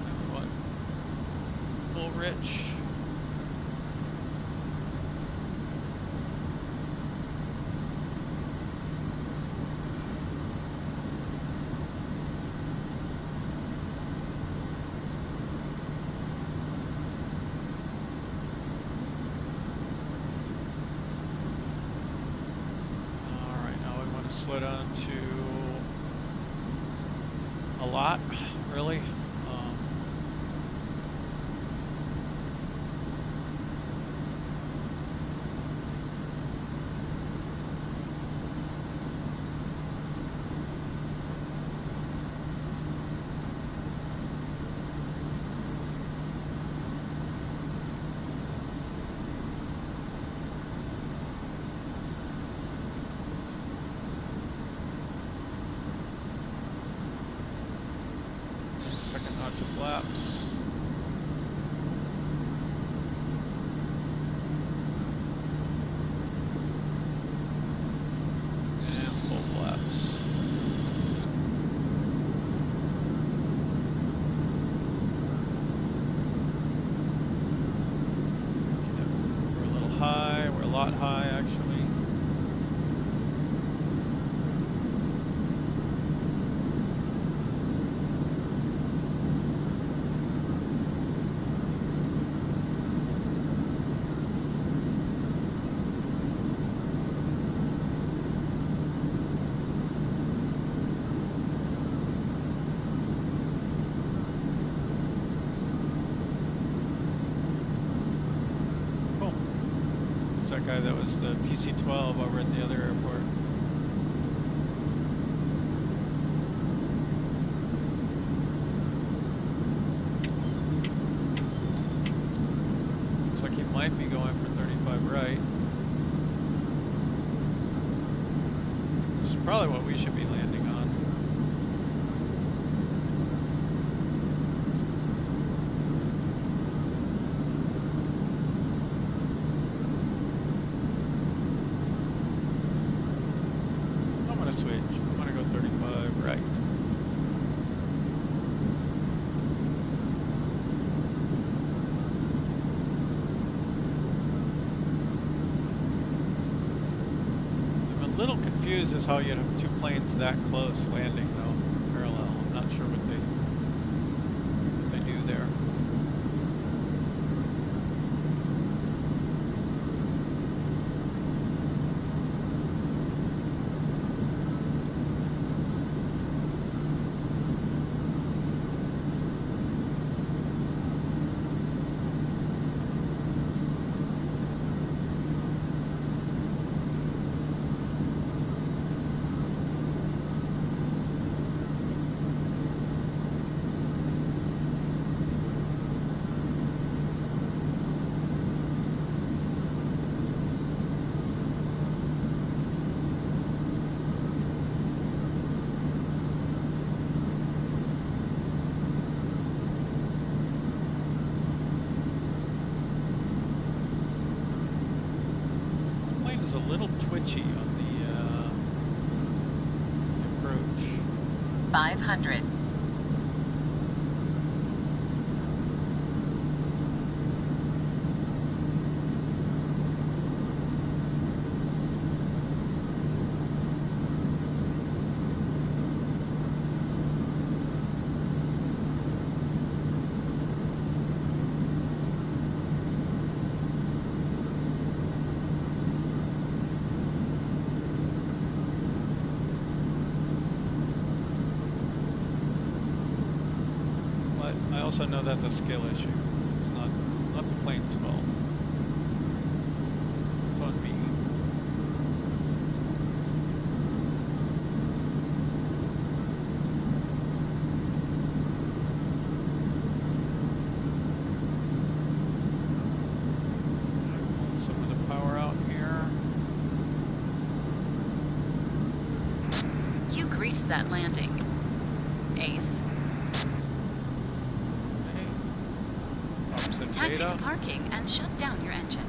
And we want full rich. Slow down to a lot, really. Second notch of flaps. And full flaps. Yep. We're a little high. We're a lot high, actually. That guy that was the PC-12 over at the other airport. Looks like he might be going for 35 right. Which is probably what we should be landing on. Switch. I'm gonna go 35 right. news is how you'd have two planes that close landing though, parallel. I'm not sure what they do there. A little twitchy on the approach.
500.
I also know that's a skill issue. It's not the plane's fault. It's on me. Pull some of the power out here.
You greased that landing, Ace. Taxi to parking and shut down your engine.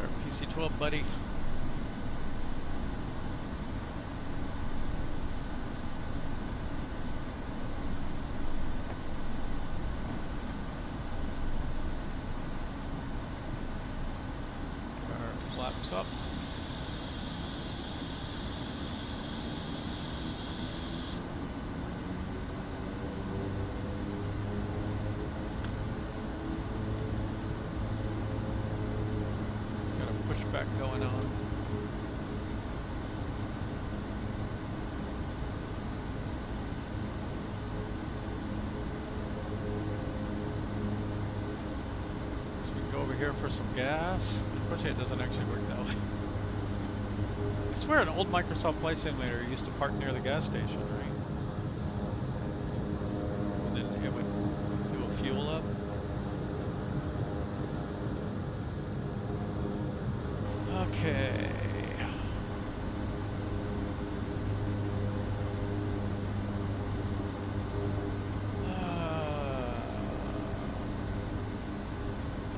Our PC-12 buddy. Flaps up. It's got a pushback going on. So we can go over here for some gas. Unfortunately, it doesn't actually work that way. I swear an old Microsoft Flight Simulator used to park near the gas station, right? And then it would do a fuel up. Okay.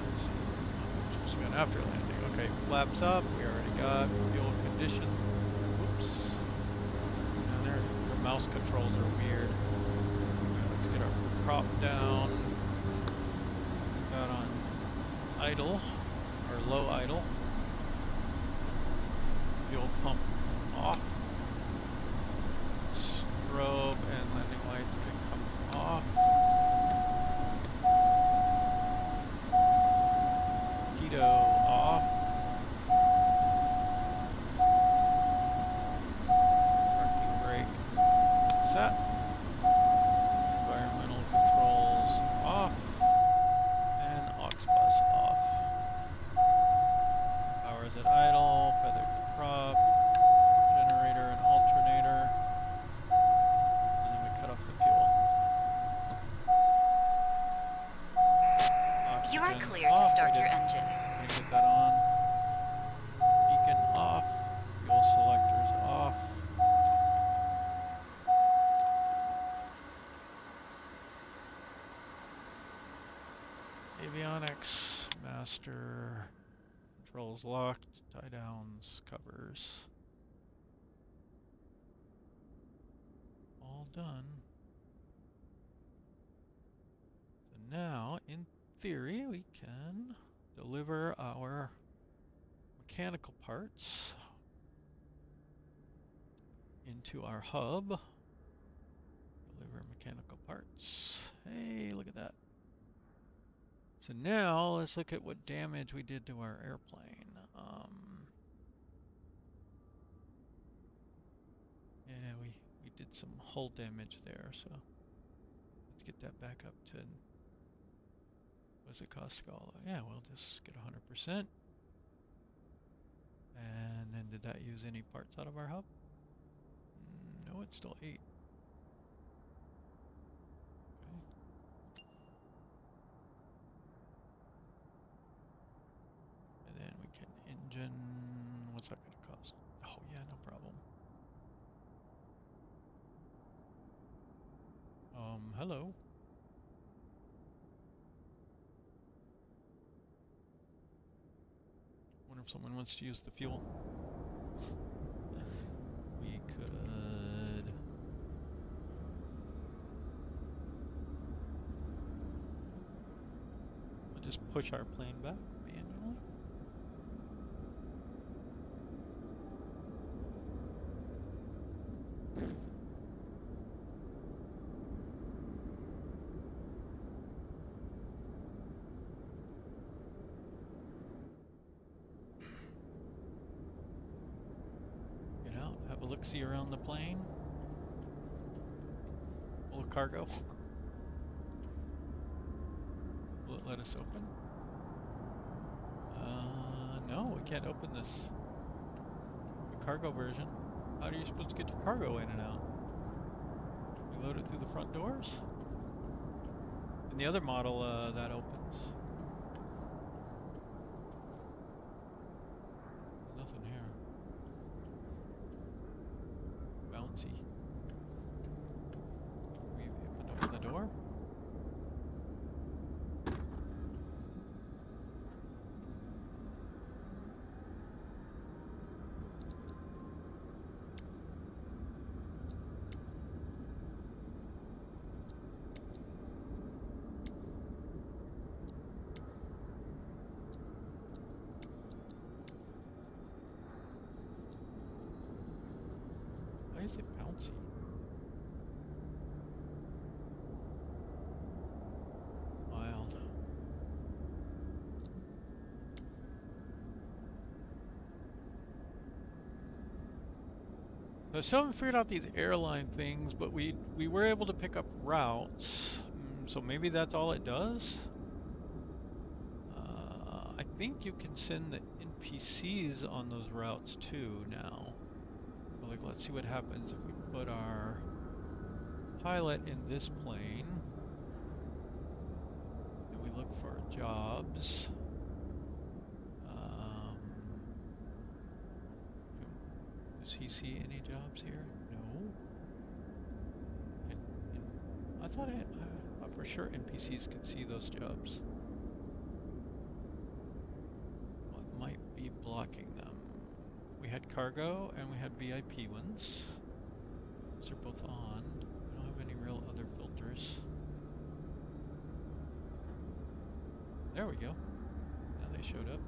Let's see. Supposed to be an after landing. Okay, flaps up. We already got fuel condition. Oops. And their mouse controls are weird. Okay, let's get our prop down. Put that on idle or low idle. Fuel pump off. Strobe and landing lights can come off. Pitot off. Parking brake set. Environmental controls off. And aux bus off. Power is at idle. Feather to prop. Generator and alternator. And then we cut off the fuel.
You are
Oxygen
clear to
off.
start
We
your
did-
engine.
we get that on. Beacon off. Fuel selectors off. Avionics, master, controls locked, tie downs, covers. All done. So now, in theory, we can deliver our mechanical parts into our hub. Deliver mechanical parts. Hey, look at that. So now let's look at what damage we did to our airplane. Yeah, we did some hull damage there, so let's get that back up to, what's it cost to go? Yeah, we'll just get 100%. And then did that use any parts out of our hub? No, it's still 8. Okay. And then we can engine, what's that gonna cost? Oh yeah, no problem. Hello. Wonder if someone wants to use the fuel. We could. We'll just push our plane back manually. Get out, have a look-see around the plane. Full of cargo. Will it let us open? No, we can't open this. The cargo version. How are you supposed to get your cargo in and out? You load it through the front doors? In the other model, that opens. There's nothing here. Bouncy. We open the door. Why is it bouncy? Wild. So I still haven't figured out these airline things, but we were able to pick up routes. So maybe that's all it does? I think you can send the NPCs on those routes too now. So like, let's see what happens if we put our pilot in this plane and we look for jobs. Does he see any jobs here? No. I thought for sure NPCs could see those jobs. What might be blocking them? We had cargo and we had VIP ones. Those are both on. We don't have any real other filters. There we go. Now they showed up.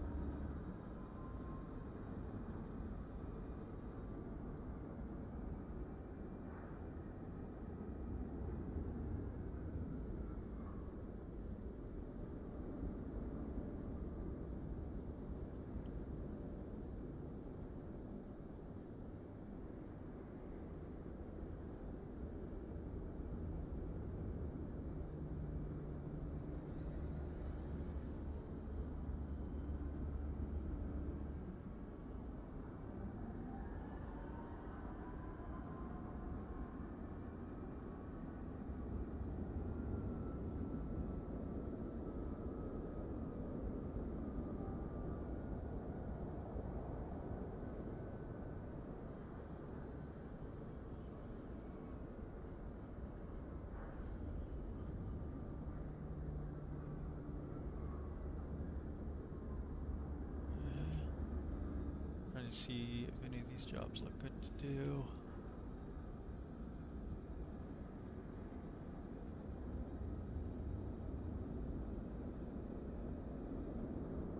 see if any of these jobs look good to do.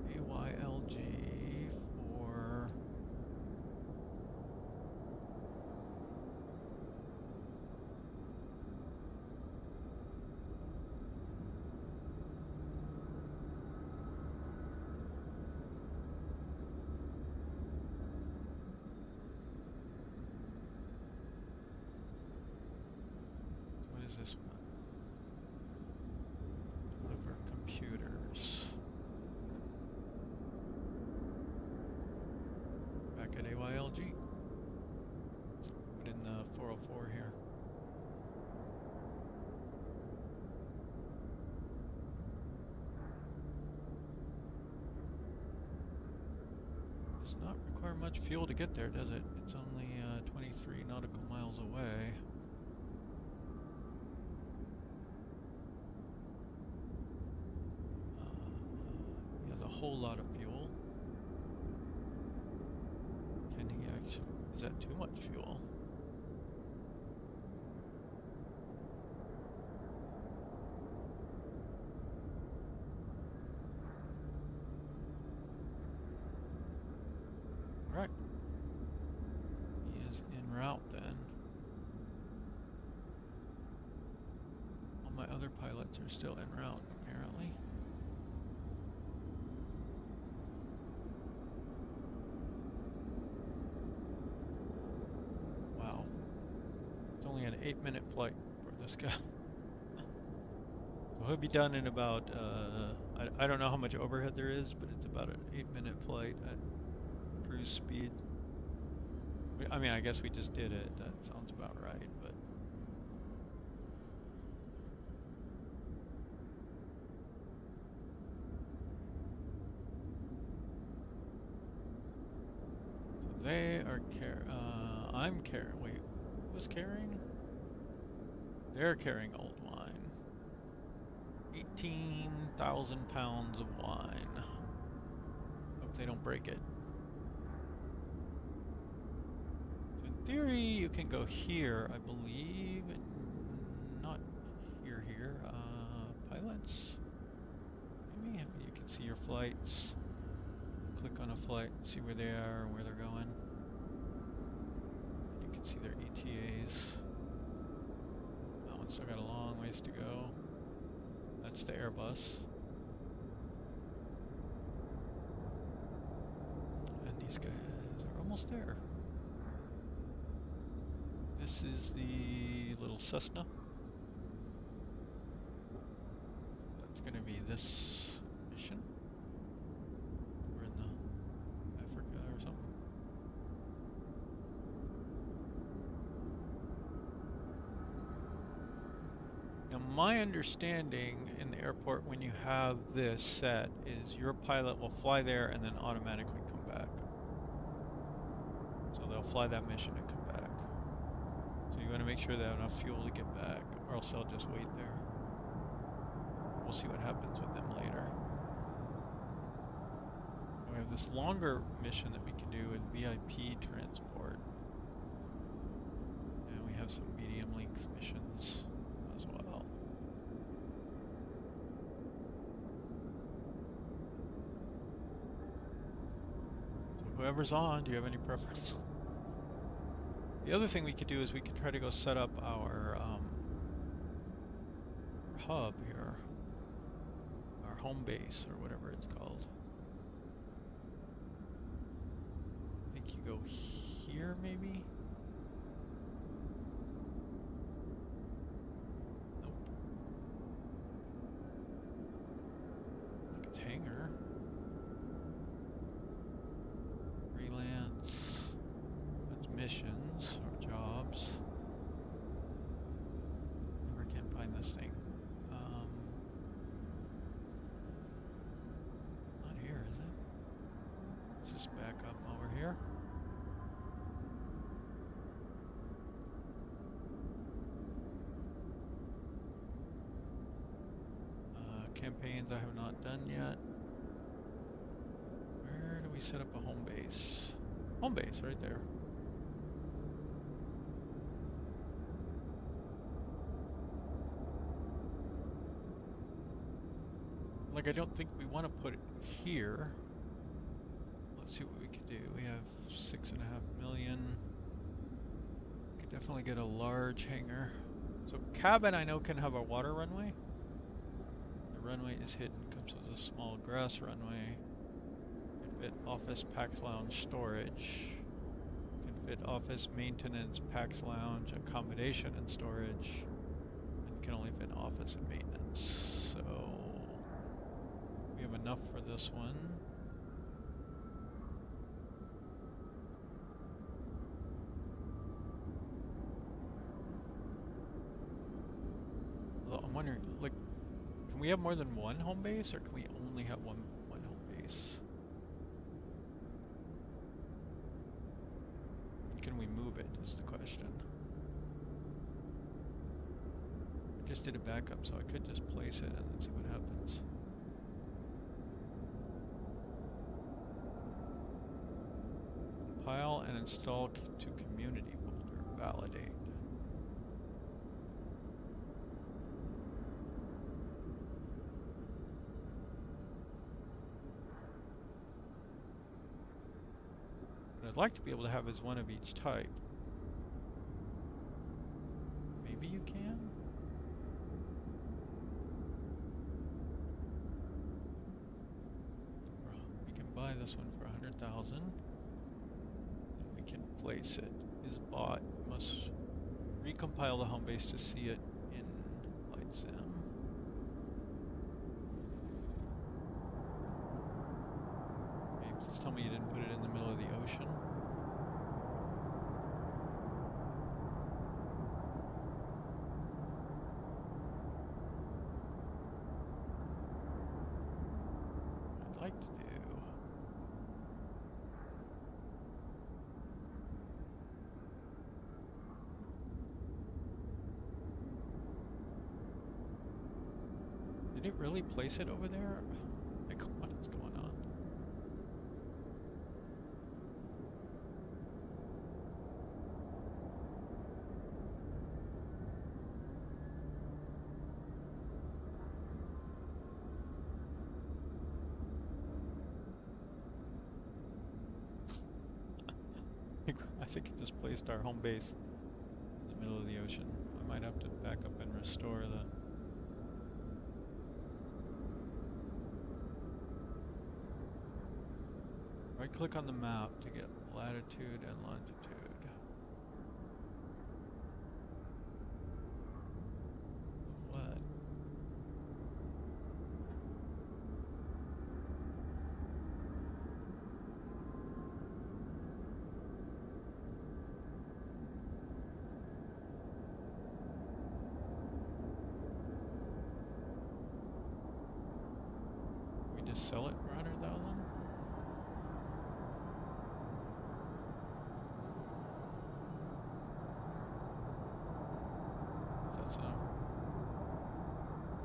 AYLG for what is this one? Deliver computers. Back at AYLG. Put in the 404 here. Does not require much fuel to get there, does it? It's only 23 nautical miles away. He has a whole lot of fuel. Can he actually? Is that too much fuel? Right. He is en route then. All my other pilots are still en route, apparently. Wow. It's only an 8-minute flight for this guy. So he'll be done in about, I don't know how much overhead there is, but it's about an 8-minute flight at cruise speed. I mean, I guess we just did it. That sounds about right, but. So they are I'm carrying, wait, who's carrying? They're carrying old wine. 18,000 pounds of wine. Hope they don't break it. So in theory, you can go here, I believe. Not here. Pilots? Maybe you can see your flights. Click on a flight, see where they are and where they're going. You can see their ETAs. That one's still got a long ways to go. That's the Airbus. And these guys are almost there. This is the little Cessna. That's going to be this mission. We're in the Africa or something. Now, my understanding in the airport when you have this set is your pilot will fly there and then automatically come back. So they'll fly that mission and come back. So you want to make sure they have enough fuel to get back, or else they'll just wait there. We'll see what happens with them later. We have this longer mission that we can do with VIP transport. And we have some medium length missions as well. So whoever's on, do you have any preference? The other thing we could do is we could try to go set up our hub here, our home base or whatever it's called. I think you go here maybe? Nope. I think it's hangar. Freelance. That's missions or jobs. Never can find this thing. Not here, is it? Let's just back up over here. Campaigns I have not done yet. Where do we set up a home base? Home base right there. Like, I don't think we want to put it here. Let's see what we could do. We have 6.5 million. We could definitely get a large hangar. So cabin I know can have a water runway. The runway is hidden, comes with a small grass runway. Can fit office, PAX lounge, storage. Can fit office, maintenance, PAX lounge, accommodation and storage. And can only fit office and maintenance. So we have enough for this one. Although I'm wondering, like, can we have more than one home base, or can we only have one home base? And can we move it, is the question. I just did a backup, so I could just place it and then see what happens. Compile and install to community folder. Validate. What I'd like to be able to have is one of each type. Maybe you can? We can buy this one for 100,000. We can place it. Is bought. Must recompile the home base to see it in Flight Sim. Okay, please tell me you didn't put it in the middle of the ocean. I'd like to do. Did it really place it over there? Like, what is going on? I think it just placed our home base in the middle of the ocean. I might have to back up and restore the... Right click on the map to get latitude and longitude. What? We just sell it for 100,000?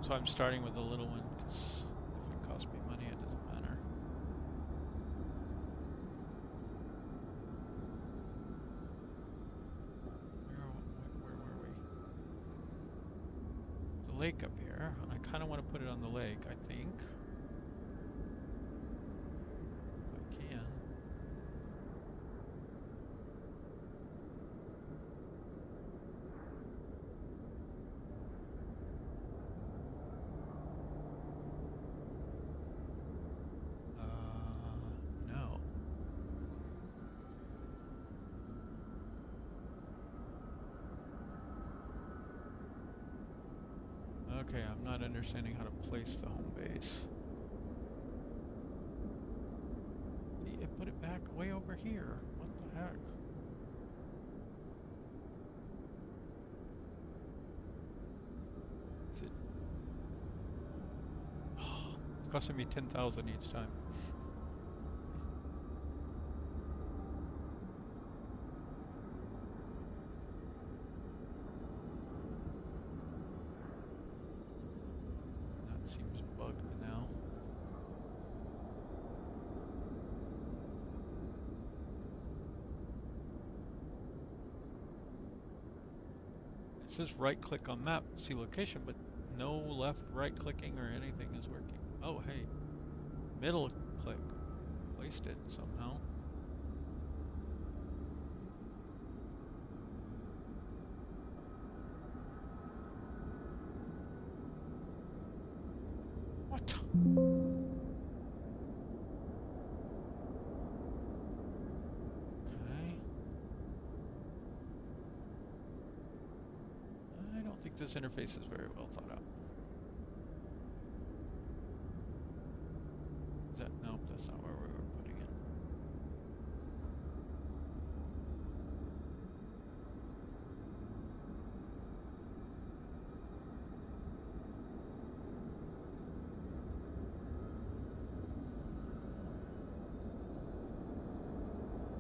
So I'm starting with the little one, because if it costs me money, it doesn't matter. Where were we? The lake up here. I kind of want to put it on the lake, I think. If I can. No. Okay, I'm not understanding how to place the home base. See, it put it back way over here. What the heck? Is it? Oh, it's costing me 10,000 each time. That seems bugged now. says right click on map, see location, but no left right clicking or anything is working. Oh, hey, middle click, placed it somehow. What? Okay. I don't think this interface is very well thought out. Is that, nope, that's not where we were putting it.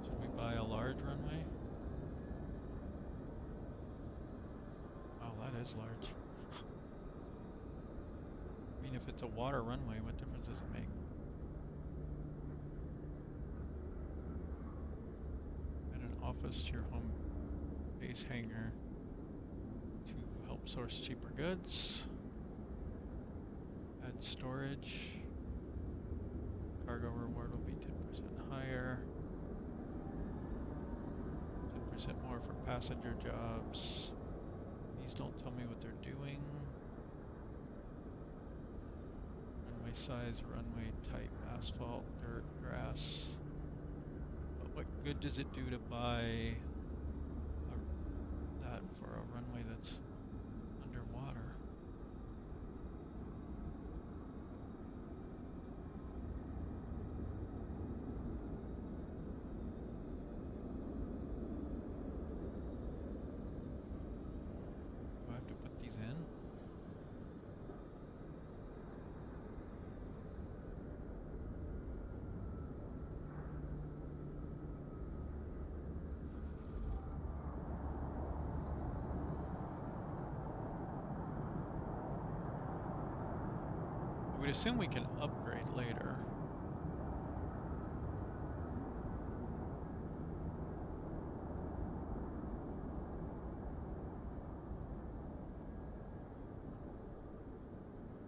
Should we buy a large runway? Oh, that is large. I mean, if it's a water runway, what difference does it make? Add an office to your home base hangar to help source cheaper goods. Add storage. Cargo reward will be 10% higher. 10% more for passenger jobs. Please don't tell me what they're doing. Runway size, runway type, asphalt, dirt, grass. But what good does it do to buy that for a runway that's underwater? Do I have to put these in? I would assume we can upgrade later.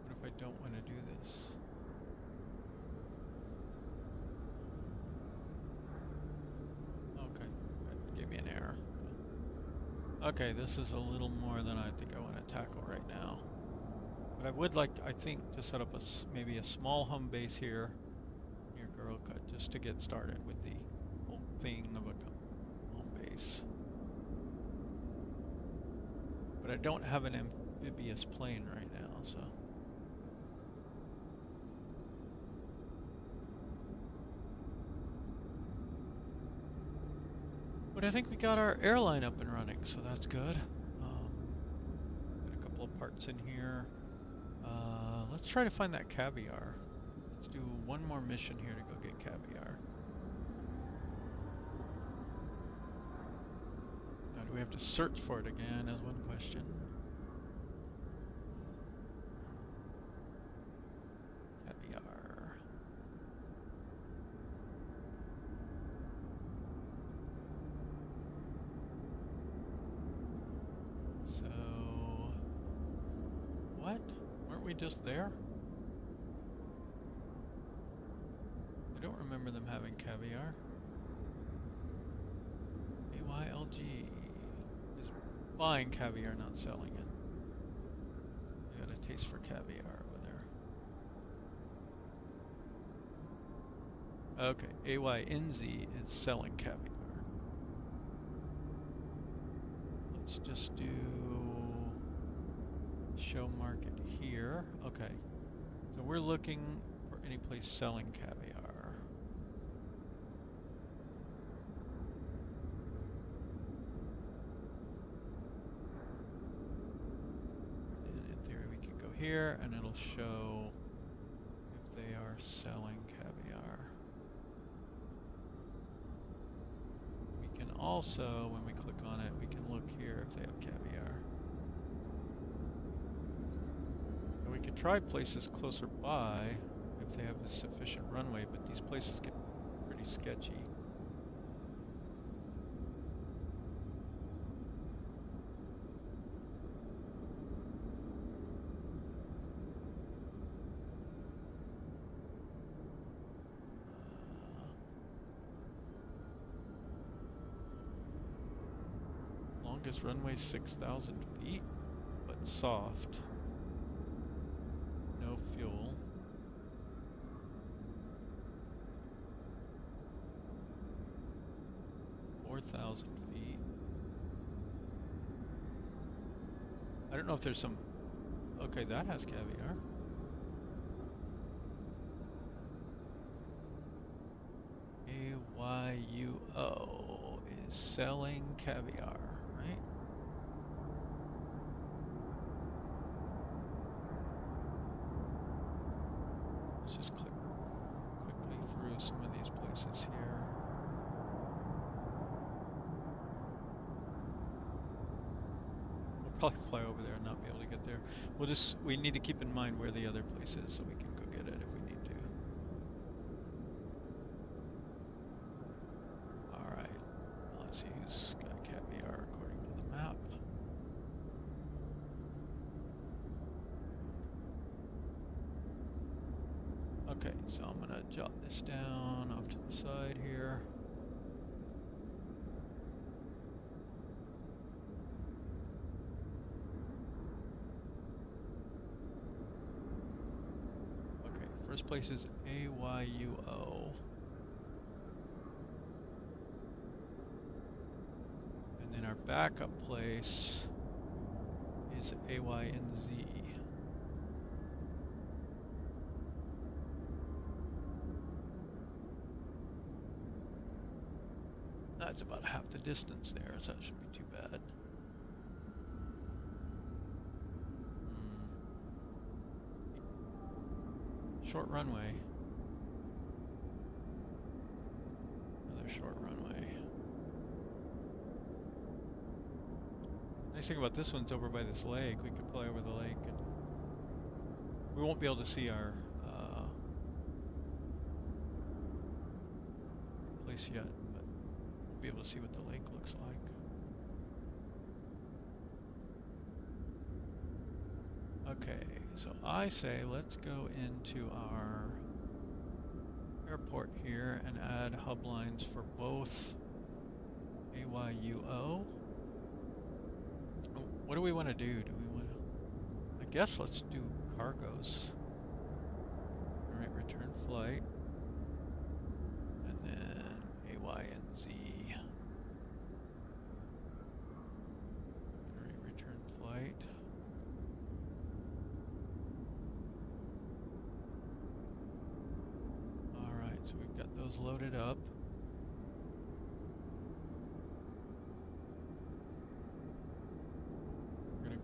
What if I don't want to do this? Okay, that gave me an error. Okay, this is a little more than I think I want to tackle right now. But I would like, I think, to set up maybe a small home base here near Goroka just to get started with the whole thing of a home base. But I don't have an amphibious plane right now, so. But I think we got our airline up and running, so that's good. Got a couple of parts in here. Let's try to find that caviar. Let's do one more mission here to go get caviar. Now, do we have to search for it again is one question. Caviar. So, what? Weren't we just there? I don't remember them having caviar. AYLG is buying caviar, not selling it. I got a taste for caviar over there. Okay, AYNZ is selling caviar. Let's just do show market here. Okay, so we're looking for any place selling caviar. And in theory we can go here and it'll show if they are selling caviar. We can also, when we click on it, we can look here if they have caviar. And we could try places closer by if they have a sufficient runway, but these places get pretty sketchy. says runway 6,000 feet, but soft. No fuel. $4,000 feet. I don't know if there's some... Okay, that has caviar. AYUO is selling caviar, right? Let's just click quickly through some of these places here. We'll probably fly over there and not be able to get there. We need to keep in mind where the other place is so we can go get it if we need to. Alright, let's see who's got caviar according to the map. Okay, so I'm gonna jot this down off to the side here. Okay, first place is AYUO. And then our backup place is AYNZ. That's about half the distance there, so that shouldn't be too bad. Short runway. Another short runway. Nice thing about this one's over by this lake. We could fly over the lake, and we won't be able to see our place yet, but we'll be able to see what the lake looks like. Okay, so I say let's go into our airport here and add hub lines for both AYUO. What do we want to do? Do we want to... I guess let's do cargos. Alright, return flight. And then AYNZ. Alright, return flight. Alright, so we've got those loaded up.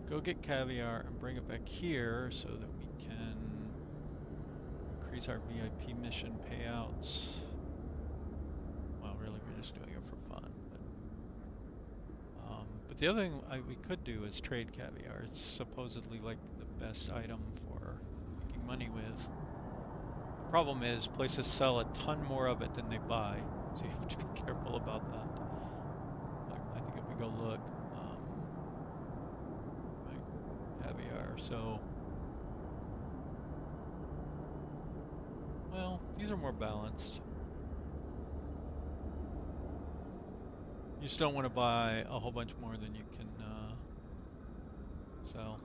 Go get caviar and bring it back here so that we can increase our VIP mission payouts. Well, really, we're just doing it for fun. But the other thing we could do is trade caviar. It's supposedly like the best item for making money with. The problem is places sell a ton more of it than they buy, so you have to be careful about that. I think if we go look, caviar, so, well, these are more balanced. You just don't want to buy a whole bunch more than you can sell.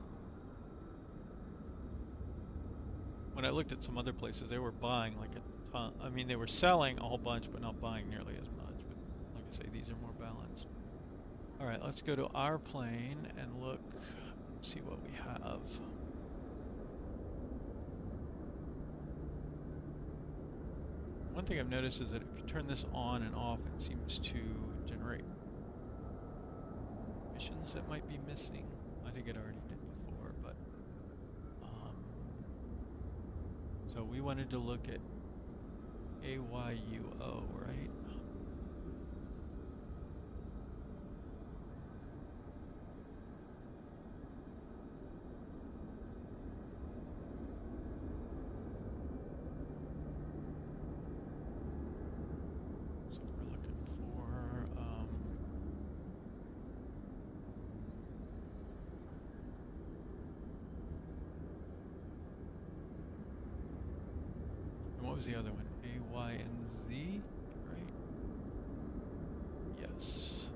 When I looked at some other places, they were buying like a ton. I mean, they were selling a whole bunch, but not buying nearly as much. But like I say, these are more balanced. All right, let's go to our plane and look. See what we have. One thing I've noticed is that if you turn this on and off, it seems to generate missions that might be missing. I think it already did before, but so we wanted to look at AYUO, right? What was the other one? AYNZ, right? Yes.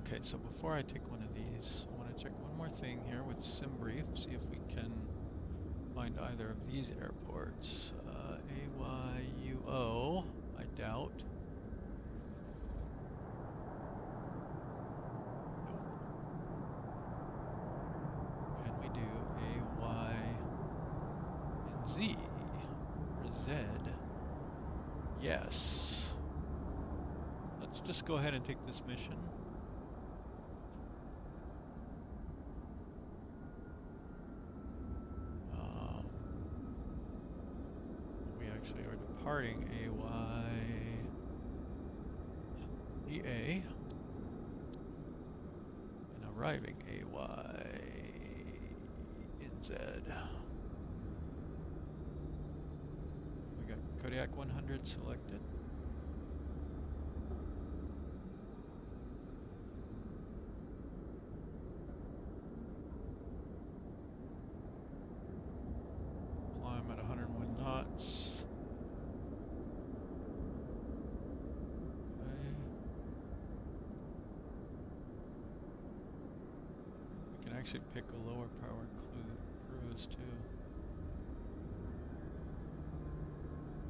Okay, so before I take one of these, I want to check one more thing here with SimBrief, see if we can find either of these airports. AYUO, I doubt. Nope. Can we do AY and Z or Z? Yes. Let's just go ahead and take this mission. We actually are departing AYEA and arriving AYNZ. We got KODIAK 100 selected. Climb at 101 knots. Okay. We can actually pick a lower power cruise too.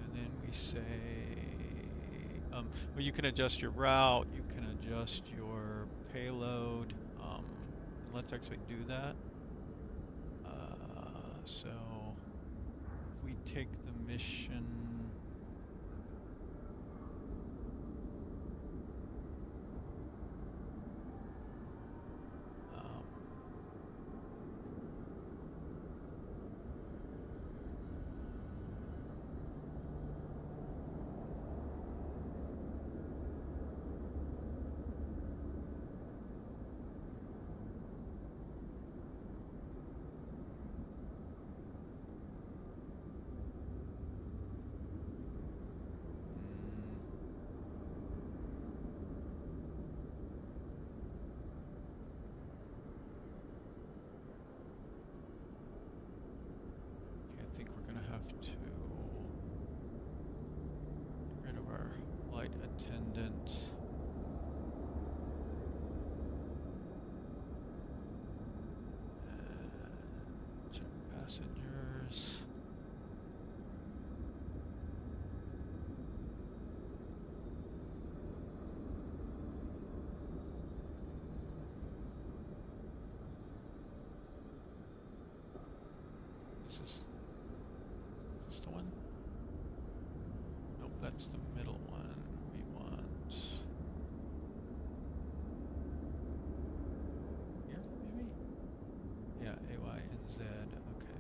And then we say, well, you can adjust your route, you can adjust your payload. And let's actually do that. So if we take the mission, I think we're gonna have to get rid of our flight attendant. And check passengers. Is this the one? Nope, that's the middle one. We want here, maybe? Yeah, AY and Z, okay.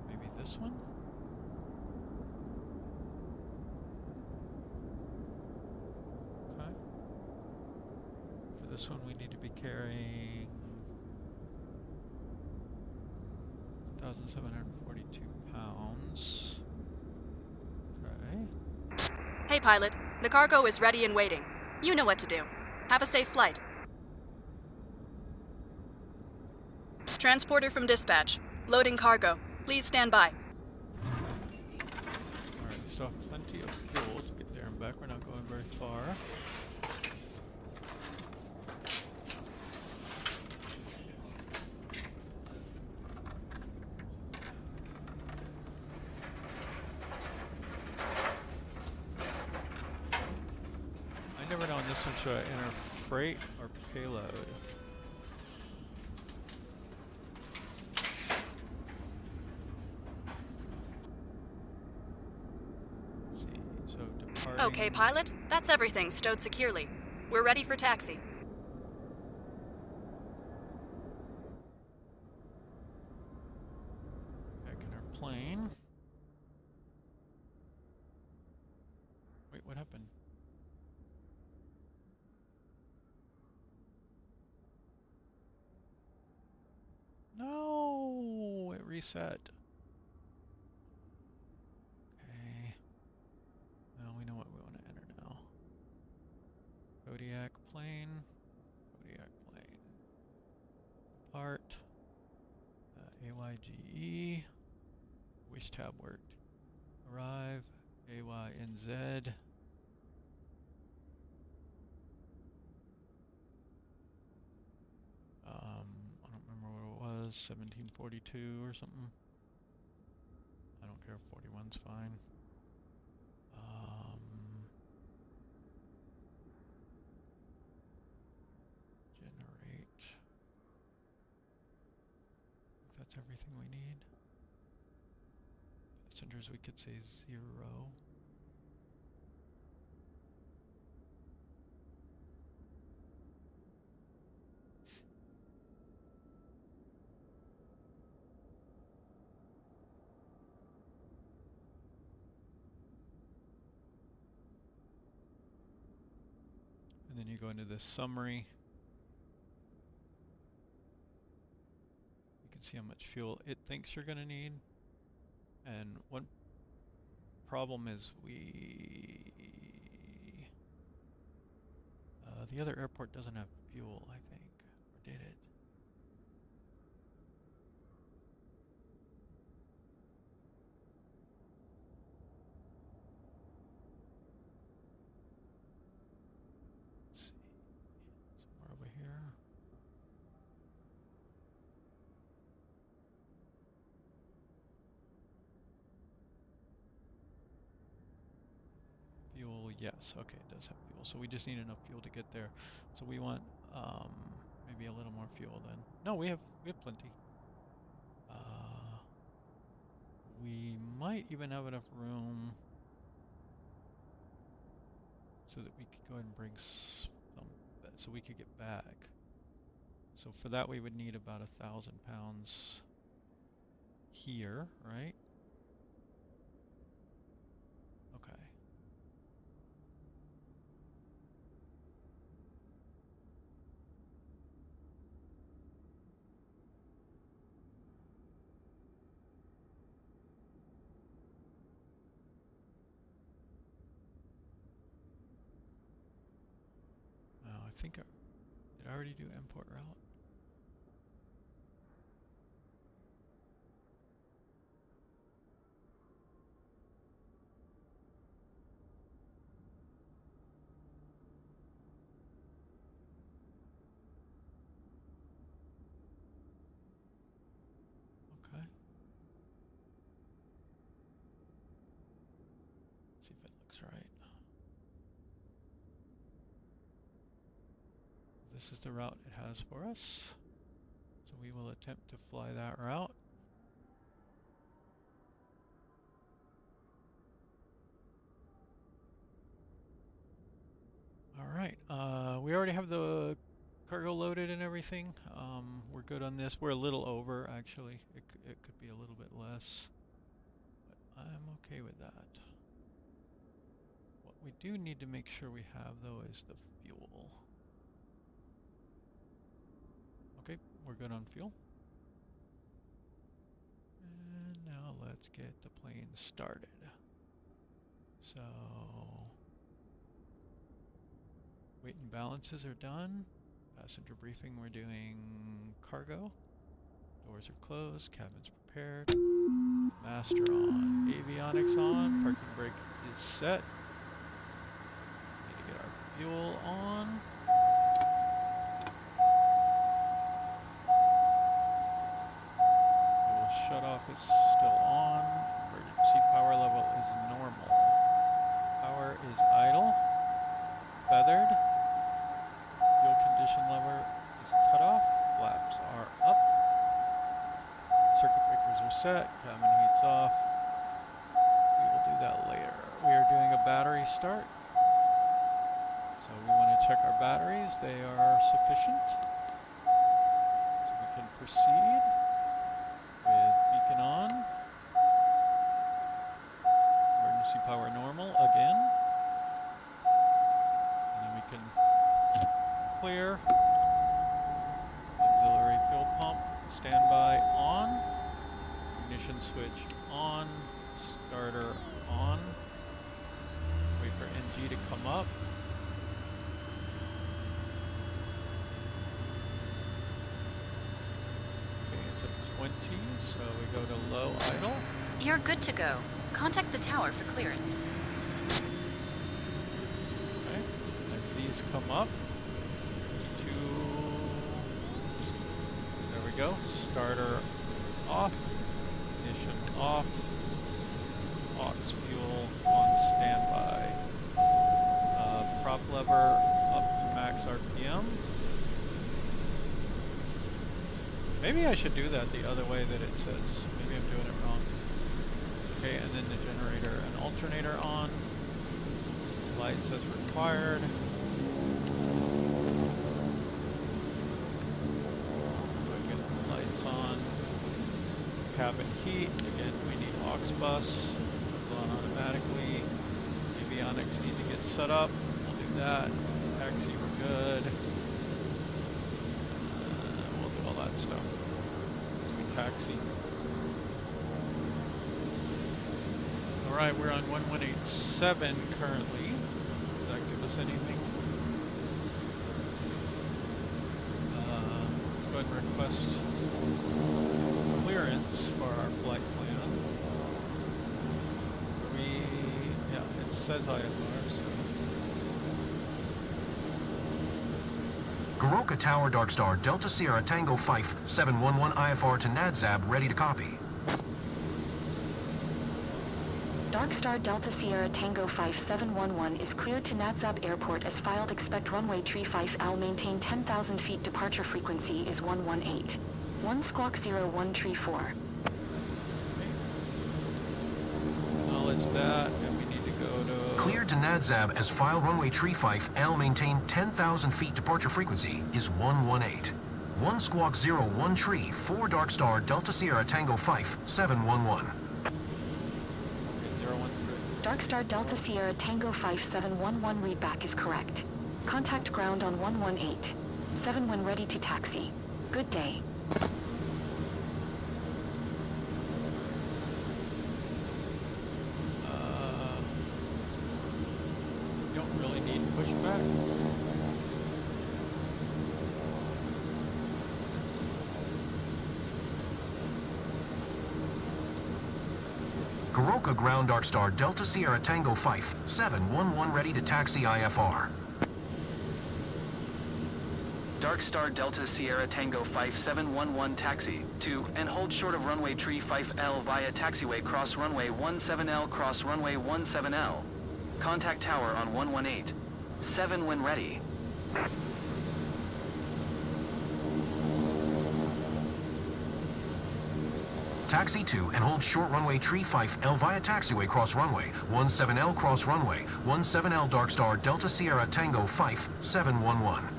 Maybe this one? Okay. For this one, we need to be carrying 1,742 pounds. Okay.
Hey pilot, the cargo is ready and waiting. You know what to do. Have a safe flight. Transporter from dispatch. Loading cargo. Please stand by.
Alright, we still have plenty of fuel to get there and back. We're not going very far. I never know on this one, should I enter freight or payload? Let's see, so departing.
Okay, pilot. That's everything stowed securely. We're ready for taxi.
Back in our plane. Wait, what happened? No, it reset. Okay. Well, we know what we want to enter now. KODIAK plane. KODIAK plane. Depart. AYGE. Wish tab worked. Arrive. AYNZ. I don't remember what it was. 1742 or something. I don't care. 41's fine. Generate. I think that's everything we need. Passengers, we could say 0. And then you go into this summary. You can see how much fuel it thinks you're going to need. And one problem is the other airport doesn't have fuel, I think. Or did it? Let's see. Somewhere over here. Fuel, yes. Okay, it does have fuel. So we just need enough fuel to get there. So we want maybe a little more fuel then. No, we have plenty. We might even have enough room so that we could go ahead and bring some, so we could get back. So for that we would need about 1,000 pounds here, right? Okay. I think did I already do import route? Okay. See if it looks right. This is the route it has for us. So we will attempt to fly that route. All right, we already have the cargo loaded and everything. We're good on this. We're a little over, actually. It could be a little bit less, but I'm okay with that. What we do need to make sure we have, though, is the fuel. Okay, we're good on fuel. And now let's get the plane started. So, weight and balances are done. Passenger briefing, we're doing cargo. Doors are closed, cabin's prepared. Master on, avionics on, parking brake is set. Need to get our fuel on. Fuel shutoff is still on. Emergency power level is normal. Power is idle. Feathered. Fuel condition lever is cut off. Flaps are up. Circuit breakers are set. Cabin heat's off. We will do that later. We are doing a battery start. So we want to check our batteries. They are sufficient. So we can proceed with beacon on. Emergency power normal again. clear. Auxiliary fuel pump, standby on. Ignition switch on. Starter on. Wait for NG to come up. Okay, it's at 20, so we go to low idle.
You're good to go. Contact the tower for clearance.
Okay, as these come up, there we go. Starter off, ignition off, aux fuel on standby. Prop lever up to max RPM. Maybe I should do that the other way that it says. Maybe I'm doing it wrong. Okay, and then the generator and alternator on. Lights as required. Get the lights on. Cabin heat. Again, we need aux bus. Comes on automatically. Avionics need to get set up. We'll do that. Taxi, we're good. We'll do all that stuff. We taxi. Alright, we're on 1187 currently. Does that give us anything? Let's go ahead and request clearance for our flight plan. Yeah, it says IFR, so.
Goroka Tower Dark Star Delta Sierra Tango 5711 IFR to NADZAB, ready to copy.
Dark Star Delta Sierra Tango 5711 is cleared to NADZAB Airport as filed. Expect runway 35L, maintain 10,000 feet, departure frequency is 118. 1 squawk 0134.
Acknowledge that, and we need to go to...
Cleared to NADZAB as filed. Runway 35L, maintain 10,000 feet, departure frequency is 118. 1 squawk 013 Dark Star Delta Sierra Tango 5711.
Dark Star Delta Sierra Tango 5711 readback is correct. Contact ground on 118. 7 when ready to taxi. Good day.
Don't really need pushback.
Goroka Ground Dark Star Delta Sierra Tango 5711 ready to taxi IFR.
Dark Star Delta Sierra Tango 5711 taxi to and hold short of runway 35L via taxiway cross runway 17L cross runway 17L. Contact tower on 118. 7 when ready.
Taxi to and hold short runway 35L via taxiway cross runway 17L cross runway 17L Dark Star Delta Sierra Tango 5711.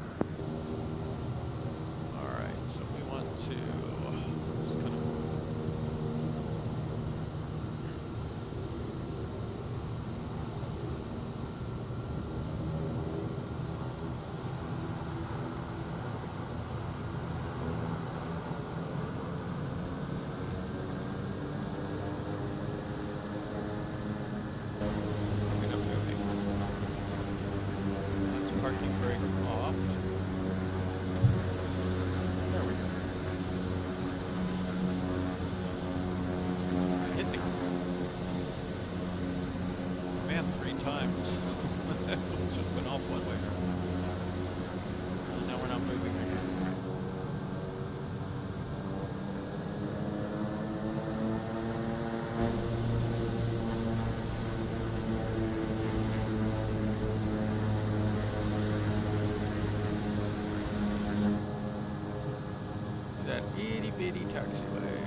Alright, so we want to just kind of parking brake off. There we go. Hit the man 3 times. That just went off one way. Now we're not moving again. That itty bitty taxiway.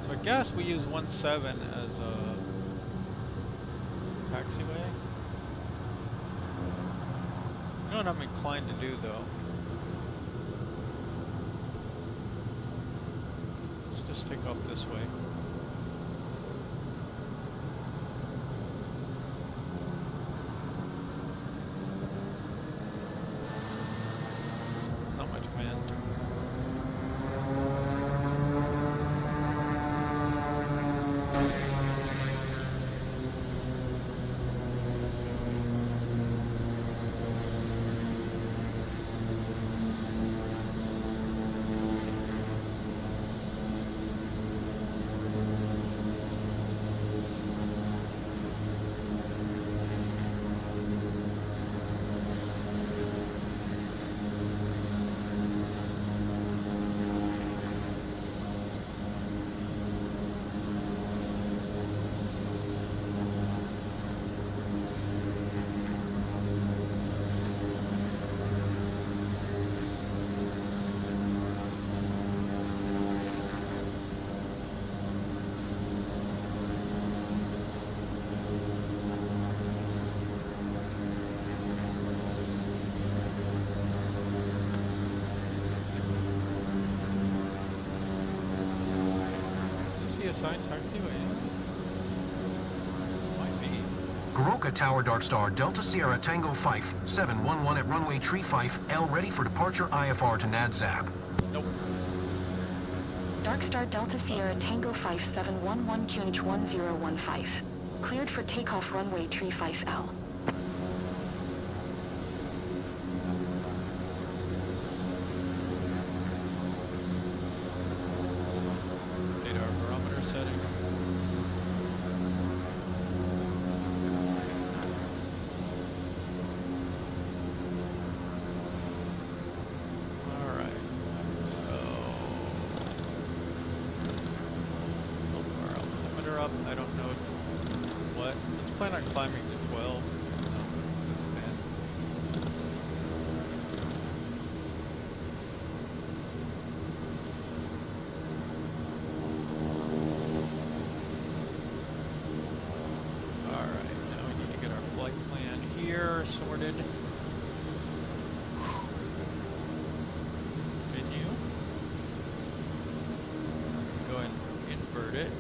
So I guess we use 17 as a taxiway. You know what I'm inclined to do though? Let's just take off this way.
Goroka Tower Dark Star Delta Sierra Tango 5, 711 at runway tree 5, L ready for departure IFR to NADZAB.
Nope.
Dark Star Delta Sierra Tango 5711 QH1015. Cleared for takeoff runway tree 5L.
Radar barometer setting. Alright. So our altimeter up. I don't know what. Let's plan on climbing to 12. No, that's 10. Alright, now we need to get our flight plan here sorted. Menu. Go ahead and invert it,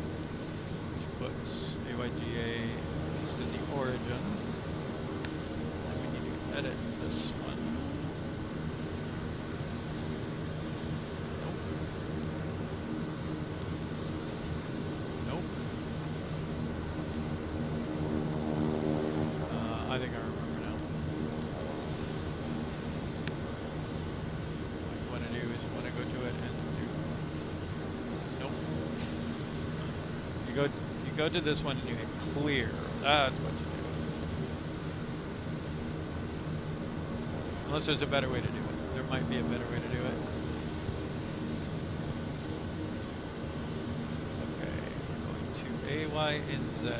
which puts AYGA east in the origin. And we need to edit this one. Nope. Nope. I think I remember now. What you want to do is you want to go to it and do. Nope. You go to this one and you hit clear. That's what you do. Unless there's a better way to do it. There might be a better way to do it. Okay, we're going to AYNZ.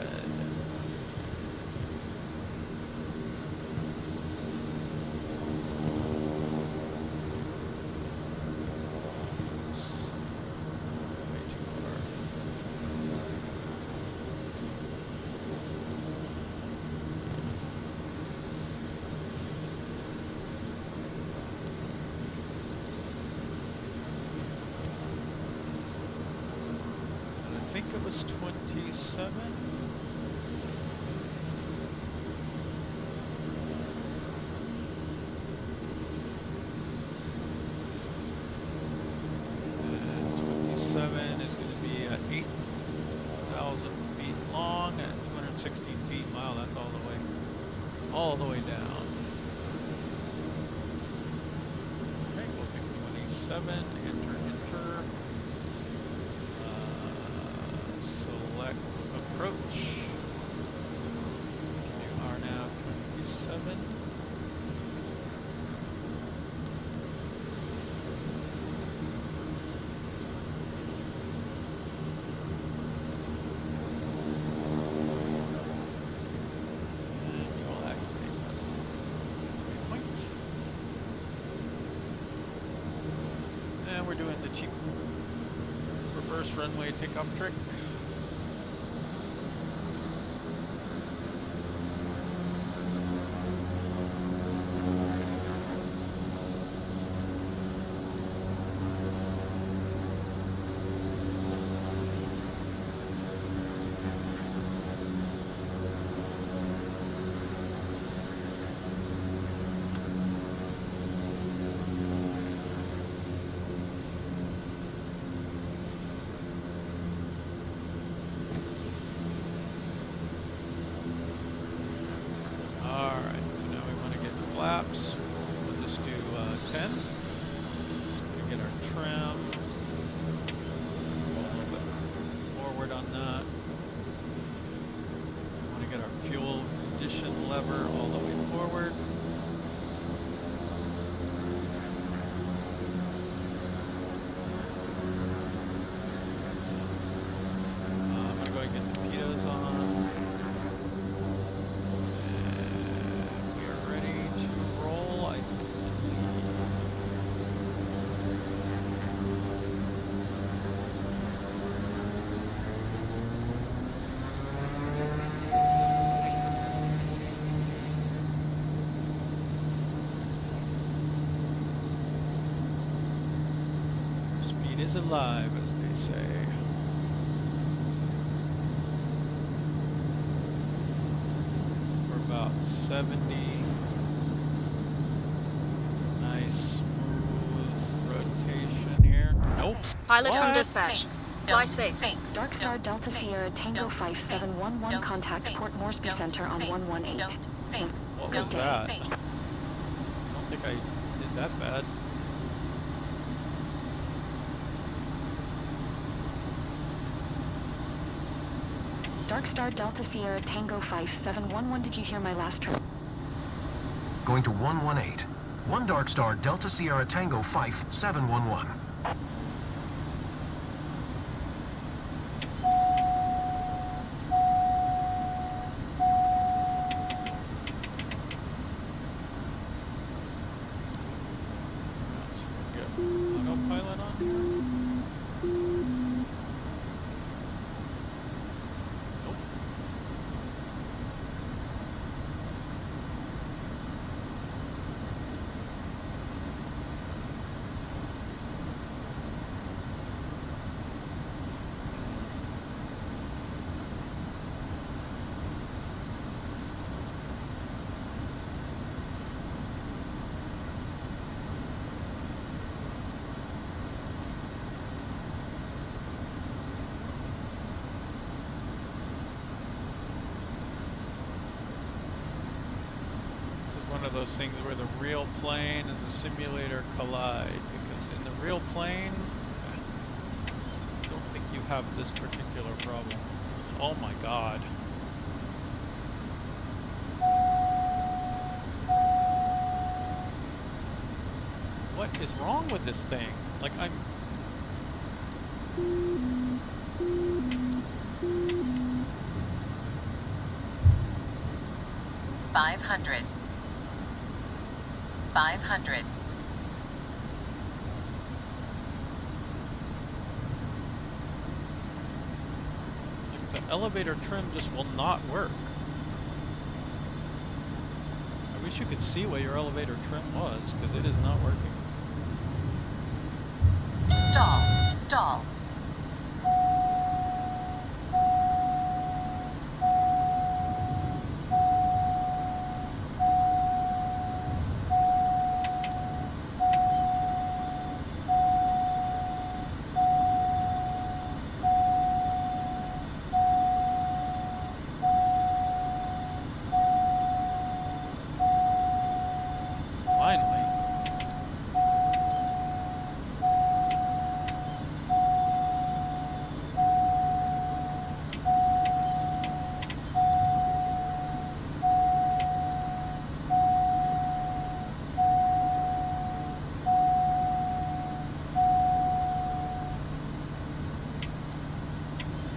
I think it was 27. And 27 is going to be at 8,000 feet long at 216 feet. Wow, that's all the way down. Okay, we'll pick 27, enter. Select approach. Do RNAV 27. And we will activate that waypoint. And we're doing the cheap reverse runway takeoff trick. Flaps. We'll just do 10. We get our trim. Go a little bit forward on that. We want to get our fuel addition lever all the way forward. I'm going to go ahead and get the pitos on. Is alive, as they say. about 70. Nice smooth rotation here. Nope.
Pilot from
What?
dispatch. Fly safe.
Dark Star Delta Sierra Tango 5711 contact Port Moresby Center on 118.
What
Good
was
day.
that? I don't think I did that bad.
Dark Star Delta Sierra Tango 5711, did you hear my last trip?
Going to 118. 1 Dark Star Delta Sierra Tango 5711.
So we get autopilot on here. Nope. One of those things where the real plane and the simulator collide, because in the real plane, I don't think you have this particular problem. Oh my god. What is wrong with this thing? Like, I'm...
$500.
Like, the elevator trim just will not work. I wish you could see what your elevator trim was, because it is not working.
Stall.
Finally.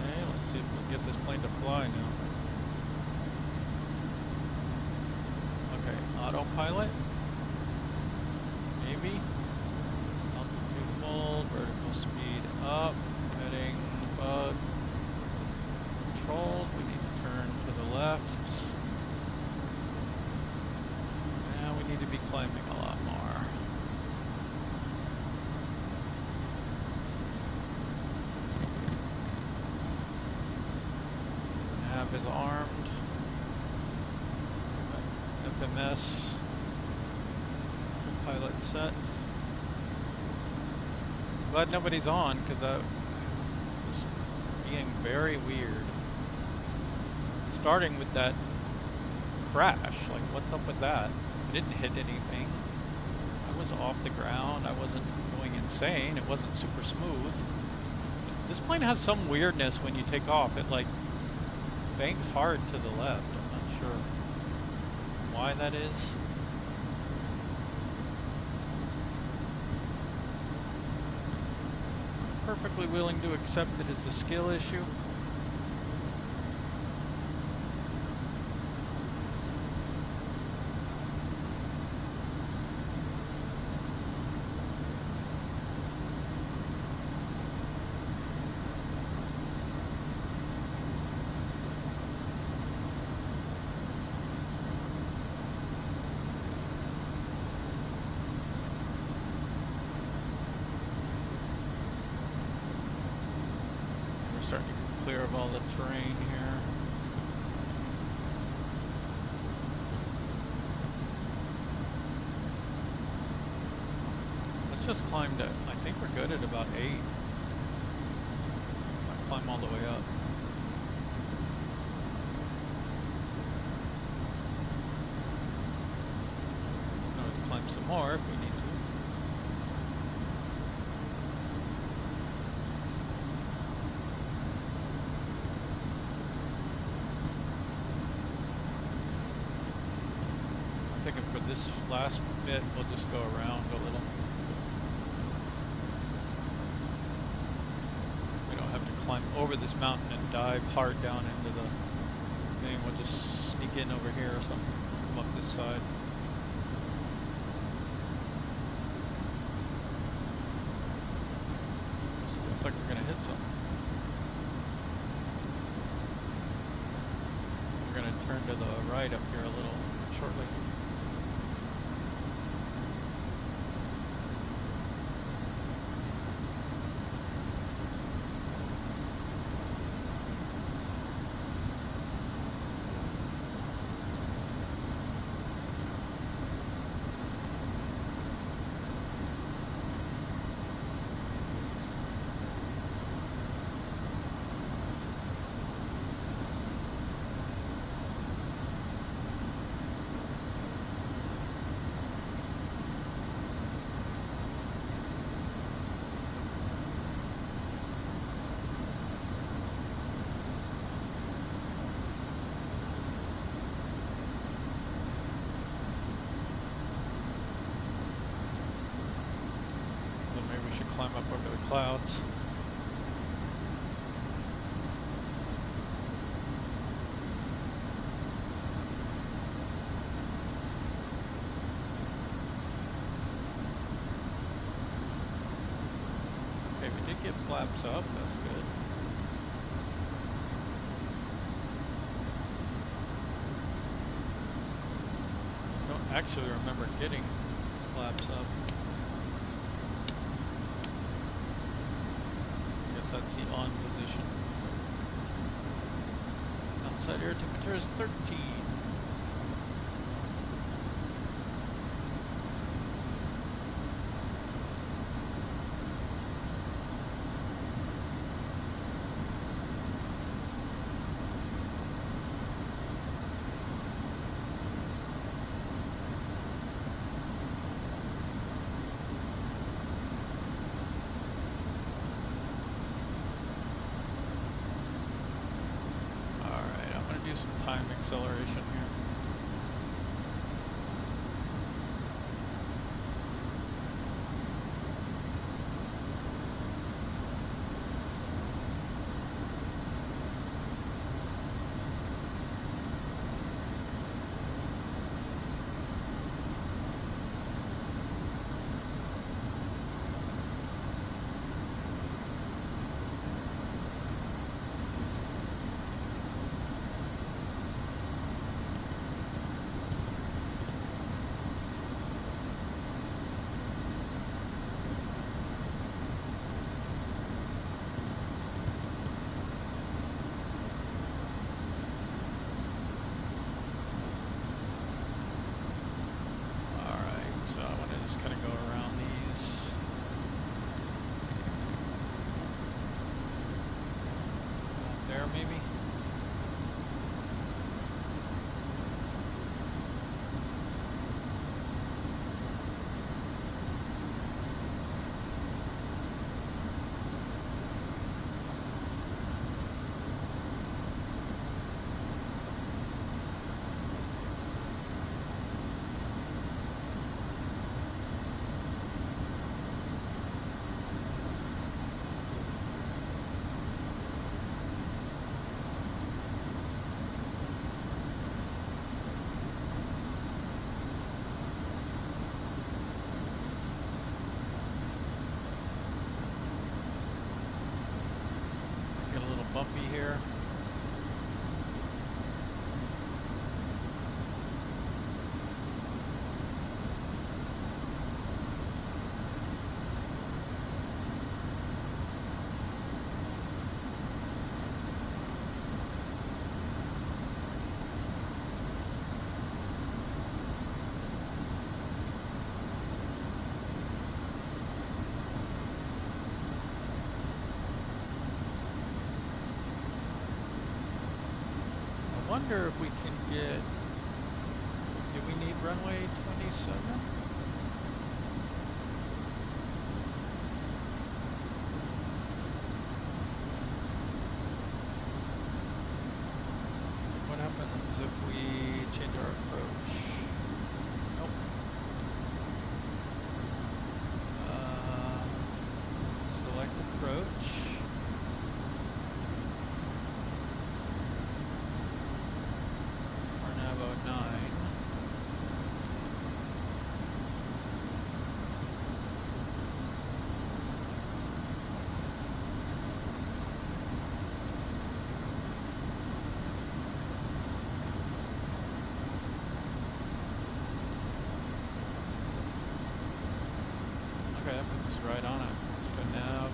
Okay, let's see if we can get this plane to fly now. Okay, autopilot. Maybe. Altitude full, vertical speed up, heading bug. Controlled, we need to turn to the left. Now we need to be climbing a lot more. Nav is armed. FMS. Pilot set. Glad nobody's on, because that was being very weird. Starting with that crash, like what's up with that? I didn't hit anything. I was off the ground. I wasn't going insane. It wasn't super smooth. This plane has some weirdness when you take off. It like banks hard to the left. I'm not sure why that is. Perfectly willing to accept that it's a skill issue. Starting to get clear of all the terrain here. just climbed at, I think we're good at about 8. I'll climb all the way up. Let's climb some more if we need to. I'm thinking for this last bit, we'll just go around a little. We don't have to climb over this mountain and dive hard down into the thing. We'll just sneak in over here or something. Come up this side. This looks like we're gonna hit something. We're gonna turn to the right up here a little shortly. Climb up over the clouds. Okay, we did get flaps up, that's good. Don't actually remember getting flaps up. That's the on position. Outside air temperature is 13. Time acceleration here. Maybe. Bumpy here. wonder if we can get, do we need runway 27? What happens if we change our approach? Nope. Select approach. Nav 09. Okay, that puts us right on it. Let's go nav.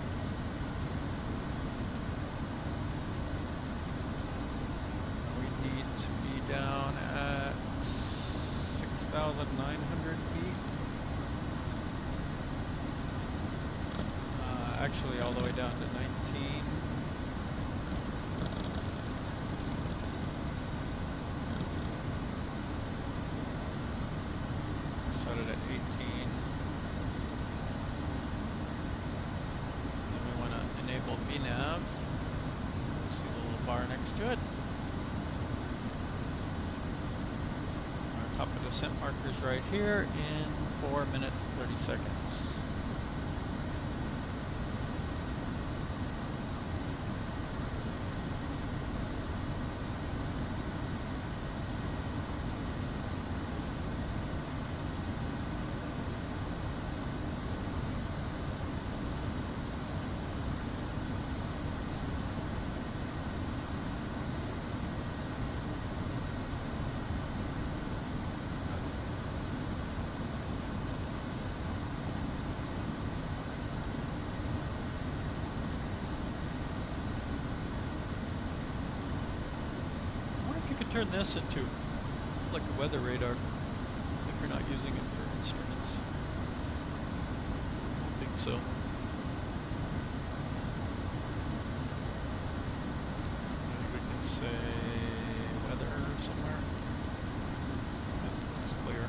We need to be down at 6,900 feet. Actually, all the way down to 19. Set it at 18. Then we want to enable VNav. See the little bar next to it. Our top of descent marker's right here in 4 minutes 30 seconds. Turn this into like a weather radar if you're not using it for instruments. I think so. Maybe we can say weather somewhere. It's clear.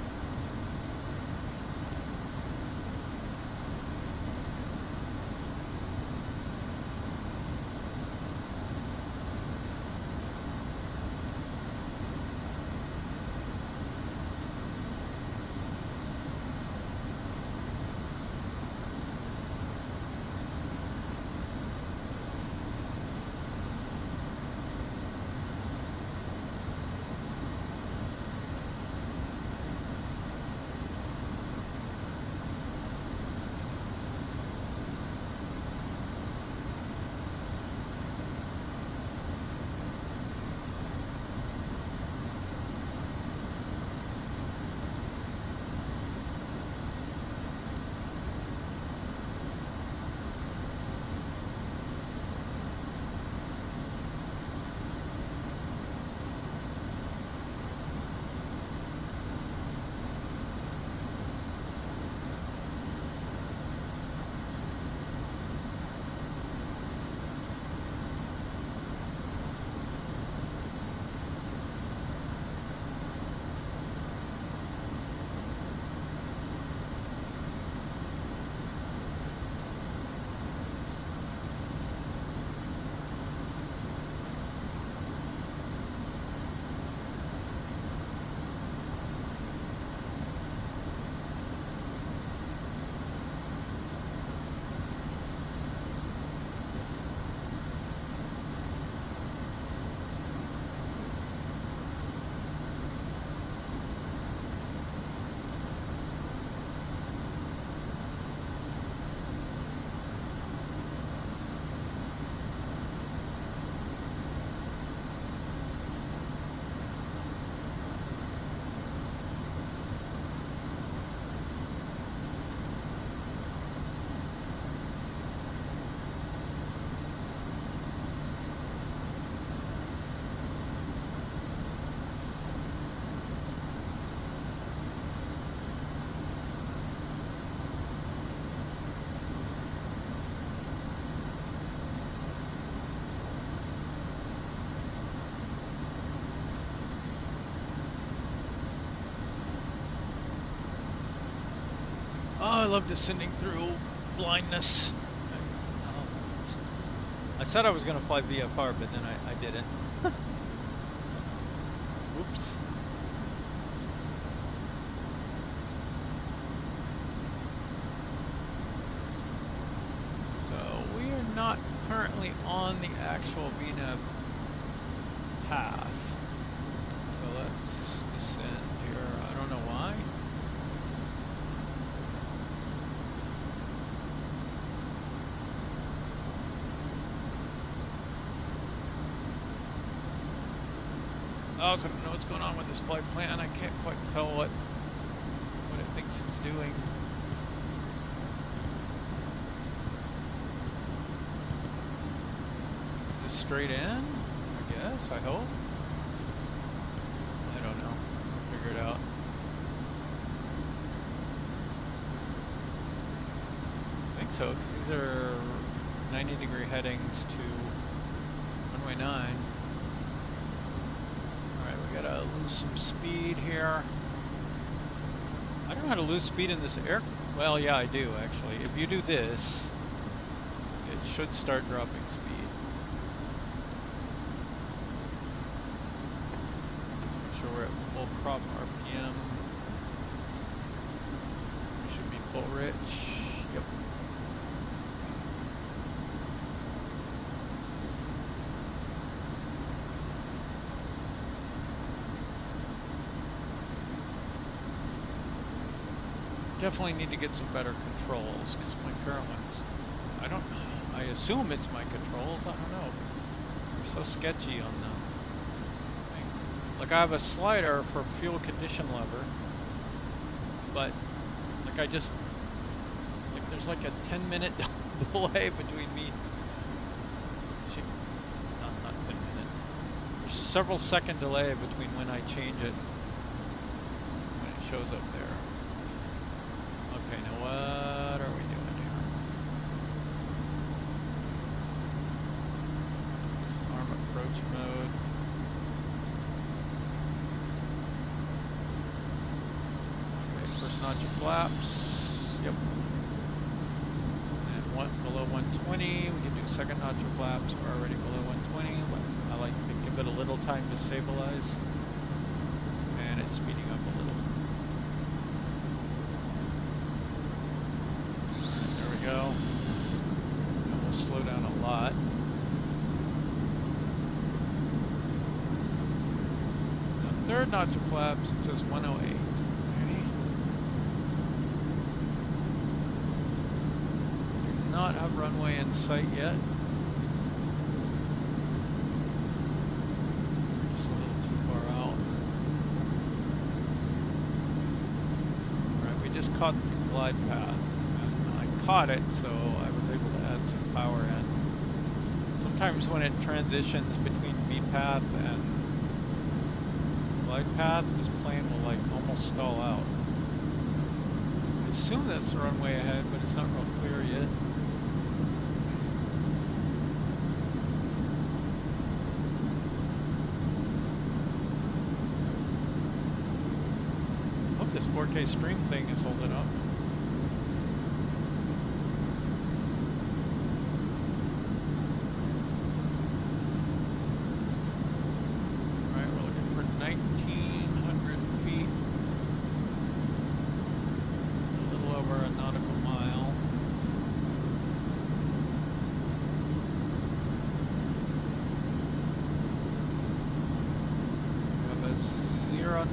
love descending through blindness. I said I was going to fly VFR, but then I didn't. Whoops. So we are not currently on the actual VNAV path. So let's descend here. I don't know why. I also don't know what's going on with this flight plan. I can't quite tell what it thinks it's doing. Is this straight in? I guess, I hope. I don't know. Figure it out. I think so, because these are 90-degree headings to runway 9. Gotta lose some speed here. I don't know how to lose speed in this air. Well, yeah, I do actually. If you do this, it should start dropping speed. Make sure we're at full prop RPM. We should be full rich. Yep. Definitely need to get some better controls because my current ones, I assume it's my controls, I don't know. They're so sketchy on the thing. Like I have a slider for fuel condition lever, but like there's like a 10-minute delay between me. Not 10 minute. There's several second delay between when I change it when it shows up there. Okay, now what are we doing here? Arm approach mode. Okay, first notch of flaps. Yep. And below 120. We can do second notch of flaps. We're already below 120. I like to give it a little time to stabilize. And it's speeding up a little. Go. And we'll slow down a lot. Now, third notch of flaps, it says 108. Okay. Do not have runway in sight yet. Just a little too far out. Alright, we just caught the glide path. Caught it, so I was able to add some power in. Sometimes when it transitions between V path and glide path, this plane will like almost stall out. I assume that's the runway ahead, but it's not real clear yet. I hope this 4K stream thing is holding up.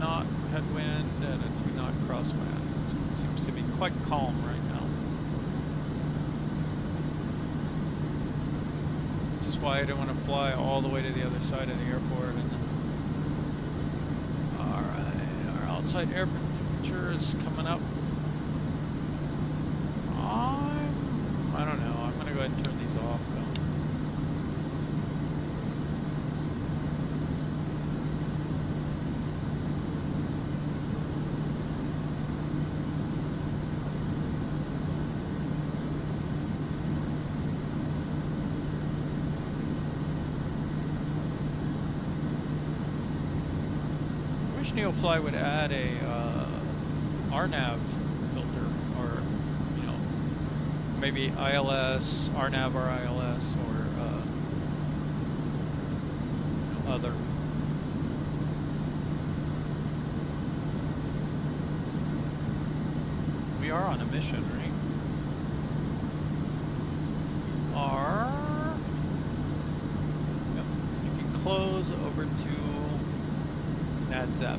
Knot headwind and a 2-knot crosswind. It seems to be quite calm right now. Which is why I don't want to fly all the way to the other side of the airport. And then, alright, our outside air temperature is coming up. I don't know. I'm going to go ahead and turn these off though. Neofly would add a RNAV filter or maybe ILS, RNAV or ILS, or other. We are on a mission, right? Yep. You can close over to NADZAP.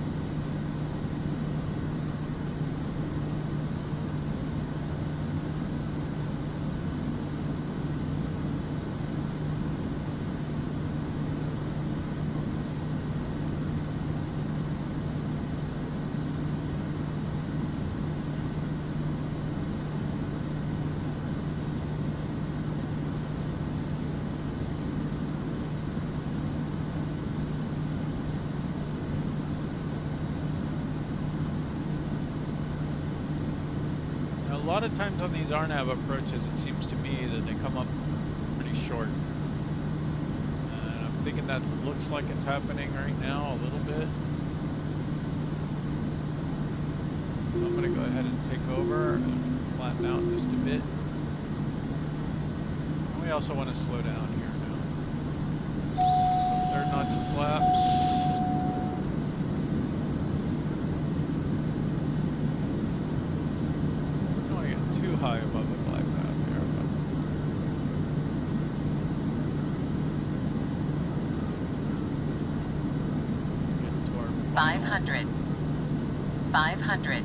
A lot of times on these RNAV approaches, it seems to me that they come up pretty short. And I'm thinking that looks like it's happening right now a little bit. So I'm going to go ahead and take over and flatten out just a bit. And we also want to slow down here now. So third notch of flaps. High above the glide path here, but
500. 500.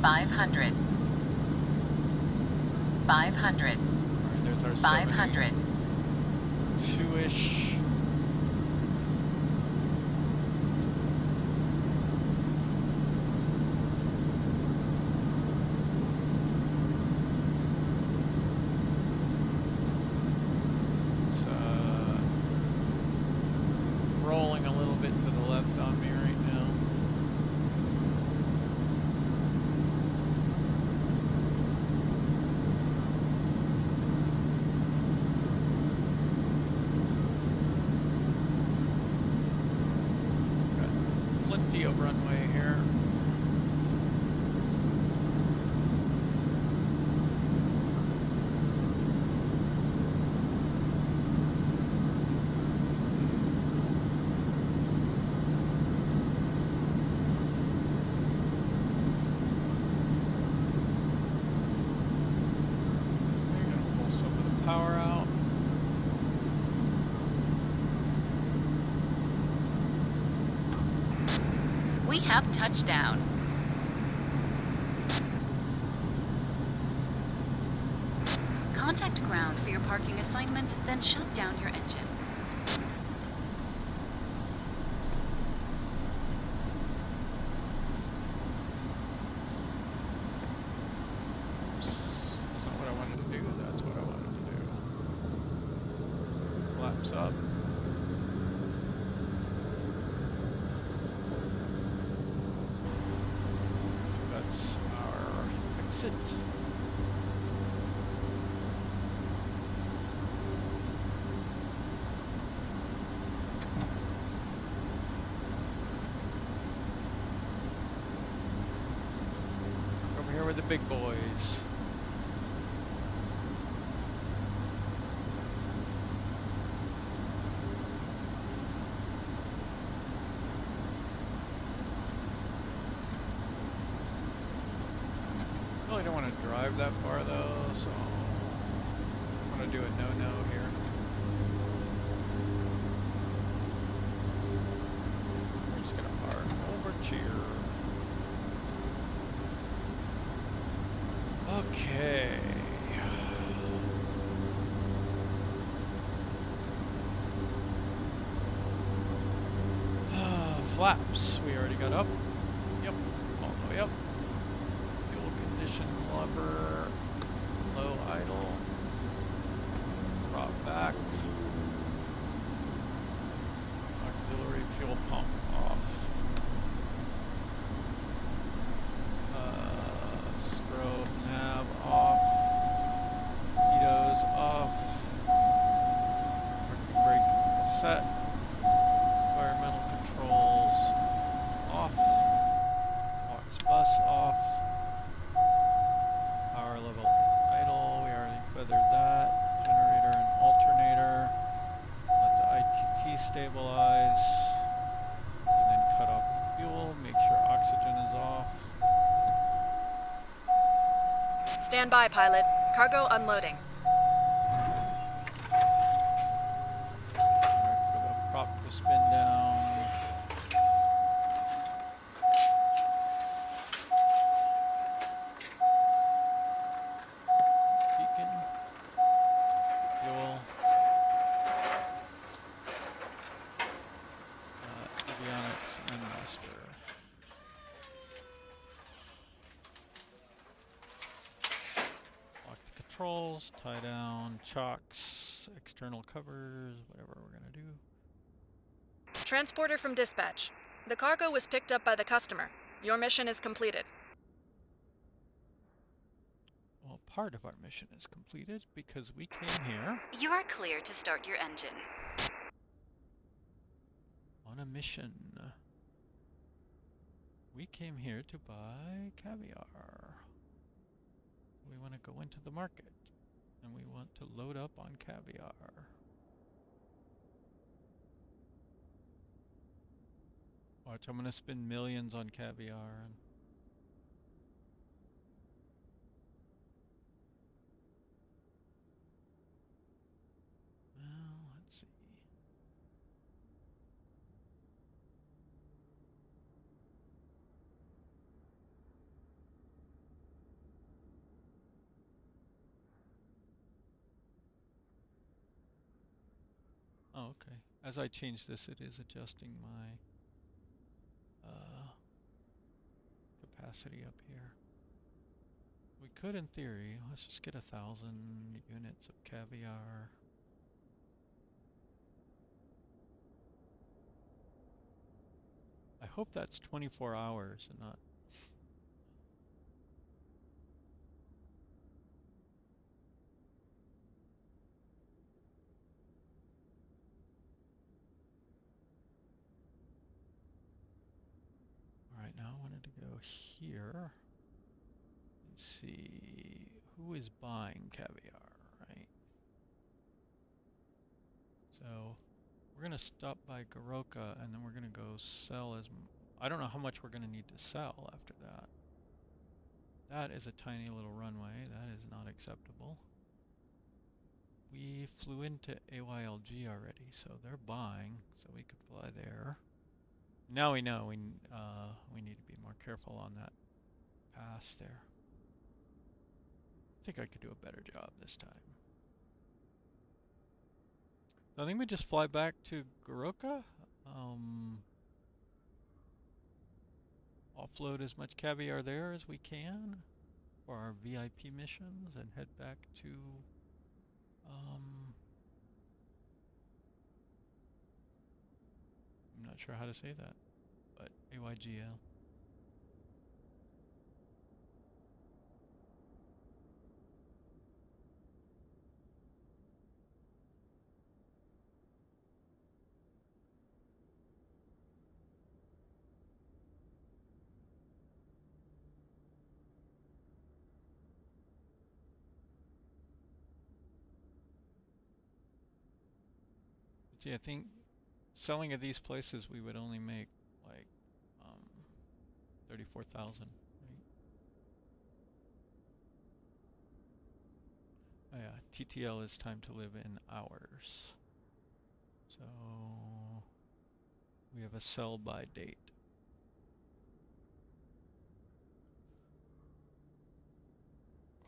500. 500.
Alright, there's our
500.
2-ish. Rolling a little bit to the left on me right now. Got plenty of runway here. Power out.
We have touchdown. Contact ground for your parking assignment, then shut down your engine.
Up. That's our exit. Over here with the big boys. I don't want to drive that far though, so I'm going to do a no-no here. We're just going to park over here. Okay. Flaps, we already got up. Yep, all the way up. Fuel condition lever, low idle, prop back, auxiliary fuel pump off, strobe nav off, heatos off, parking brake set, environmental controls off, aux bus off, power level
Stand by, pilot. Cargo unloading.
Alright, for the prop to spin down. Beacon. Fuel. Avionics and master. Lock the controls, tie down chocks, external covers, whatever we're gonna do.
Transporter from dispatch. The cargo was picked up by the customer. Your mission is completed.
Well, part of our mission is completed because we came here
You are clear to start your engine.
on a mission. We came here to buy caviar. We want to go into the market and we want to load up on caviar. Watch, I'm going to spend millions on caviar. Well, let's see. Oh, okay. As I change this, it is adjusting my capacity up here. We could, in theory, let's just get 1,000 units of caviar. I hope that's 24 hours and not. All right, now I wanted to go here and see who is buying caviar, right? So we're gonna stop by Goroka and then we're gonna go sell as. I don't know how much we're gonna need to sell after that. That is a tiny little runway. That is not acceptable. We flew into AYLG already, so they're buying, so we could fly there. Now we know we need to be more careful on that pass there. I think I could do a better job this time. So I think we just fly back to Goroka. Offload as much caviar there as we can for our VIP missions and head back to I'm not sure how to say that, but AYGL. See, I think selling at these places we would only make like 34,000, right? Oh yeah, TTL is time to live in hours. So we have a sell by date.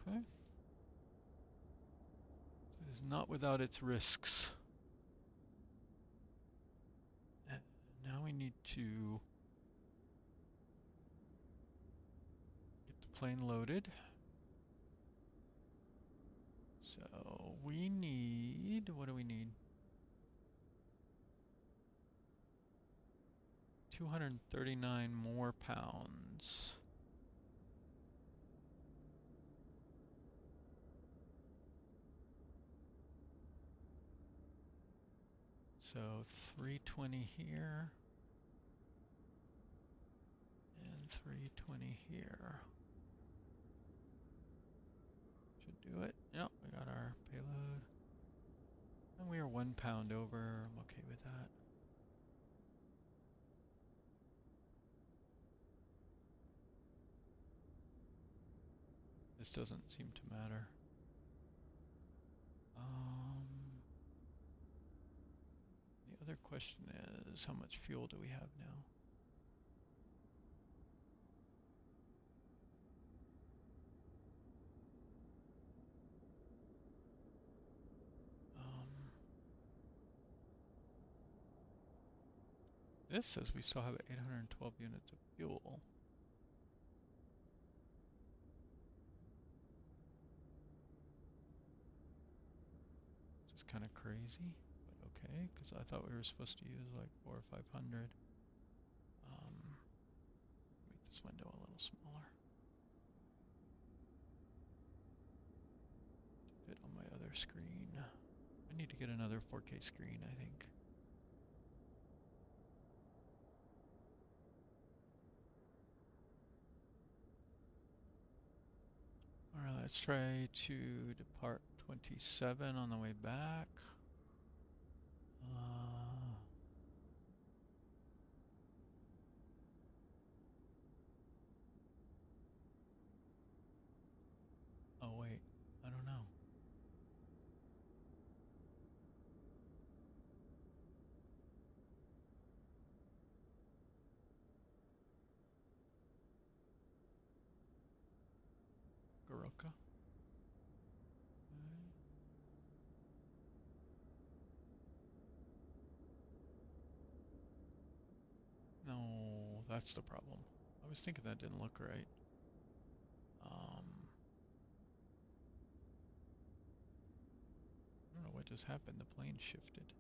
Okay. It is not without its risks. And now we need to get the plane loaded. So we need, what do we need? 239 more pounds. So 320 here and 320 here. Should do it. Yep, we got our payload. And we are 1 pound over. I'm okay with that. this doesn't seem to matter. The other question is, how much fuel do we have now? This says we still have 812 units of fuel. Which is kind of crazy, but okay, because I thought we were supposed to use like 400 or 500. Make this window a little smaller to fit on my other screen. I need to get another 4K screen, I think. Alright, let's try to depart 27 on the way back. Oh wait, I don't know. Goroka. No, that's the problem. I was thinking that didn't look right. I don't know what just happened. The plane shifted.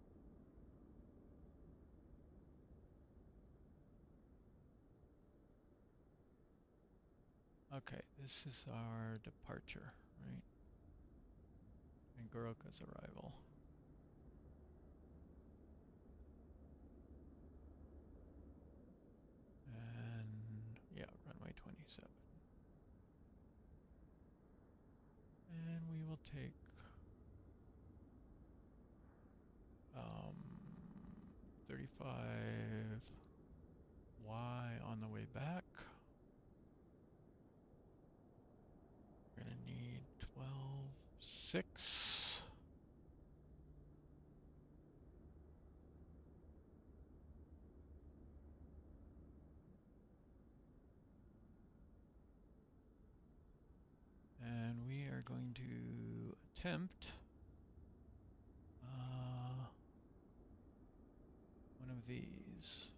Okay, this is our departure, right? And Goroka's arrival. And yeah, runway 27. And we will take 35Y on the way back. We're gonna need 12.6. And we are going to attempt one of these.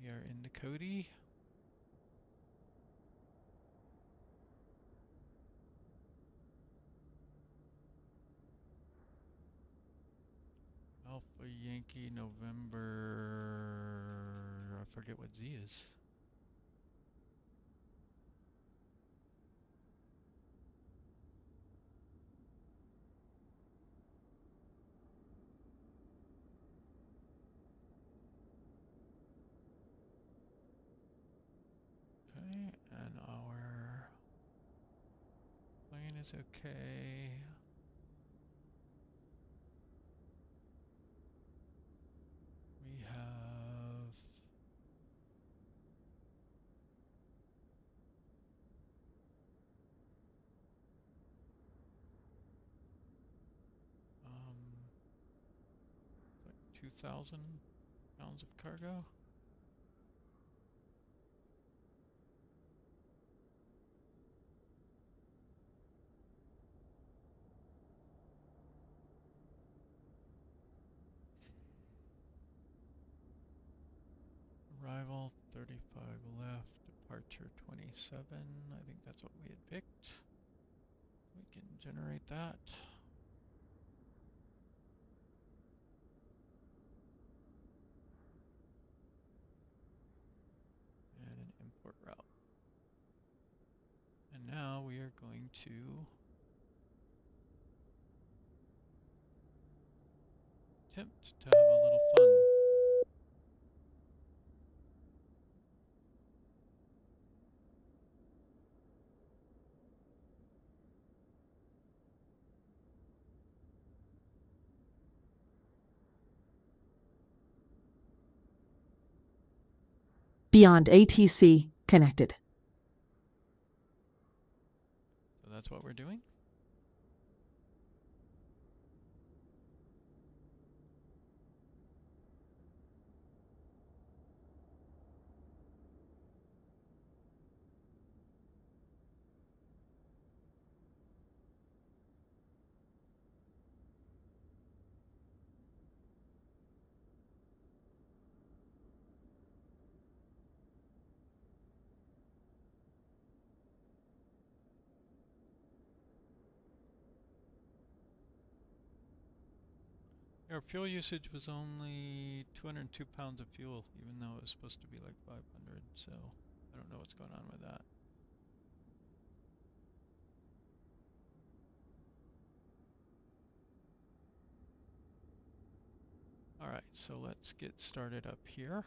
We are in the Cody. Alpha Yankee November, I forget what Z is. Okay, and our plane is okay. We have like 2,000 pounds of cargo. Arrival 35 left, departure 27. I think that's what we had picked. We can generate that. And an import route. And now we are going to attempt to have a little fun.
Beyond ATC, Connected.
So that's what we're doing. Our fuel usage was only 202 pounds of fuel, even though it was supposed to be like 500, so I don't know what's going on with that. Alright, so let's get started up here.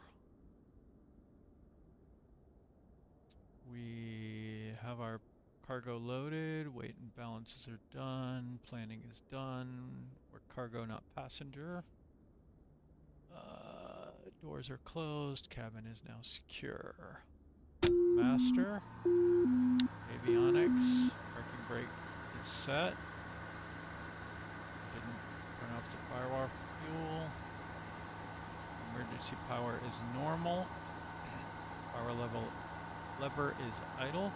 We have our cargo loaded, weight and balances are done, planning is done, we're cargo not passenger. Doors are closed, cabin is now secure. Master, avionics, parking brake is set. Didn't turn off the firewall fuel. Emergency power is normal. Power lever is idle.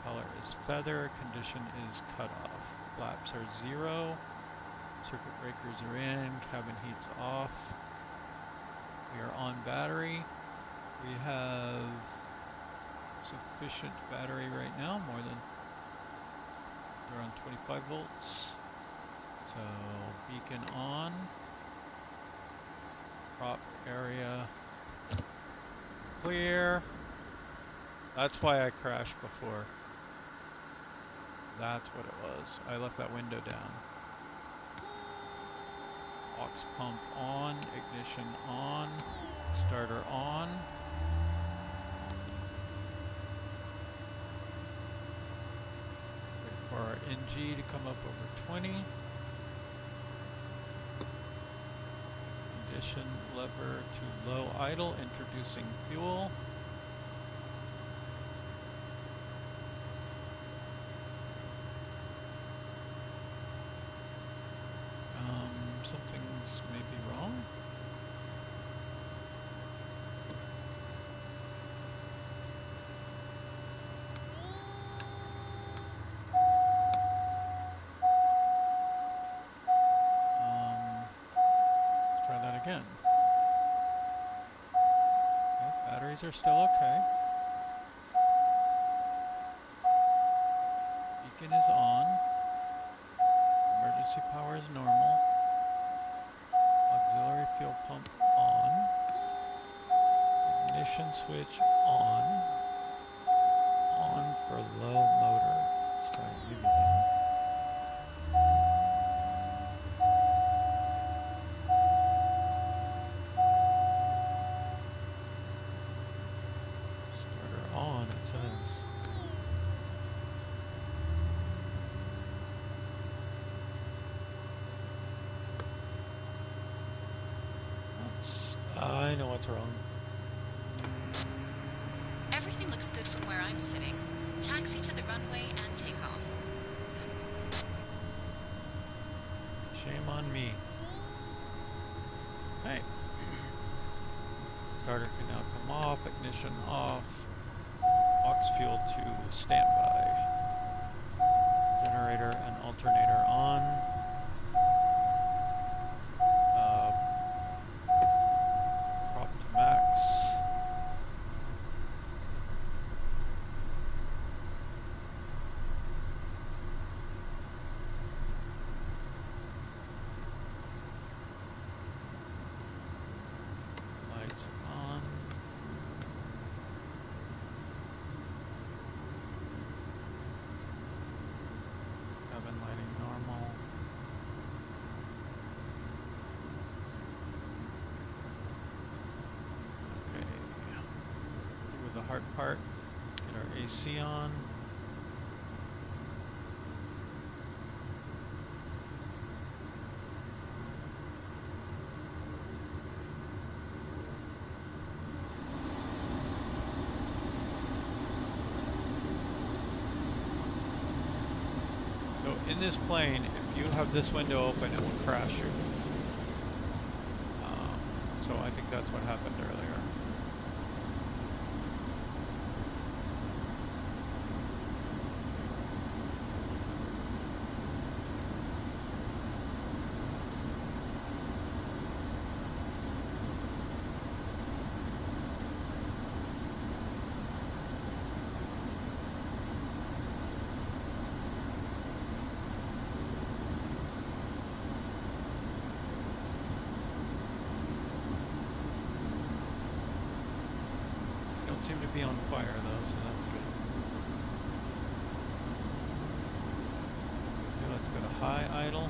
Propeller is feather. Condition is cut off. Flaps are 0. Circuit breakers are in. Cabin heat's off. We are on battery. We have sufficient battery right now, more than around 25 volts. So beacon on. Prop area clear. That's why I crashed before. That's what it was. I left that window down. Aux pump on, ignition on, starter on. Wait for our NG to come up over 20. Condition lever to low idle, introducing fuel. Something's maybe wrong. Let's try that again. Okay, batteries are still okay. Beacon is on. Emergency power is normal. Auxiliary fuel pump on. Ignition switch on. On for low motor. Let's try and leave it there. Starter on, it says. I know what's wrong.
Everything looks good from where I'm sitting. Taxi to the runway and take off.
Shame on me. Hey. Starter can now come off, ignition off, aux fuel to standby. Generator and alternator on. Prop to max. Lights on. Cabin lighting normal. Okay. Through with the hard part. Get our AC on. in this plane, if you have this window open, it will crash you. So I think that's what happened earlier. Seem to be on fire though, so that's good. Okay, let's go to high idle.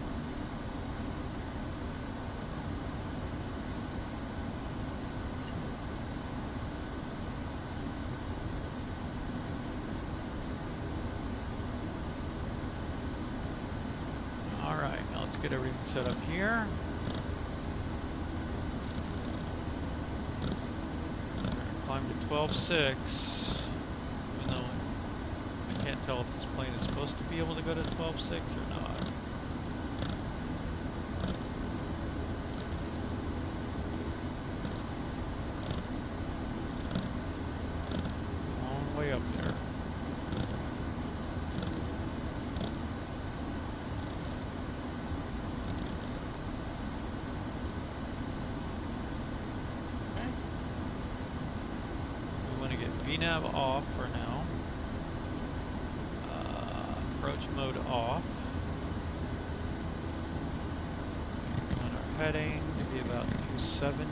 Alright, now let's get everything set up here. Climb to 12.6, even though I can't tell if this plane is supposed to be able to go to 12.6 or not. Long way up there. VNav off for now. Approach mode off. On our heading to be about 270.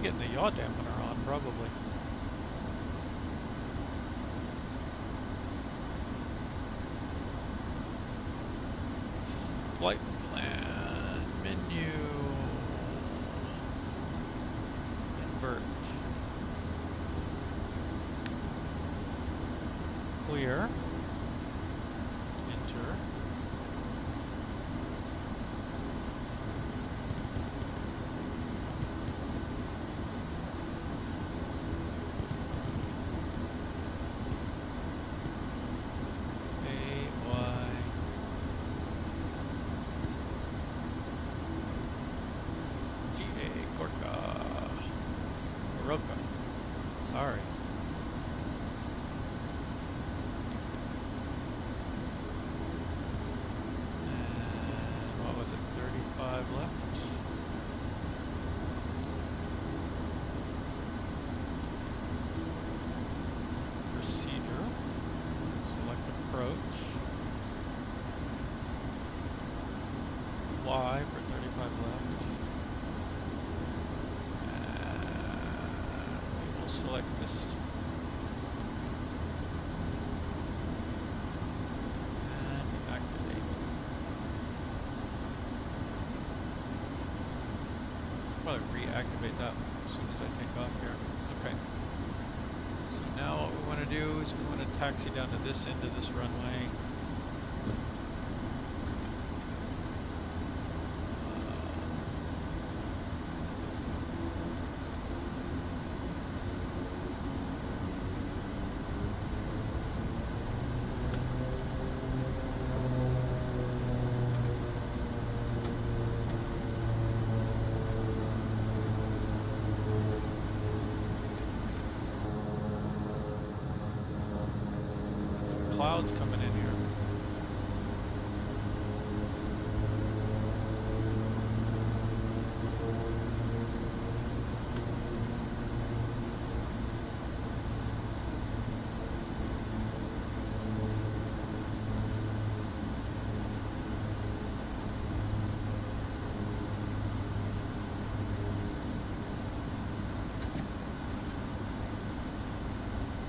Getting the yaw dampener on, probably. Flight plan menu. Invert. Clear. Enter. Goroka. Sorry. And what was it? 35 left. Procedure. Select approach. Y for 35 left. Select this and activate. Probably reactivate that as soon as I take off here. Okay. So now what we want to do is we want to taxi down to this end of this runway. Clouds coming in here.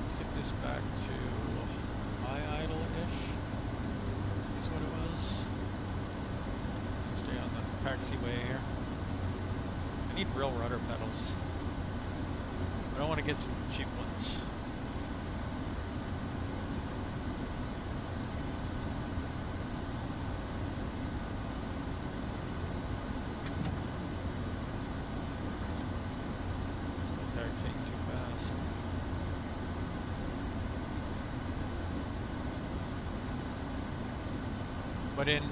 Let's get this back to high idle-ish, is what it was. Stay on the taxiway here. I need real rudder pedals. I don't want to get some cheap ones. But in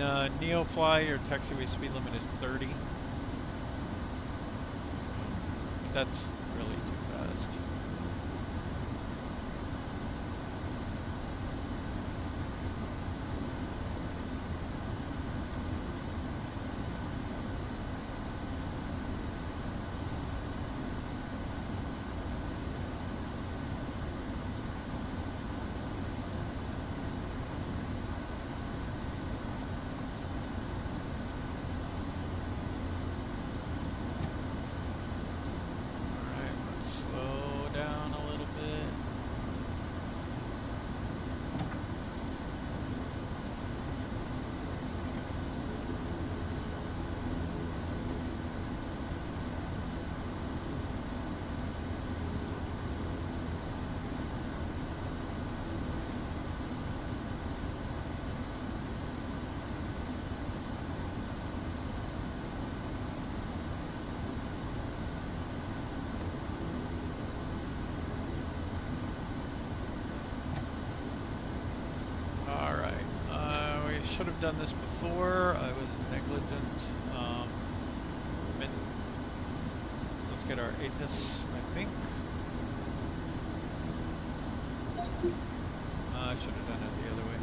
Neofly, your taxiway speed limit is 30. That's really too fast. Should have done this before. I was negligent. Let's get our ATIS, I think. I should have done it the other way.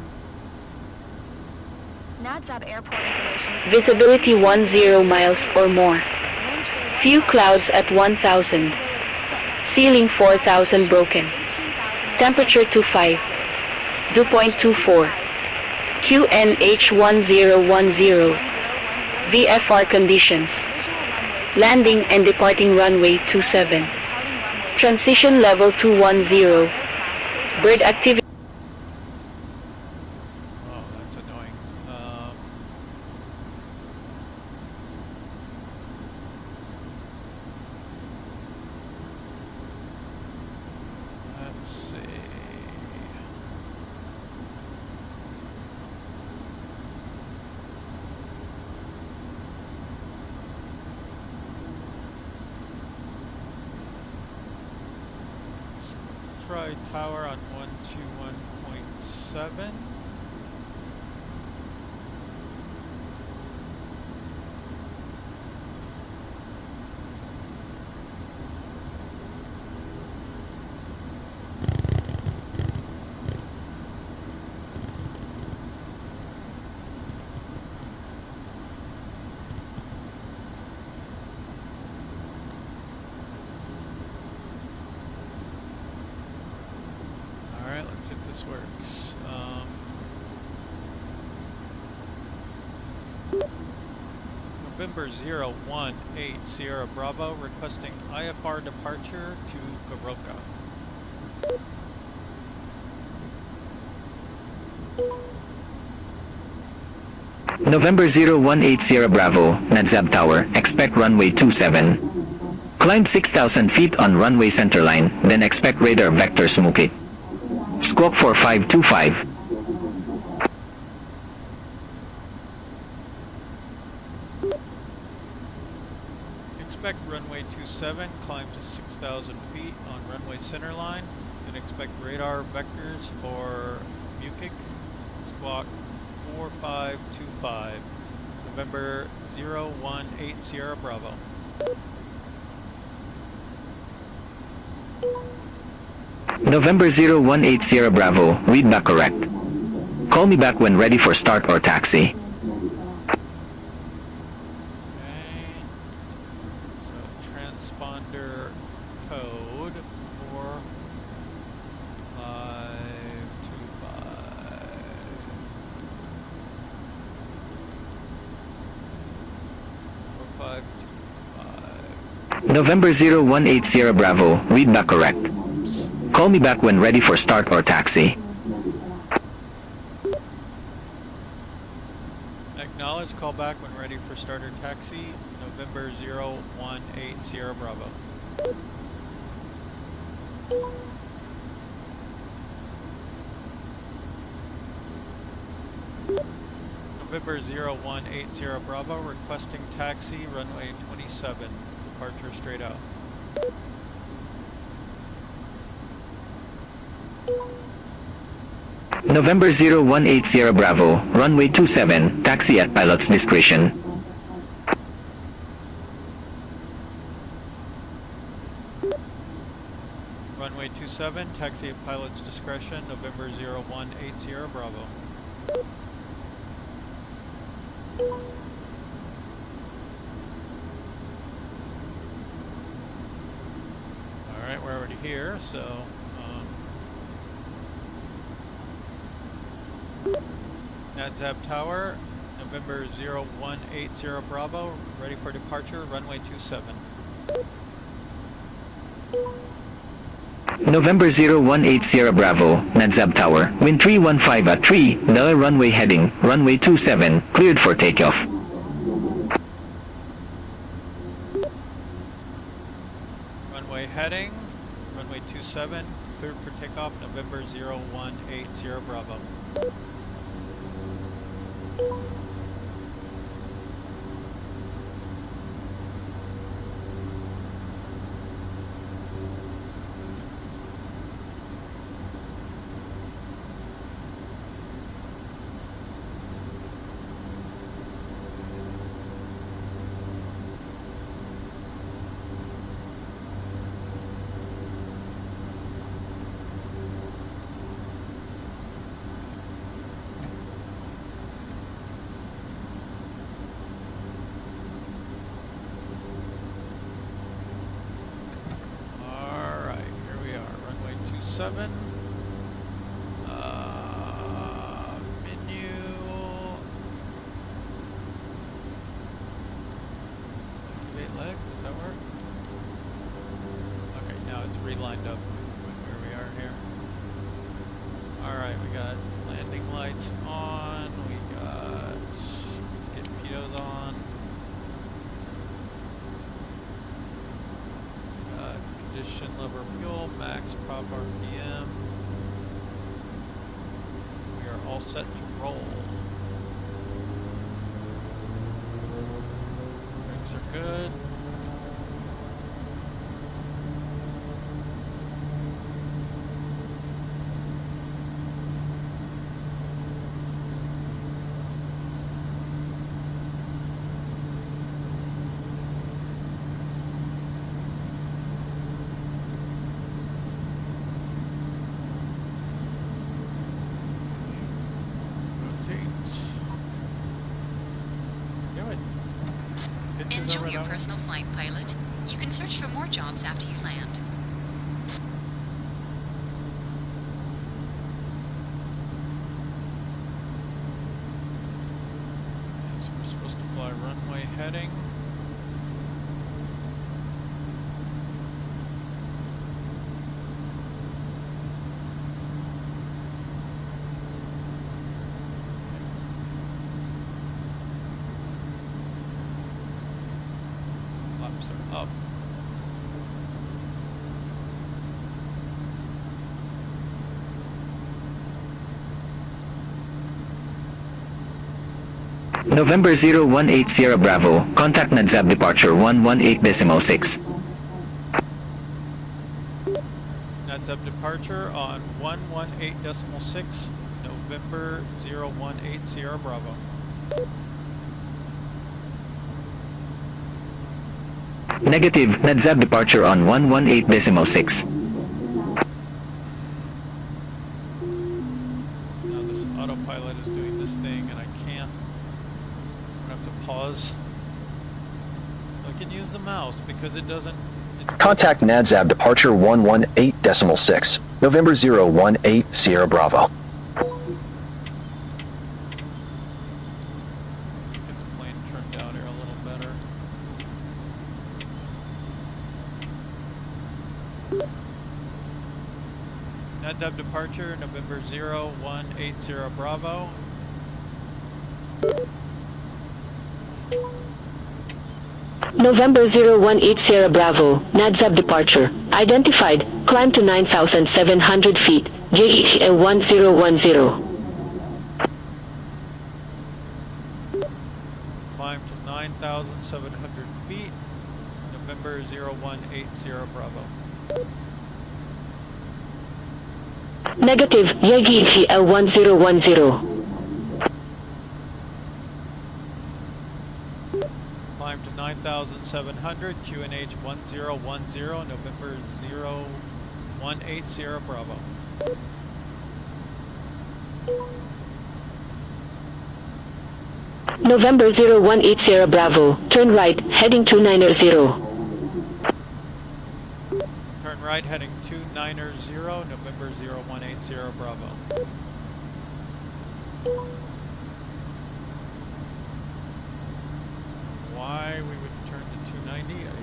NADZAB airport information.
Visibility 10 miles or more. Few clouds at 1,000. Ceiling 4,000 broken. Temperature 25. Dew point 24. QNH1010. VFR conditions. Landing and departing runway 27. Transition level 210. Bird activity.
Oh, that's annoying. Let's see. Try tower on 121.7. Alright, let's see if this works. November 018 Sierra Bravo requesting IFR departure to Goroka.
November 018 Sierra Bravo, NADZAB Tower, expect runway 27. Climb 6,000 feet on runway centerline, then expect radar vector smoke. Squawk 4525.
Expect runway 27, climb to 6,000 feet on runway centerline, then expect radar vectors for Mukik. Squawk 4525. November 018 Sierra Bravo.
November 018 Sierra Bravo, read back correct. Call me back when ready for start or taxi.
Okay. So transponder code 4525.
November 018 Sierra Bravo, read back correct. Call me back when ready for start or taxi.
Acknowledge, call back when ready for start or taxi. November 018 Sierra Bravo. November 018 Sierra Bravo requesting taxi runway 27. Departure straight out.
November 0180 Bravo, runway 27, taxi at pilot's discretion.
Runway 27, taxi at pilot's discretion, November 0180 Bravo. Alright, we're already here, so NADZAB Tower, November 0180 Bravo, ready for departure, runway 27.
November 0180 Bravo, NADZAB Tower, wind 315 at 3, the runway heading, runway 27, cleared for takeoff.
Runway heading, runway 27, cleared for takeoff, November 0180 Bravo. Menu. Activate leg, does that work? Okay, now it's relined up with where we are here. Alright, we got landing lights on, we got, let's get POs on. Condition lever fuel, max prop RPM. We are all set to roll. Brakes are good.
Enjoy your personal flight, pilot. You can search for more jobs after you land.
So we're supposed to fly runway heading. Up.
November 0180 Bravo, contact NADZAB departure 118.6.
NADZAB departure on 118.6, November 0180 Bravo.
Negative, NADZAB departure on 118.6.
Now this autopilot is doing this thing and I can't. I'm gonna have to pause. I can use the mouse because it doesn't.
Contact NADZAB departure 118.6, November 0180 Bravo.
Get the plane trimmed out here a little better. NADZAB departure, November 0180 Bravo.
November 0180 Bravo, NADZAB departure. Identified, climb to 9,700 feet, JHA 1010.
Climb to 9,700 feet, November 0180 Bravo.
Negative, Yagi L1010.
Climb to 9,700, QNH 1010, November 0180 Bravo.
November 0180 Bravo, turn right, heading 290.
Turn right, heading 290, November 0180 Bravo. Why we would turn to 290, I don't know.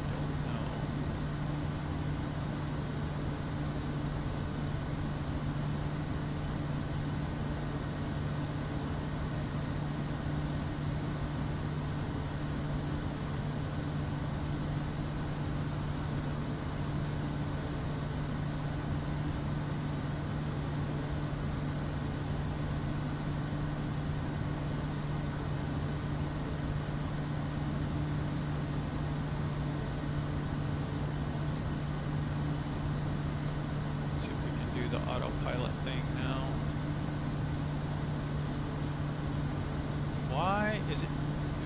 The autopilot thing now. Why is it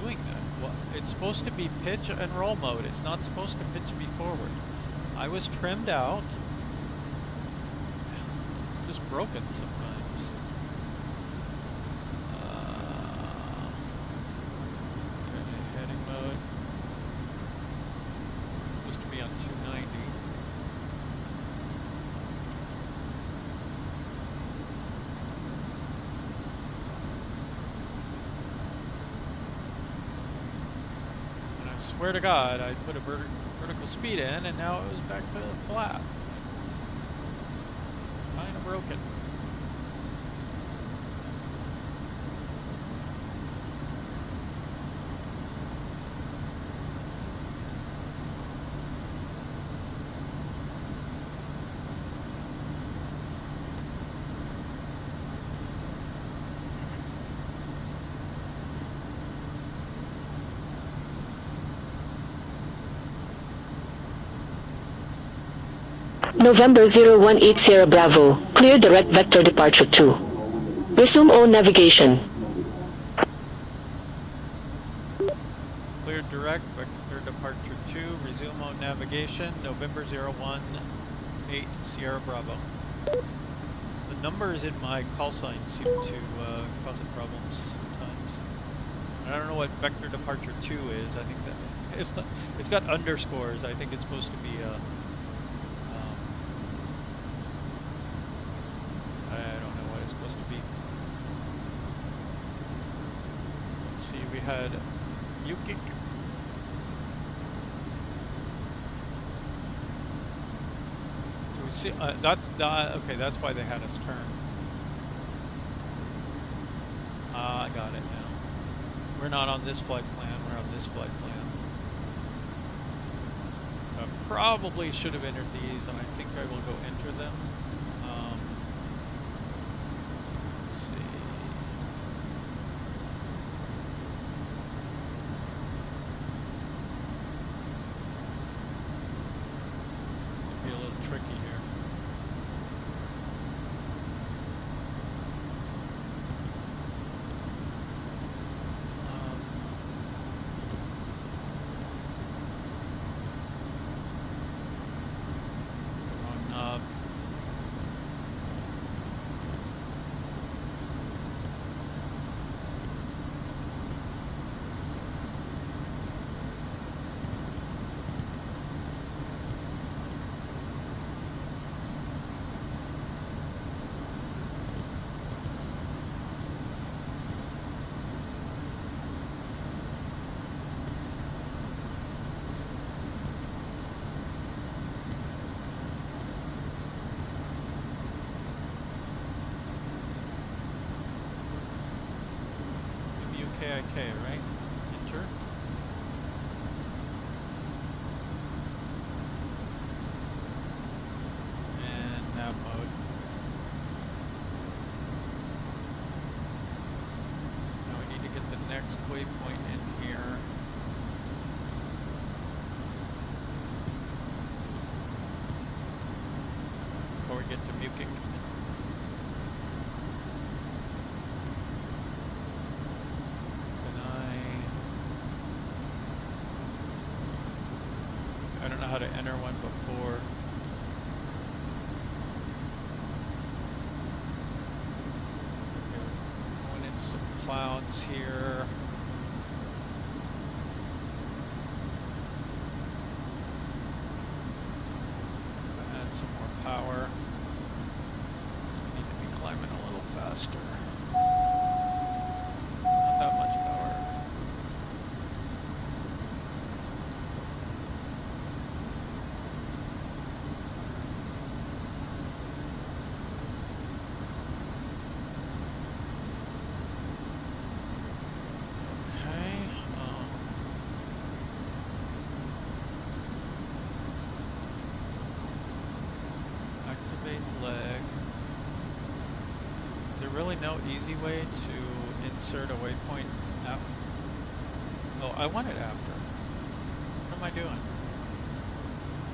doing that? Well, it's supposed to be pitch and roll mode. It's not supposed to pitch me forward. I was trimmed out. It's just broken sometimes. Heading mode. It's supposed to be on 290. Swear to God, I put a vertical speed in, and now it was back to flat. Kind of broken.
November 0180 Bravo, clear direct vector departure 2. Resume all navigation.
Clear direct vector departure 2, resume on navigation, November 018 Sierra Bravo. The numbers in my call sign seem to cause it problems sometimes. I don't know what vector departure 2 is. I think that it's got underscores. I think it's supposed to be I don't know what it's supposed to be. Let's see, we had Yukik. So we see, okay, that's why they had us turn. I got it now. We're not on this flight plan, we're on this flight plan. I probably should have entered these, and I think I will go enter them. KIK, right? Enter. And nav mode. Now we need to get the next waypoint in here. Before we get to Mukik. I don't know how to enter one before. Okay, going into some clouds here. Add some more power. So we need to be climbing a little faster. Not that much power. No easy way to insert a waypoint after. Oh, I want it after. What am I doing?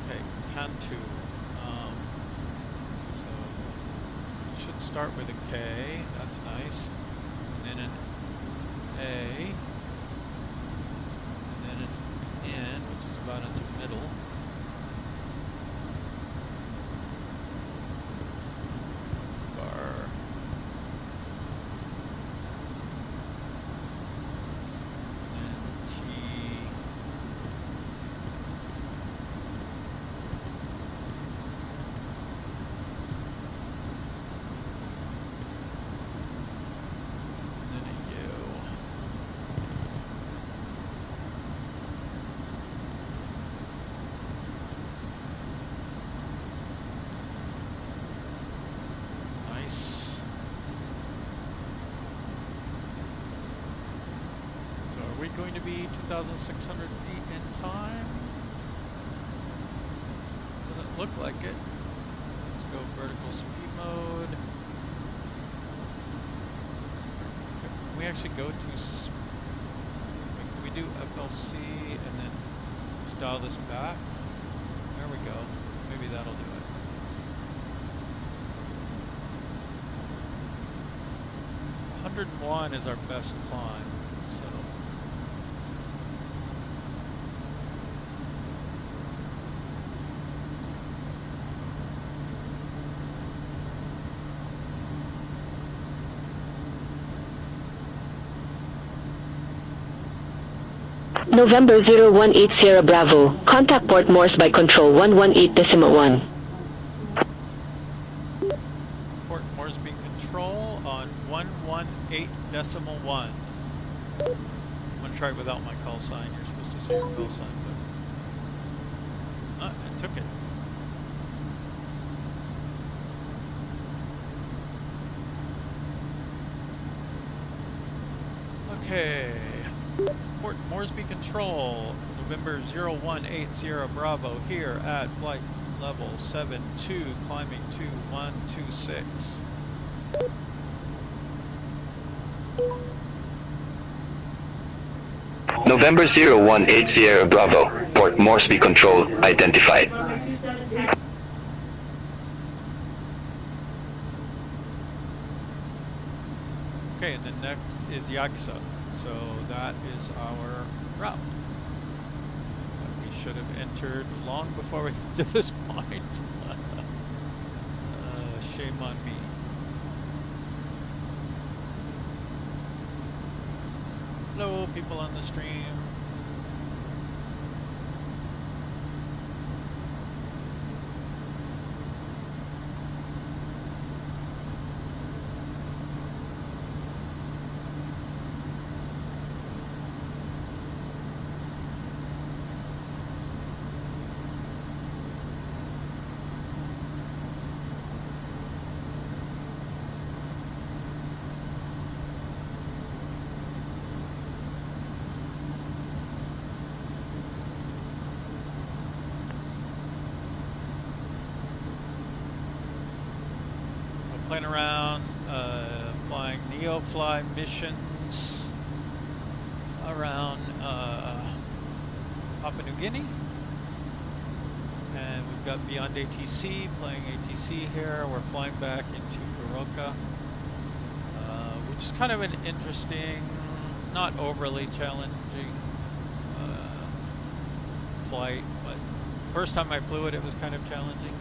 Okay, Cantu. So it should start with a K. That's nice. And then an A. And then an N, which is about in the middle. Going to be 2,600 feet in time. Doesn't look like it. Let's go vertical speed mode. Can we actually go to? Can we do FLC and then just dial this back? There we go. Maybe that'll do it. $101 is our best climb.
November 0180 Bravo. Contact Port Morse by control 118.1.
Port Moresby control on 118.1. I'm going to try it without my call sign. You're supposed to say your call sign, but it took it. Okay. Port Moresby Control, November 0180 Bravo, here at flight level 72, climbing 2126.
November 0180 Bravo, Port Moresby Control identified.
Okay, and then next is Yaksa. So that is our route that we should have entered long before we get to this point. Shame on me. Hello, people on the stream. Playing around, flying Neofly missions around Papua New Guinea. And we've got Beyond ATC, playing ATC here. We're flying back into Goroka, which is kind of an interesting, not overly challenging flight, but First time I flew it, it was kind of challenging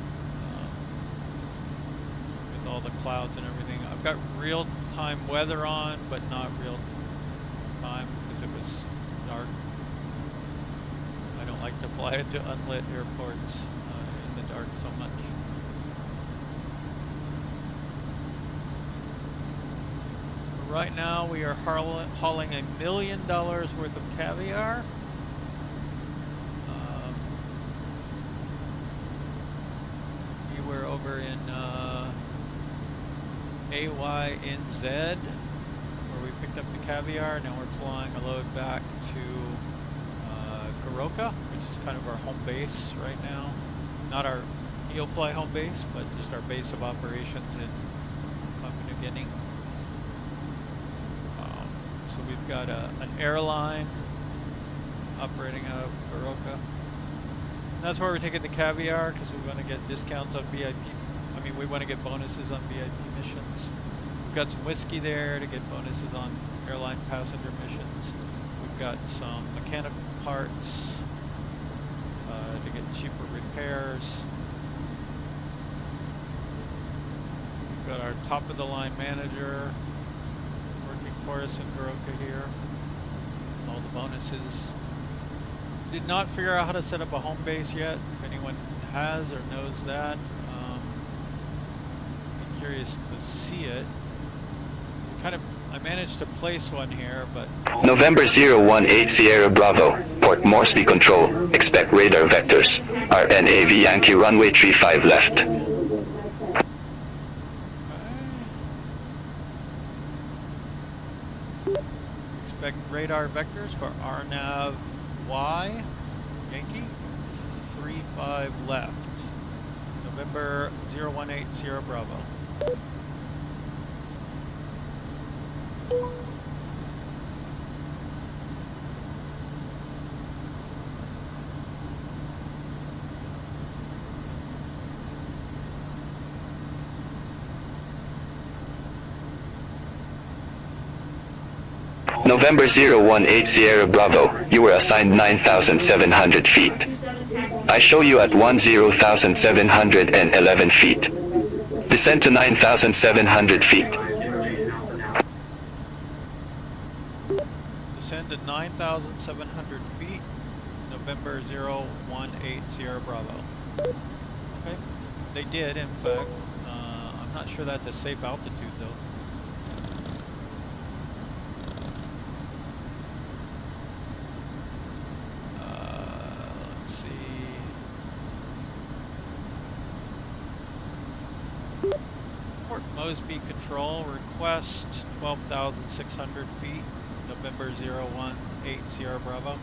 with all the clouds and everything. I've got real-time weather on, but not real-time because it was dark. I don't like to fly into unlit airports in the dark so much. Right now we are hauling $1 million worth of caviar. We were over in AYNZ where we picked up the caviar. Now we're flying a load back to Goroka, which is kind of our home base right now. Not our Neofly home base, but just our base of operations in Papua New Guinea. So we've got an airline operating out of Goroka. And that's where we're taking the caviar because we want to get discounts on VIP. I mean, we want to get bonuses on VIP missions. We've got some whiskey there to get bonuses on airline passenger missions. We've got some mechanical parts to get cheaper repairs. We've got our top of the line manager for us in Goroka here. All the bonuses. Did not figure out how to set up a home base yet. If anyone has or knows that, be curious to see it. I managed to place one here, but
November 018 Sierra Bravo, Port Moresby Control, expect radar vectors. RNAV Yankee runway 35 left.
expect radar vectors for RNAV Y, Yankee, 35 left. November 018 Sierra Bravo.
November 018 Sierra Bravo, you were assigned 9,700 feet. I show you at 10,711 feet. Descend to 9,700 feet.
Descend to 9,700 feet, November 018 Sierra Bravo. Okay, they did in fact. I'm not sure that's a safe altitude though. Mosby Control, request 12,600 feet, November 018 Sierra Bravo.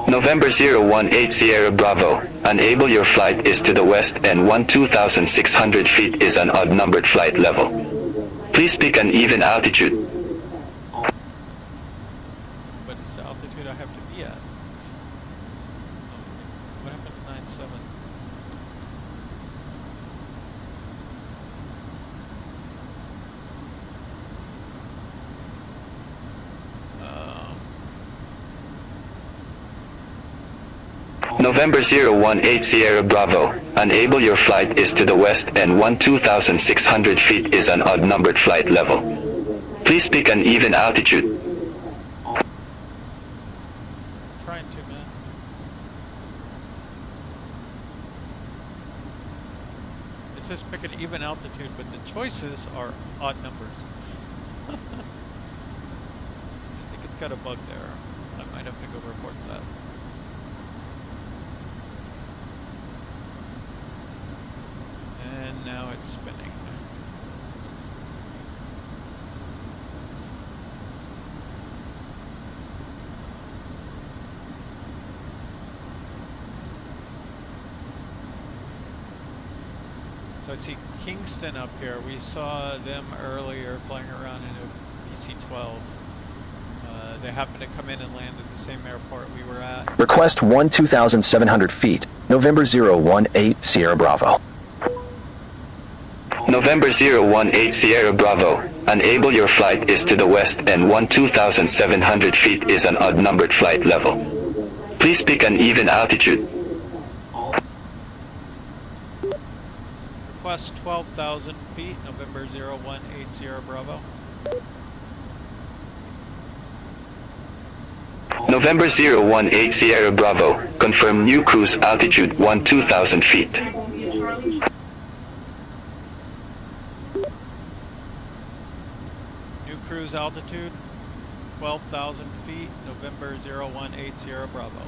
November 018 Sierra Bravo, unable your flight is to the west and 12,600 feet is an odd numbered flight level. Please pick an even altitude.
What is the altitude I have to be at? What happened to 97?
November 018 Sierra Bravo, unable your flight is to the west and 12,600 feet is an odd numbered flight level. Please pick an even altitude.
Trying to, man. It says pick an even altitude, but the choices are odd numbers. I think it's got a bug there. I might have to go report that. And now it's spinning. So I see Kingston up here. We saw them earlier flying around in a PC-12. They happened to come in and land at the same airport we were at.
Request 12,700 feet, November 018 Sierra Bravo.
November 018 Sierra Bravo. Unable, your flight is to the west and 12,700 feet is an odd-numbered flight level. Please pick an even altitude.
Request 12,000 feet, November 018 Sierra Bravo.
November 018 Sierra Bravo. Confirm new cruise altitude 12,000 feet.
New cruise altitude 12,000 feet, November 018 Sierra Bravo.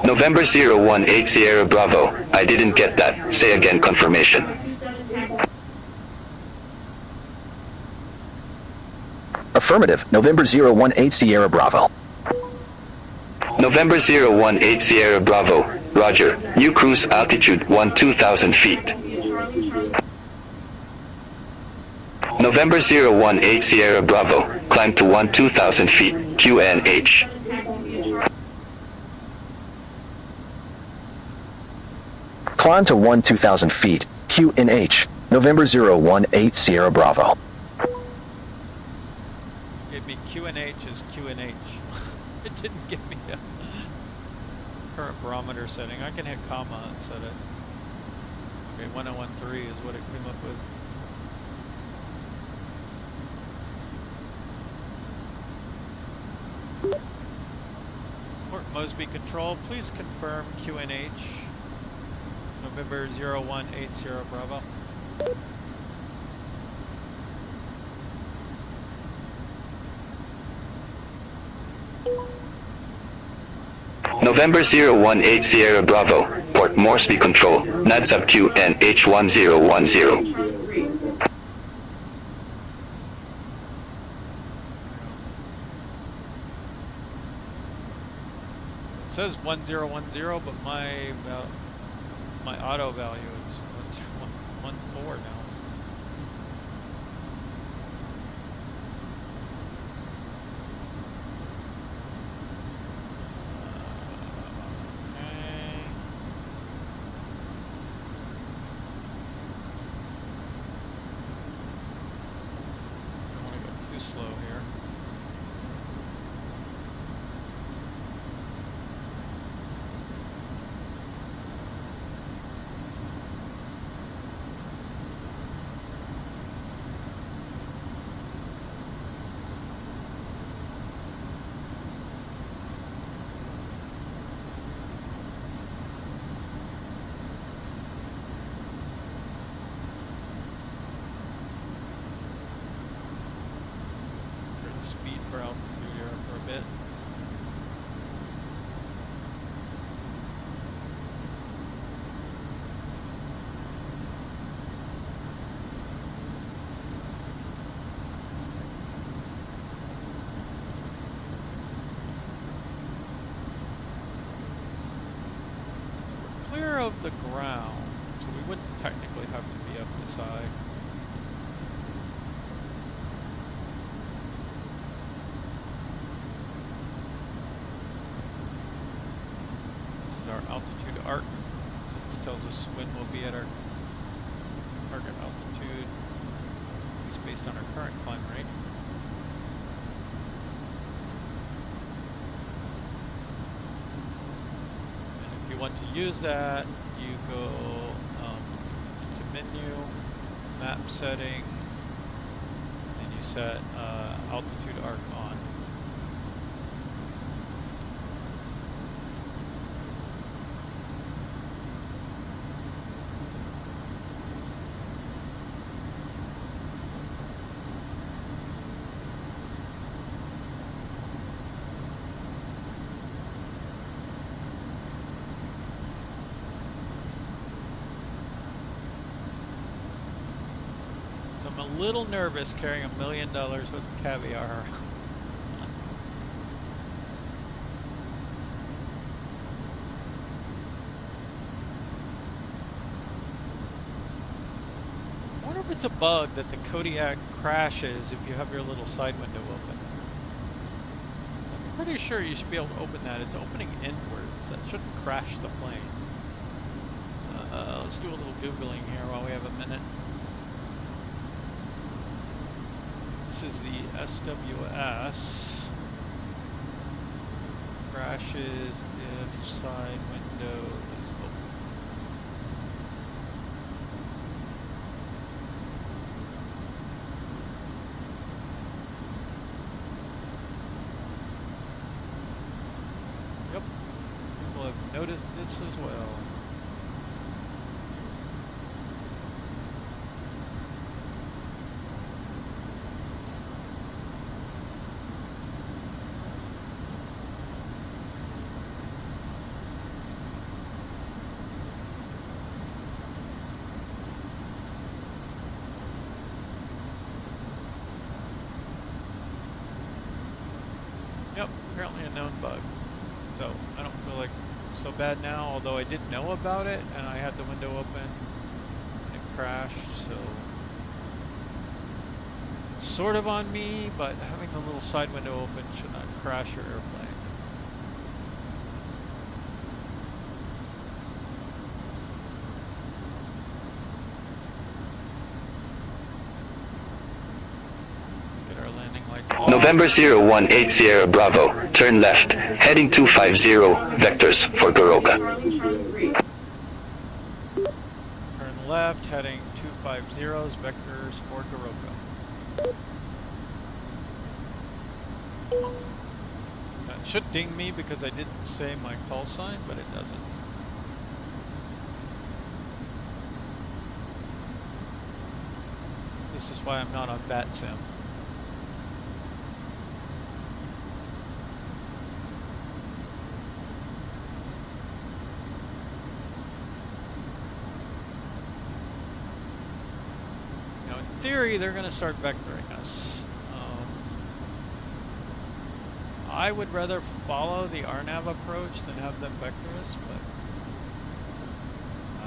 November 018 Sierra Bravo. I didn't get that. Say again, confirmation.
Affirmative, November 018 Sierra Bravo.
November 018 Sierra Bravo. Roger. New cruise altitude 12,000 feet. November 018 Sierra Bravo. Climb to 12,000 feet. QNH.
Climb to 12,000 feet. QNH. November 018 Sierra Bravo.
It'd be QNH as QNH. It didn't give me a current barometer setting. I can hit comma and set it. Okay, 1013 is what it came up with. Port Mosby Control, please confirm QNH. November 018 Sierra Bravo.
November 018 Sierra Bravo. Port Moresby Control. NADSUB QNH 1010.
It says 1010, but my auto value is 1014 now. Okay. Don't want to go too slow here. For altitude here for a bit. We're clear of the ground, so we wouldn't technically have to be up the side. Our altitude arc. So this tells us when we'll be at our target altitude, at least based on our current climb rate. And if you want to use that, you go into menu, map setting, and you set altitude arc on. I'm a little nervous carrying $1 million worth of caviar. I wonder if it's a bug that the KODIAK crashes if you have your little side window open. I'm pretty sure you should be able to open that. It's opening inwards. That shouldn't crash the plane. Let's do a little Googling here while we have a minute. This is the SWS. Crashes if side window is open. Yep, people have noticed this as well. Yep, apparently a known bug. So I don't feel like so bad now, although I did know about it and I had the window open and it crashed, so it's sort of on me, but having the little side window open should not crash your airplane. Get our landing lights off.
November 018 Sierra Bravo, turn left, heading 250, vectors for Goroka.
Turn left, heading 250's vectors for Goroka. That should ding me because I didn't say my call sign, but it doesn't. This is why I'm not on BatSim. In theory, they're going to start vectoring us. I would rather follow the RNAV approach than have them vector us, but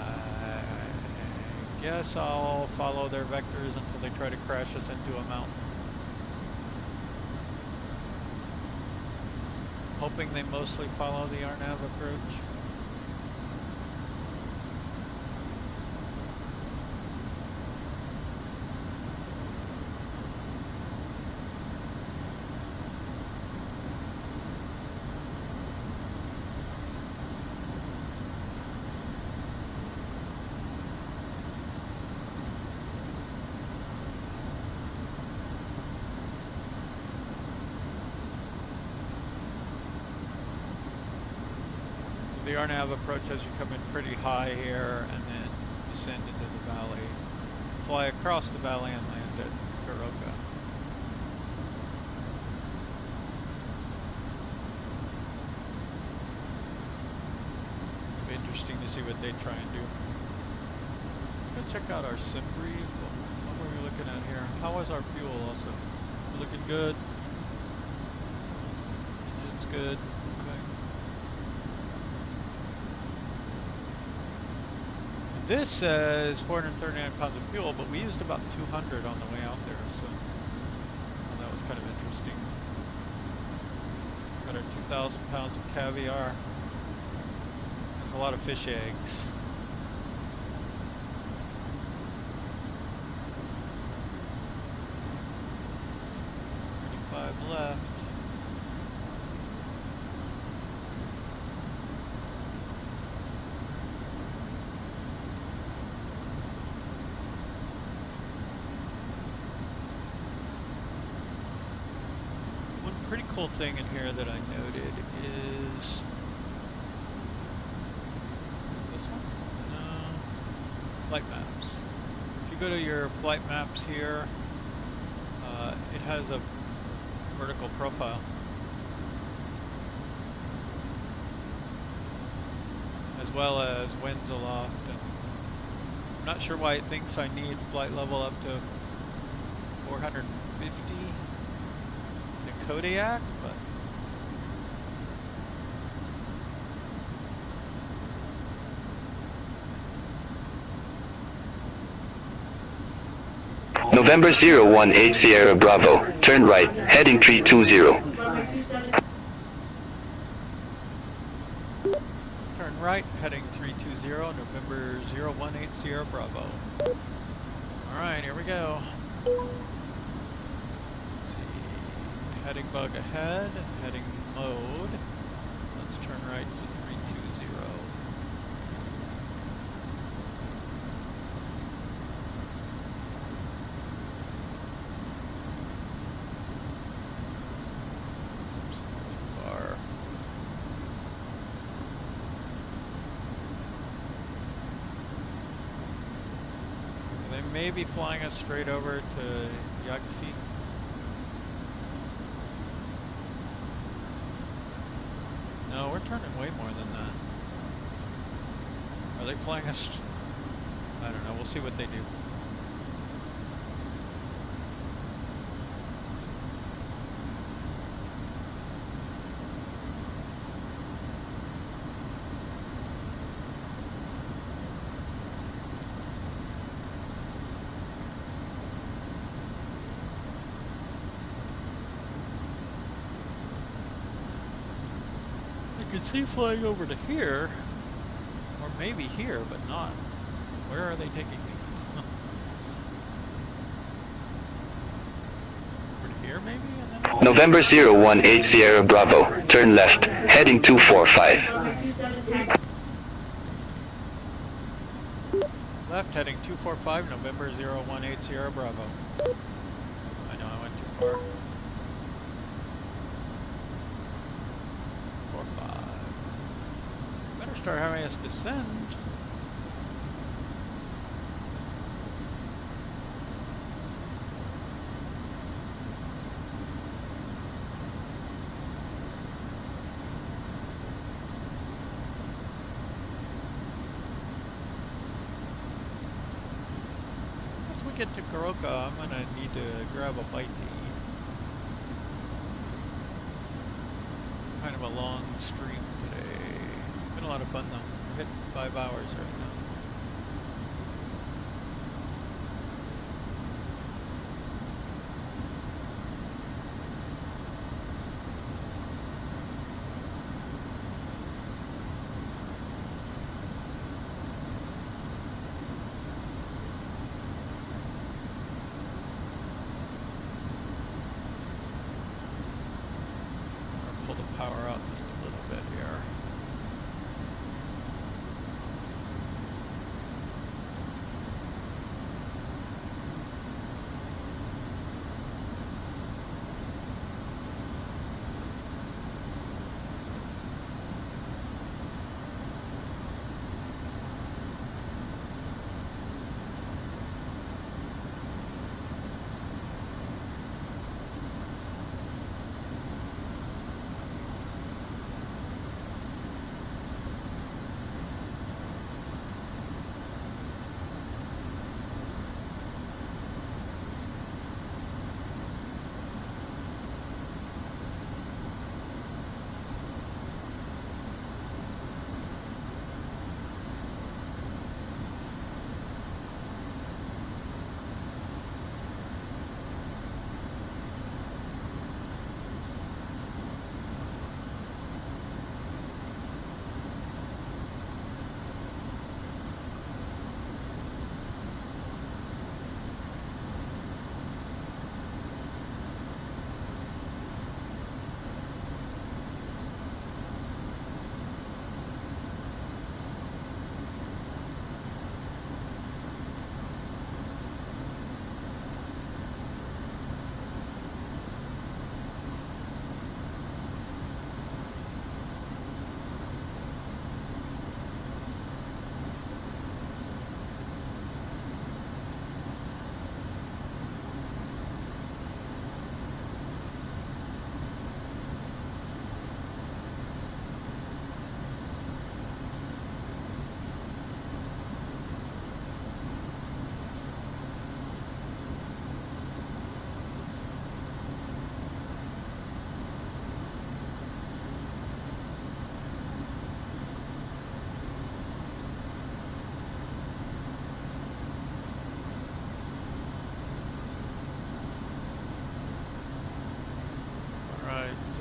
I guess I'll follow their vectors until they try to crash us into a mountain. Hoping they mostly follow the RNAV approach. The RNAV approach as you come in pretty high here and then descend into the valley, fly across the valley and land at Goroka. It'll be interesting to see what they try and do. Let's go check out our sim brief. What were we looking at here? How was our fuel also? Looking good. Engine's good. This says 439 pounds of fuel, but we used about 200 on the way out there, so well, that was kind of interesting. Got our 2,000 pounds of caviar. That's a lot of fish eggs. 35 left. Pretty cool thing in here that I noted is this one? No. Flight maps. If you go to your flight maps here, it has a vertical profile. As well as winds aloft. And I'm not sure why it thinks I need flight level up to 450. KODIAK, but
November 018 Sierra Bravo, turn right, heading 320.
turn right, heading 320, no November 018 Sierra Bravo. Alright, here we go. Let's see. Heading bug ahead, heading mode. Let's turn right to 320. Bar. They may be flying us straight over to Yaxi. No, we're turning way more than that. Are they flying us? I don't know. We'll see what they do. You can see flying over to here, or maybe here, but not. Where are they taking me? Over to here, maybe? And then
November 018 Sierra Bravo, turn left, heading 245.
left, heading 245, November 018 Sierra Bravo. I know I went too far. 45. Better start having us descend. Get to Goroka, I'm gonna need to grab a bite to eat. Kind of a long stream today. Been a lot of fun though. We're hitting 5 hours right now. Power out just a little bit here.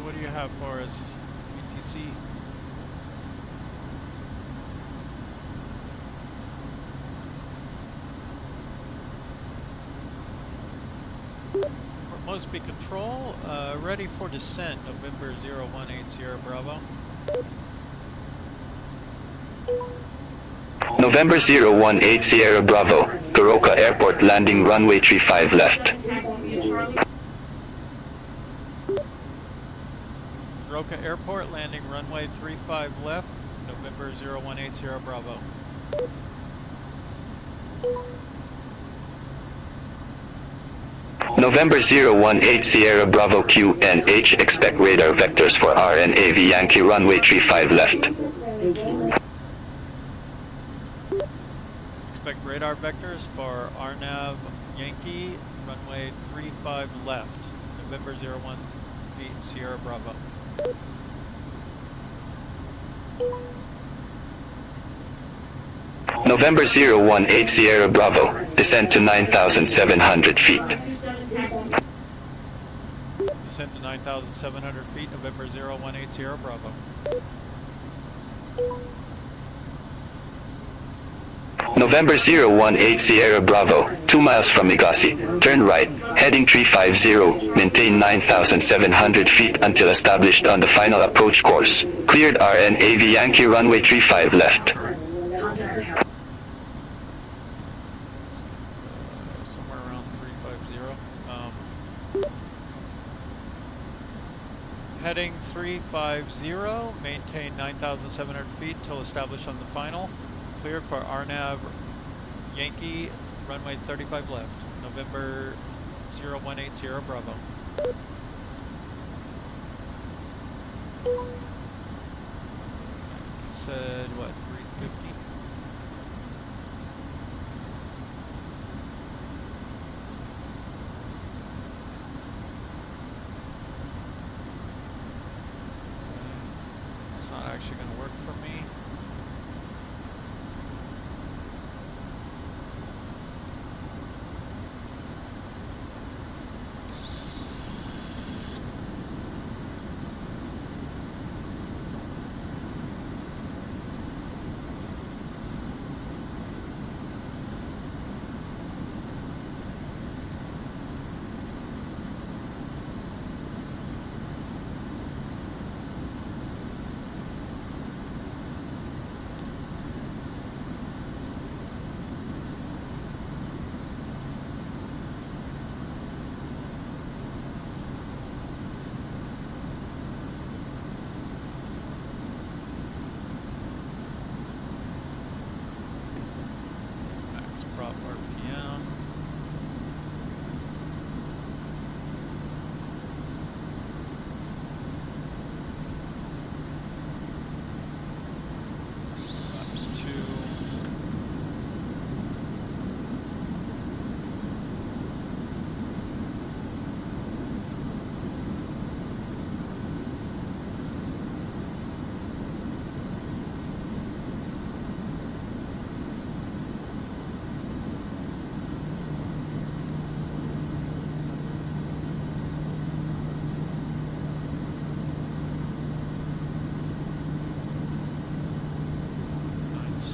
What do you have for us, BTC? For Mosby Control, ready for descent, November 018 Sierra Bravo.
November 018 Sierra Bravo, Goroka Airport landing runway 35 left.
Goroka Airport landing runway 35 left, November 018 Sierra Bravo.
November 018 Sierra Bravo QNH, expect radar vectors for RNAV Yankee runway 35 left.
Expect radar vectors for RNAV Yankee runway 35 left, November 018 Sierra Bravo.
November 018 Sierra Bravo, descend to 9,700 feet.
Descend to 9,700 feet, November 018 Sierra Bravo.
November 018 Sierra Bravo, 2 miles from Igasi, turn right, heading 350, maintain 9,700 feet until established on the final approach course. Cleared RNAV Yankee runway 35 left.
Somewhere around 350. Heading 350, maintain 9,700 feet till established on the final. Cleared for RNAV Yankee runway 35 left, November 018 Sierra Bravo. Said what, 350? It's not actually going to work for me. RPM. Times 2.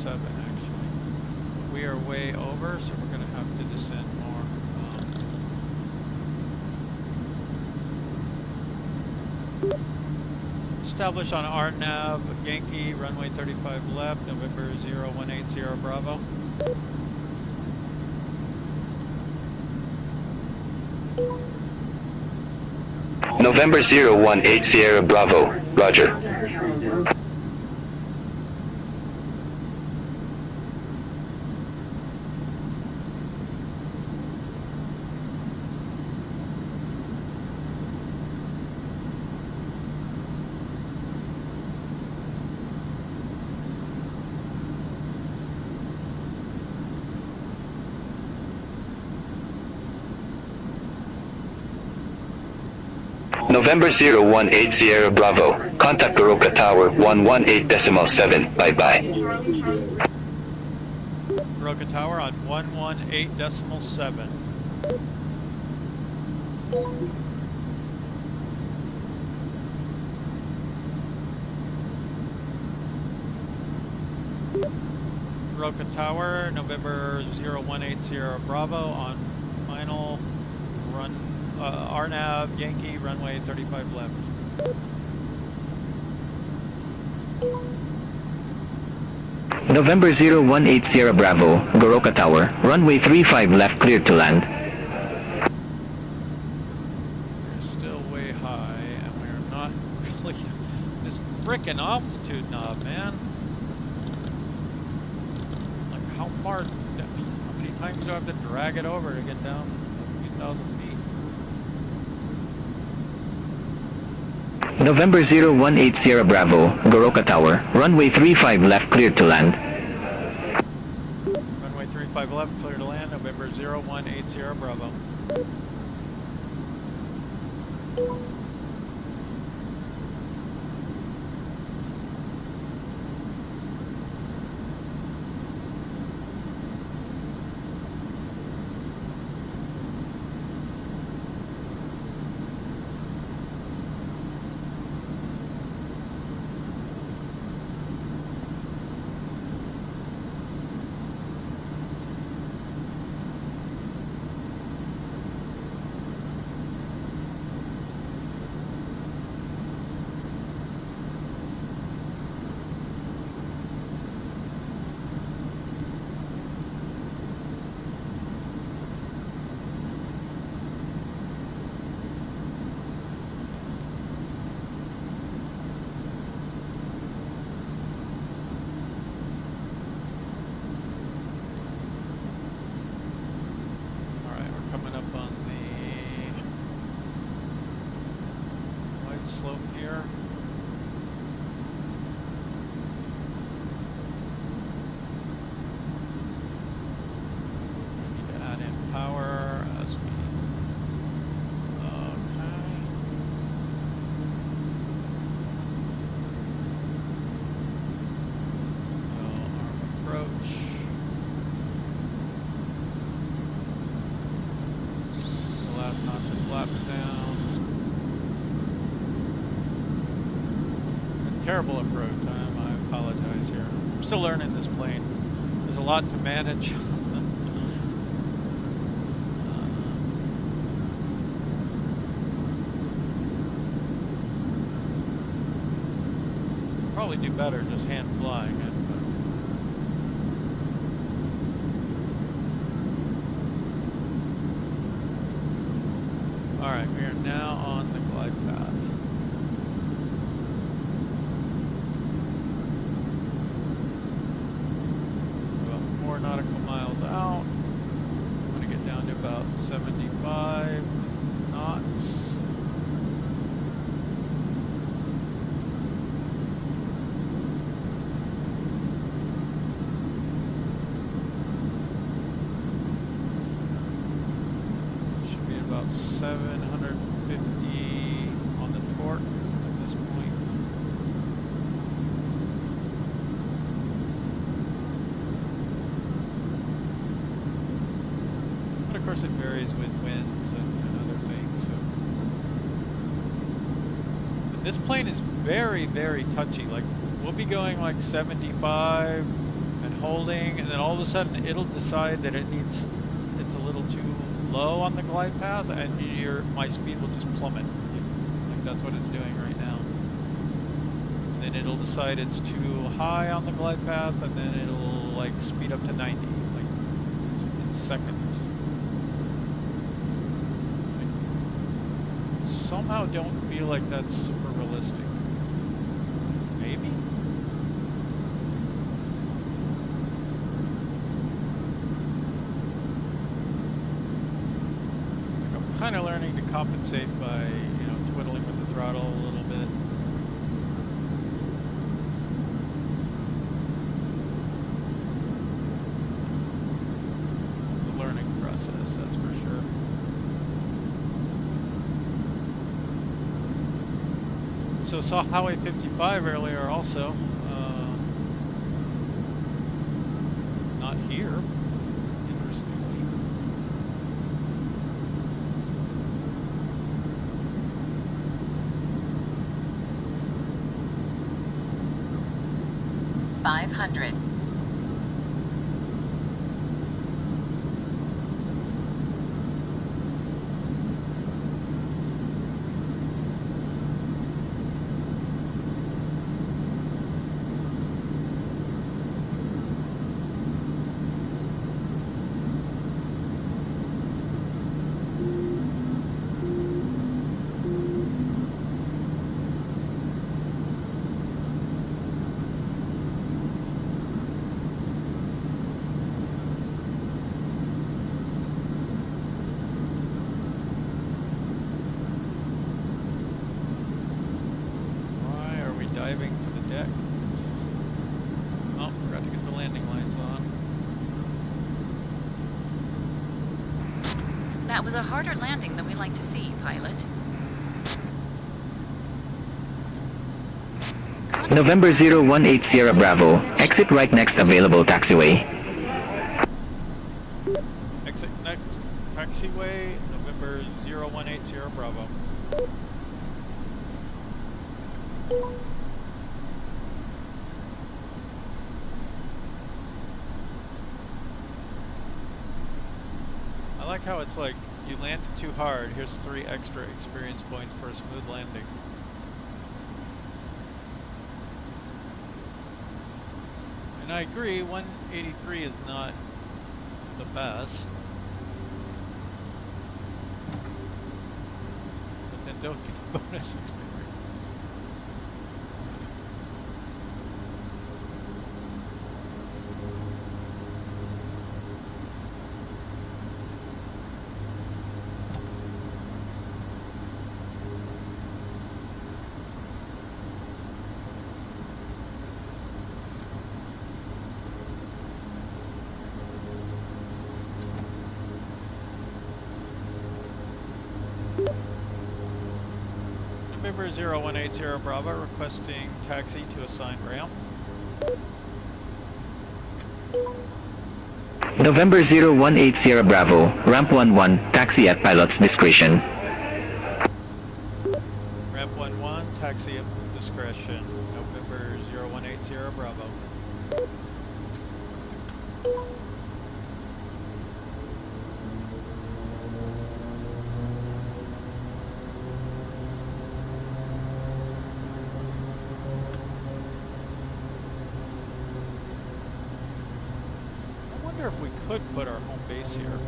Actually, we are way over, so we're going to have to descend more. Establish on RNAV Yankee runway 35 left, November 018 Sierra Bravo.
November 018 Sierra Bravo, roger. November 018 Sierra Bravo, contact Goroka Tower 118.7, bye-bye.
Goroka Tower on 118.7. Goroka Tower, November 018 Sierra Bravo on final run RNAV, Yankee, runway 35 left.
November 0180 Bravo, Goroka Tower, runway 35 left cleared to land.
We're still way high, and we're not really this frickin' altitude knob, man. Like how far, how many times do I have to drag it over to get down a few thousand feet?
November 0180 Bravo, Goroka Tower, runway 35 left cleared to land.
Runway 35 left, clear to land, November 0180 Bravo. Terrible approach. I apologize here. I'm still learning this plane. There's a lot to manage. Probably do better just hand flying it. All right, we are now on the glide path. Nautical miles out. I'm going to get down to about 75 knots. Should be about 750 on the torque at this point. Of course, it varies with winds and other things. So. But this plane is very, very touchy. Like, we'll be going like 75 and holding, and then all of a sudden it'll decide that it's a little too low on the glide path, and my speed will just plummet. Like that's what it's doing right now. And then it'll decide it's too high on the glide path, and then it'll like speed up to 90, like in seconds. Somehow don't feel like that's super realistic. Maybe? Like I'm kind of learning to compensate by, twiddling with the throttle a little bit. The learning process, that's for sure. So saw Highway 55 earlier also. Not here, interestingly.
$500. That was a harder landing than we like to see, pilot.
November 0180 Bravo. Exit right next available taxiway.
Exit next taxiway, November 0180 Bravo. I like how it's like, you landed too hard, here's 3 extra experience points for a smooth landing. And I agree, 183 is not the best. But then don't get the bonus experience. November 0180 Bravo, requesting taxi to assigned ramp.
November 0180 Bravo. Ramp 11. Taxi at pilot's discretion.
Ramp 11, taxi at discretion. November 0180 Bravo. I wonder if we could put our home base here.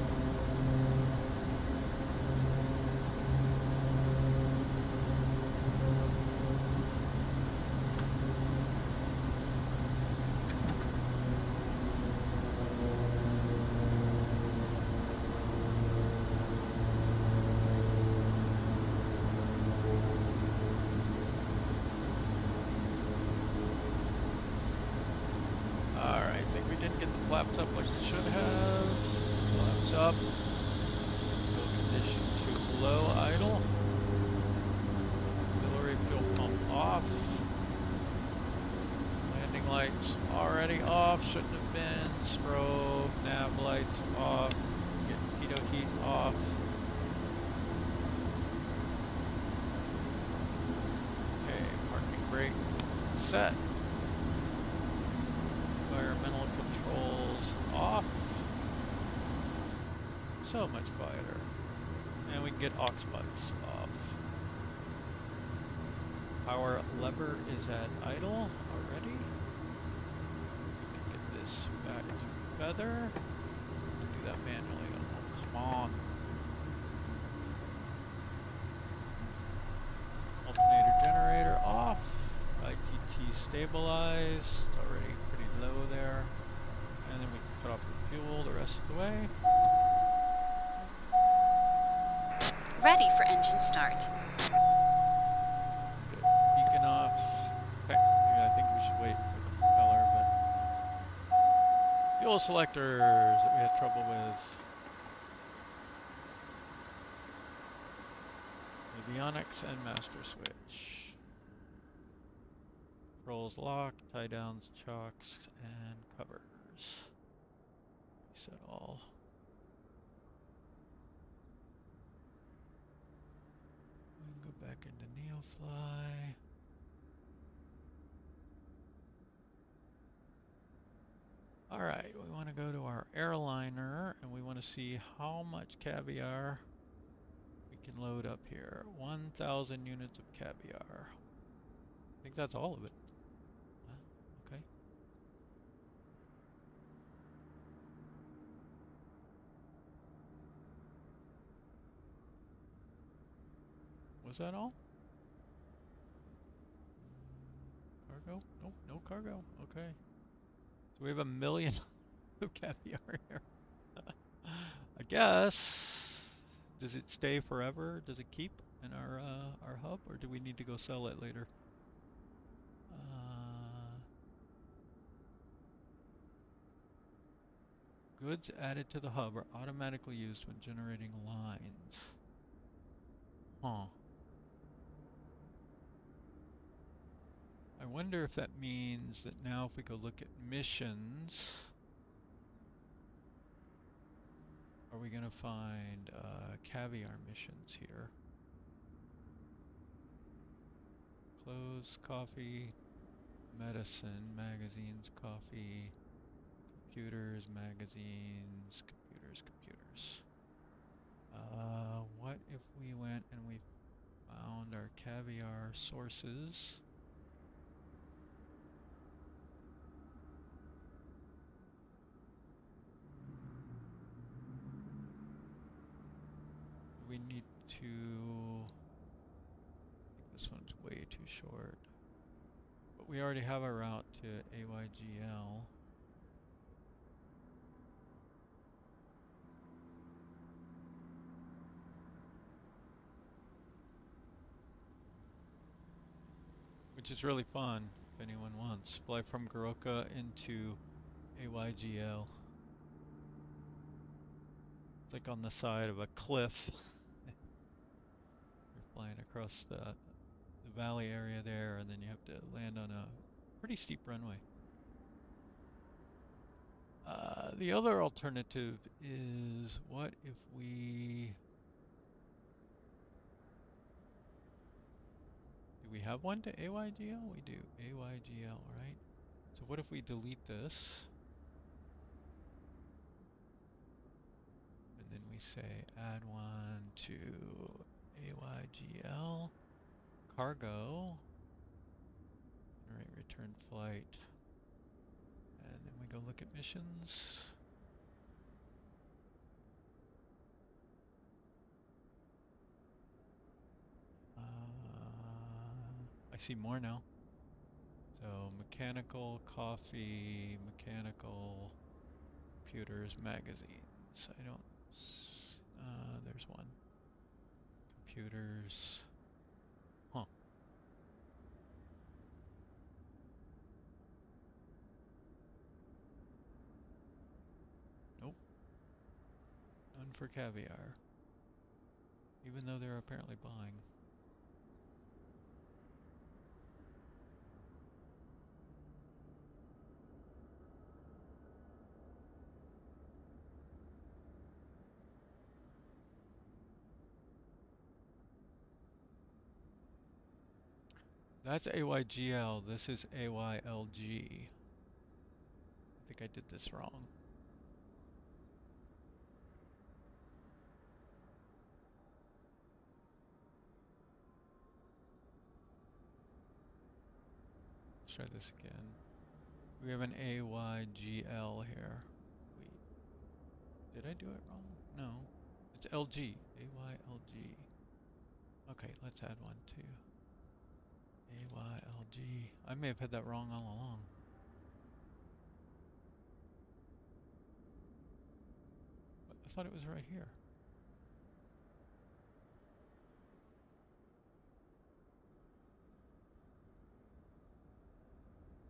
Alright, I think we didn't get the flaps up like we should have. Flaps up. Fuel condition too low, idle. Auxiliary fuel pump off. Landing lights already off, shouldn't have been. Strobe, nav lights off. Get pitot heat off. Okay, parking brake set. Environmental controls off. So much quieter. And we can get aux buttons off. Power lever is at idle already. We can get this back to feather. Do that manually. Oh, come on. Alternator generator off. ITT stabilized. It's already pretty low there. And then we can cut off the fuel the rest of the way.
Ready for engine start.
Good. Beacon off. Okay. Yeah, I think we should wait for the propeller, but fuel selectors that we had trouble with. Avionics and master switch. Controls lock, tie downs, chocks, and covers. Reset all. We can go back into Neofly. Alright, we want to go to our airliner and we want to see how much caviar we can load up here. 1,000 units of caviar. I think that's all of it. Okay. Was that all? Cargo? Nope, no cargo. Okay. So we have 1 million of caviar here. I guess. Does it stay forever? Does it keep in our hub, or do we need to go sell it later? Goods added to the hub are automatically used when generating lines. Huh. I wonder if that means that now if we go look at missions, are we going to find caviar missions here? Clothes, coffee, medicine, magazines, coffee, computers, magazines, computers. What if we went and we found our caviar sources? We need to, I think this one's way too short, but we already have a route to AYGL. Which is really fun if anyone wants. Fly from Goroka into AYGL. It's like on the side of a cliff. You're flying across the valley area there, and then you have to land on a pretty steep runway. The other alternative is, what if we... Do we have one to AYGL? We do. AYGL, right? So what if we delete this? And then we say add one to AYGL. Cargo. Generate return flight. And then we go look at missions. I see more now. So mechanical, coffee, mechanical, computers, magazines. I don't, there's one. Computers. Huh. Nope. None for caviar. Even though they're apparently buying. That's AYGL, this is AYLG. I think I did this wrong. Let's try this again. We have an AYGL here. Wait, did I do it wrong? No, it's LG, AYLG. Okay, let's add one too. AYLG. I may have had that wrong all along. But I thought it was right here.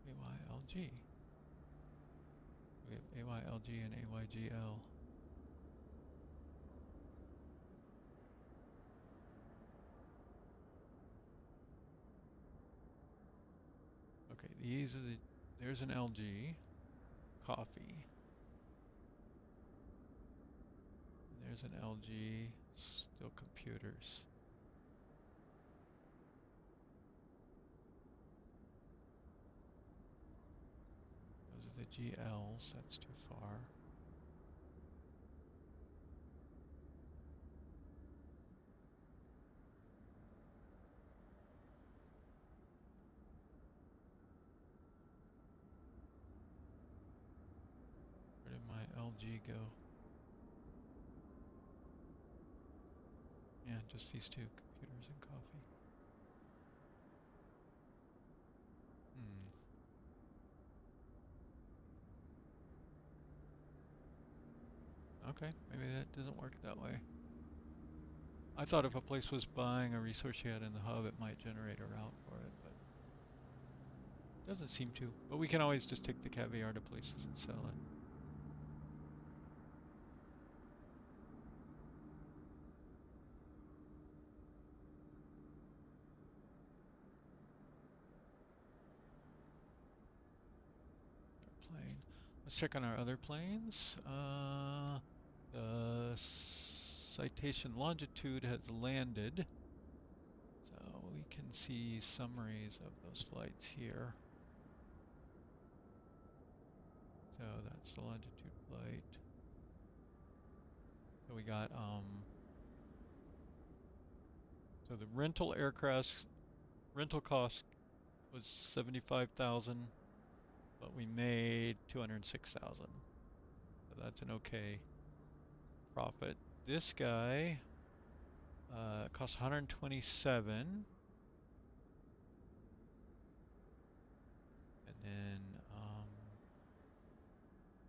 AYLG. We have AYLG and AYGL. Okay, these are the, there's an LG, coffee. There's an LG, still computers. Those are the GLs, that's too far. Where did my LG go? Yeah, just these two, computers and coffee. Okay, maybe that doesn't work that way. I thought if a place was buying a resource you had in the hub, it might generate a route for it, but it doesn't seem to. But we can always just take the caviar to places and sell it. Let's check on our other planes. The citation longitude has landed. So we can see summaries of those flights here. So that's the longitude flight. So we got, so the rental aircraft, rental cost was 75,000, but we made 206,000. So that's an okay profit. This guy cost 127, and then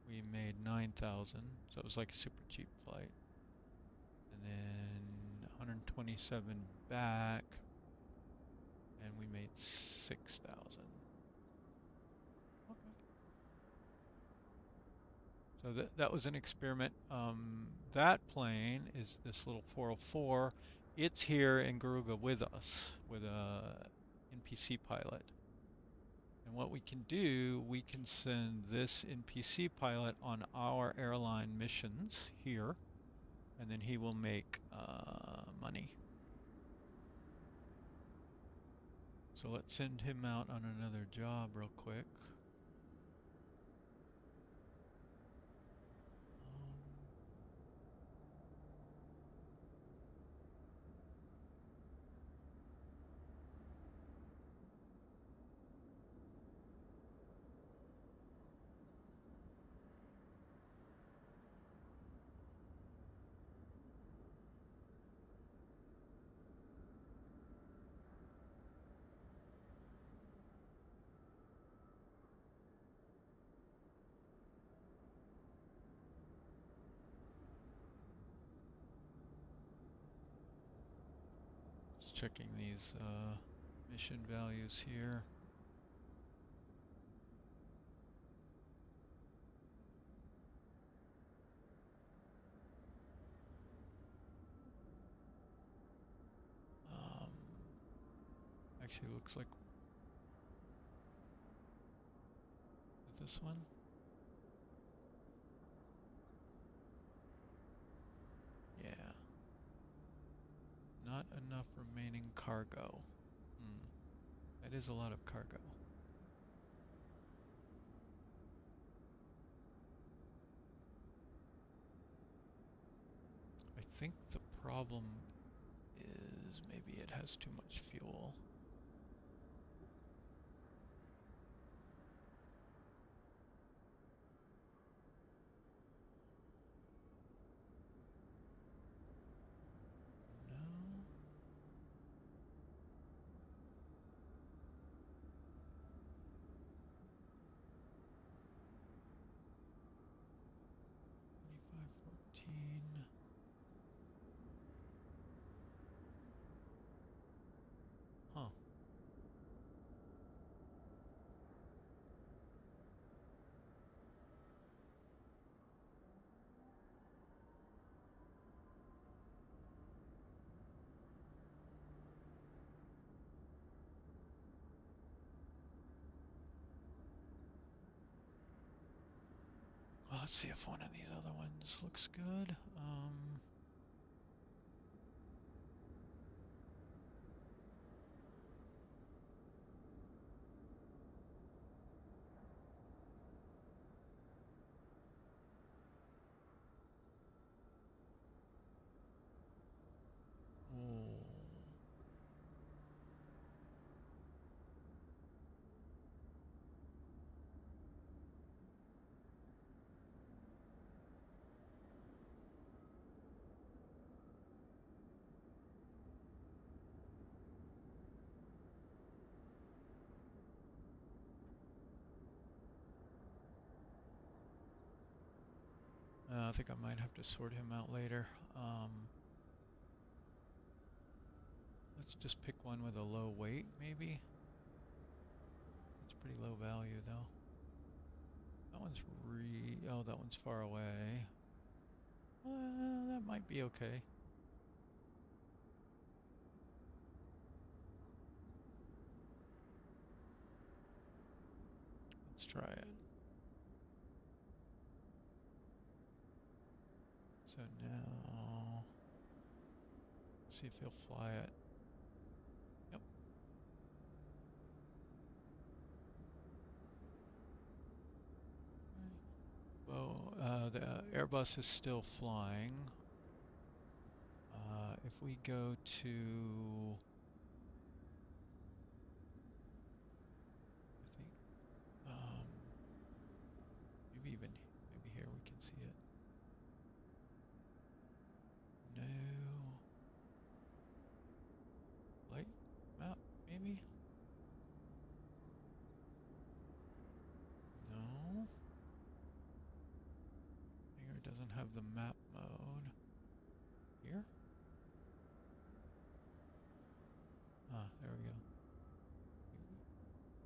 we made 9,000, so it was like a super cheap flight. And then 127 back, and we made 6,000. Okay. So that was an experiment. That plane is this little 404. It's here in Goroka with us, with a NPC pilot. And what we can do, we can send this NPC pilot on our airline missions here, and then he will make money. So let's send him out on another job real quick. Just checking these mission values here. Actually looks like this one. Yeah. Not enough remaining cargo. That is a lot of cargo. I think the problem is maybe it has too much fuel. No. $25.14. Huh. Well, let's see if one of these other ones looks good. Oh. I think I might have to sort him out later. Let's just pick one with a low weight, maybe. That's pretty low value, though. That one's oh, that one's far away. That might be okay. Let's try it. So now, see if he'll fly it. Yep. Well, the Airbus is still flying. If we go to, I think, maybe here we can see it. No. Flight map, maybe? No. Here it doesn't have the map mode. Here? Ah, there we go.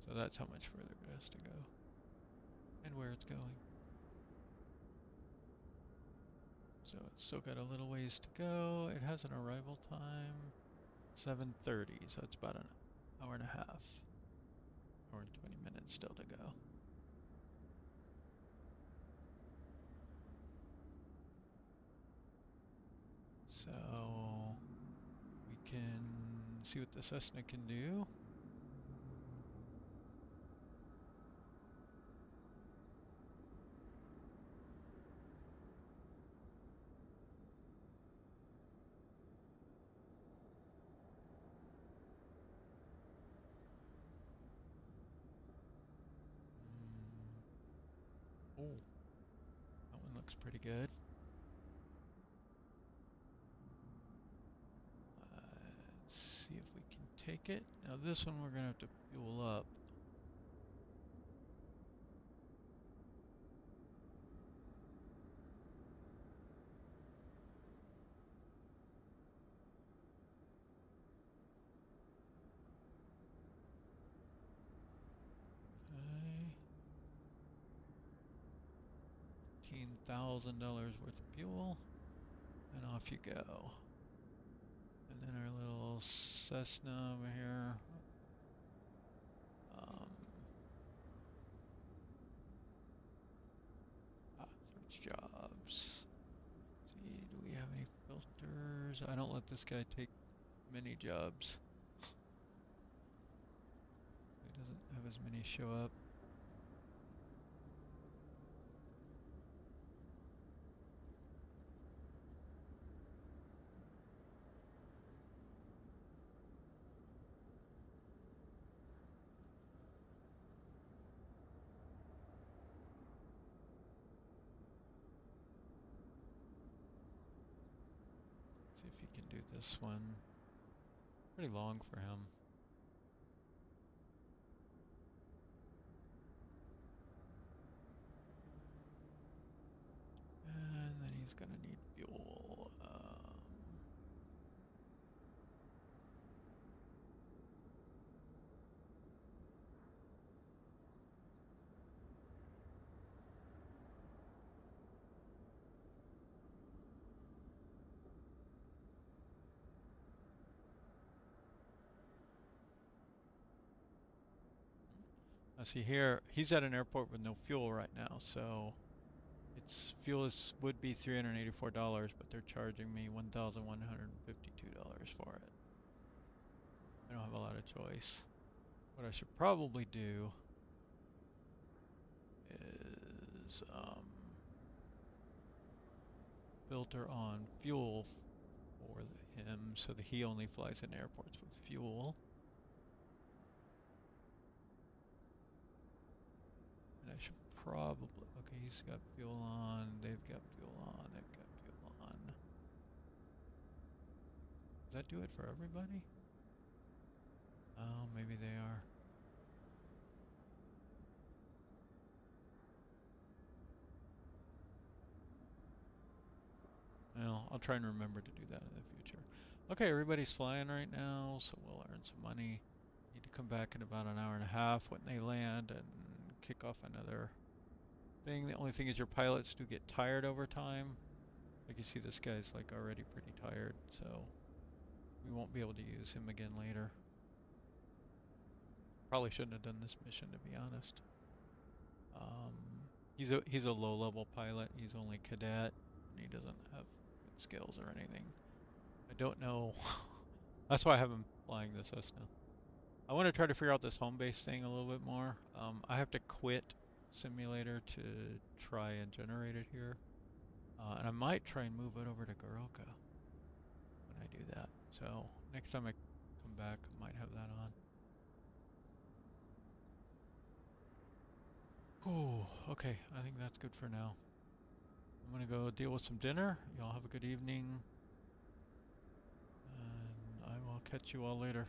So that's how much further it has to go. And where it's going. So it's still got a little ways to go. It has an arrival time, 7:30, so it's about an hour and a half. Hour and 20 minutes still to go. So we can see what the Cessna can do. Oh, that one looks pretty good. Let's see if we can take it. Now this one we're gonna have to fuel up. Okay. $15,000 worth of fuel, and off you go. And then our little Cessna over here. Search jobs. See, do we have any filters? I don't let this guy take many jobs. He doesn't have as many show up. See if he can do this one. Pretty long for him. And then he's gonna need fuel. Now see here, he's at an airport with no fuel right now, so its fuel would be $384, but they're charging me $1,152 for it. I don't have a lot of choice. What I should probably do is filter on fuel for him so that he only flies in airports with fuel. And I should probably, okay, he's got fuel on, they've got fuel on, they've got fuel on. Does that do it for everybody? Oh, maybe they are. Well, I'll try and remember to do that in the future. Okay, everybody's flying right now, so we'll earn some money. Need to come back in about an hour and a half when they land and kick off another thing. The only thing is your pilots do get tired over time. Like you see, this guy's like already pretty tired, so we won't be able to use him again later. Probably shouldn't have done this mission, to be honest. He's a low-level pilot. He's only cadet, and he doesn't have skills or anything. I don't know. That's why I haven't been flying the Cessna. I want to try to figure out this home base thing a little bit more. I have to quit simulator to try and generate it here. And I might try and move it over to Goroka when I do that. So next time I come back, I might have that on. Oh, okay. I think that's good for now. I'm gonna go deal with some dinner. Y'all have a good evening. And I will catch you all later.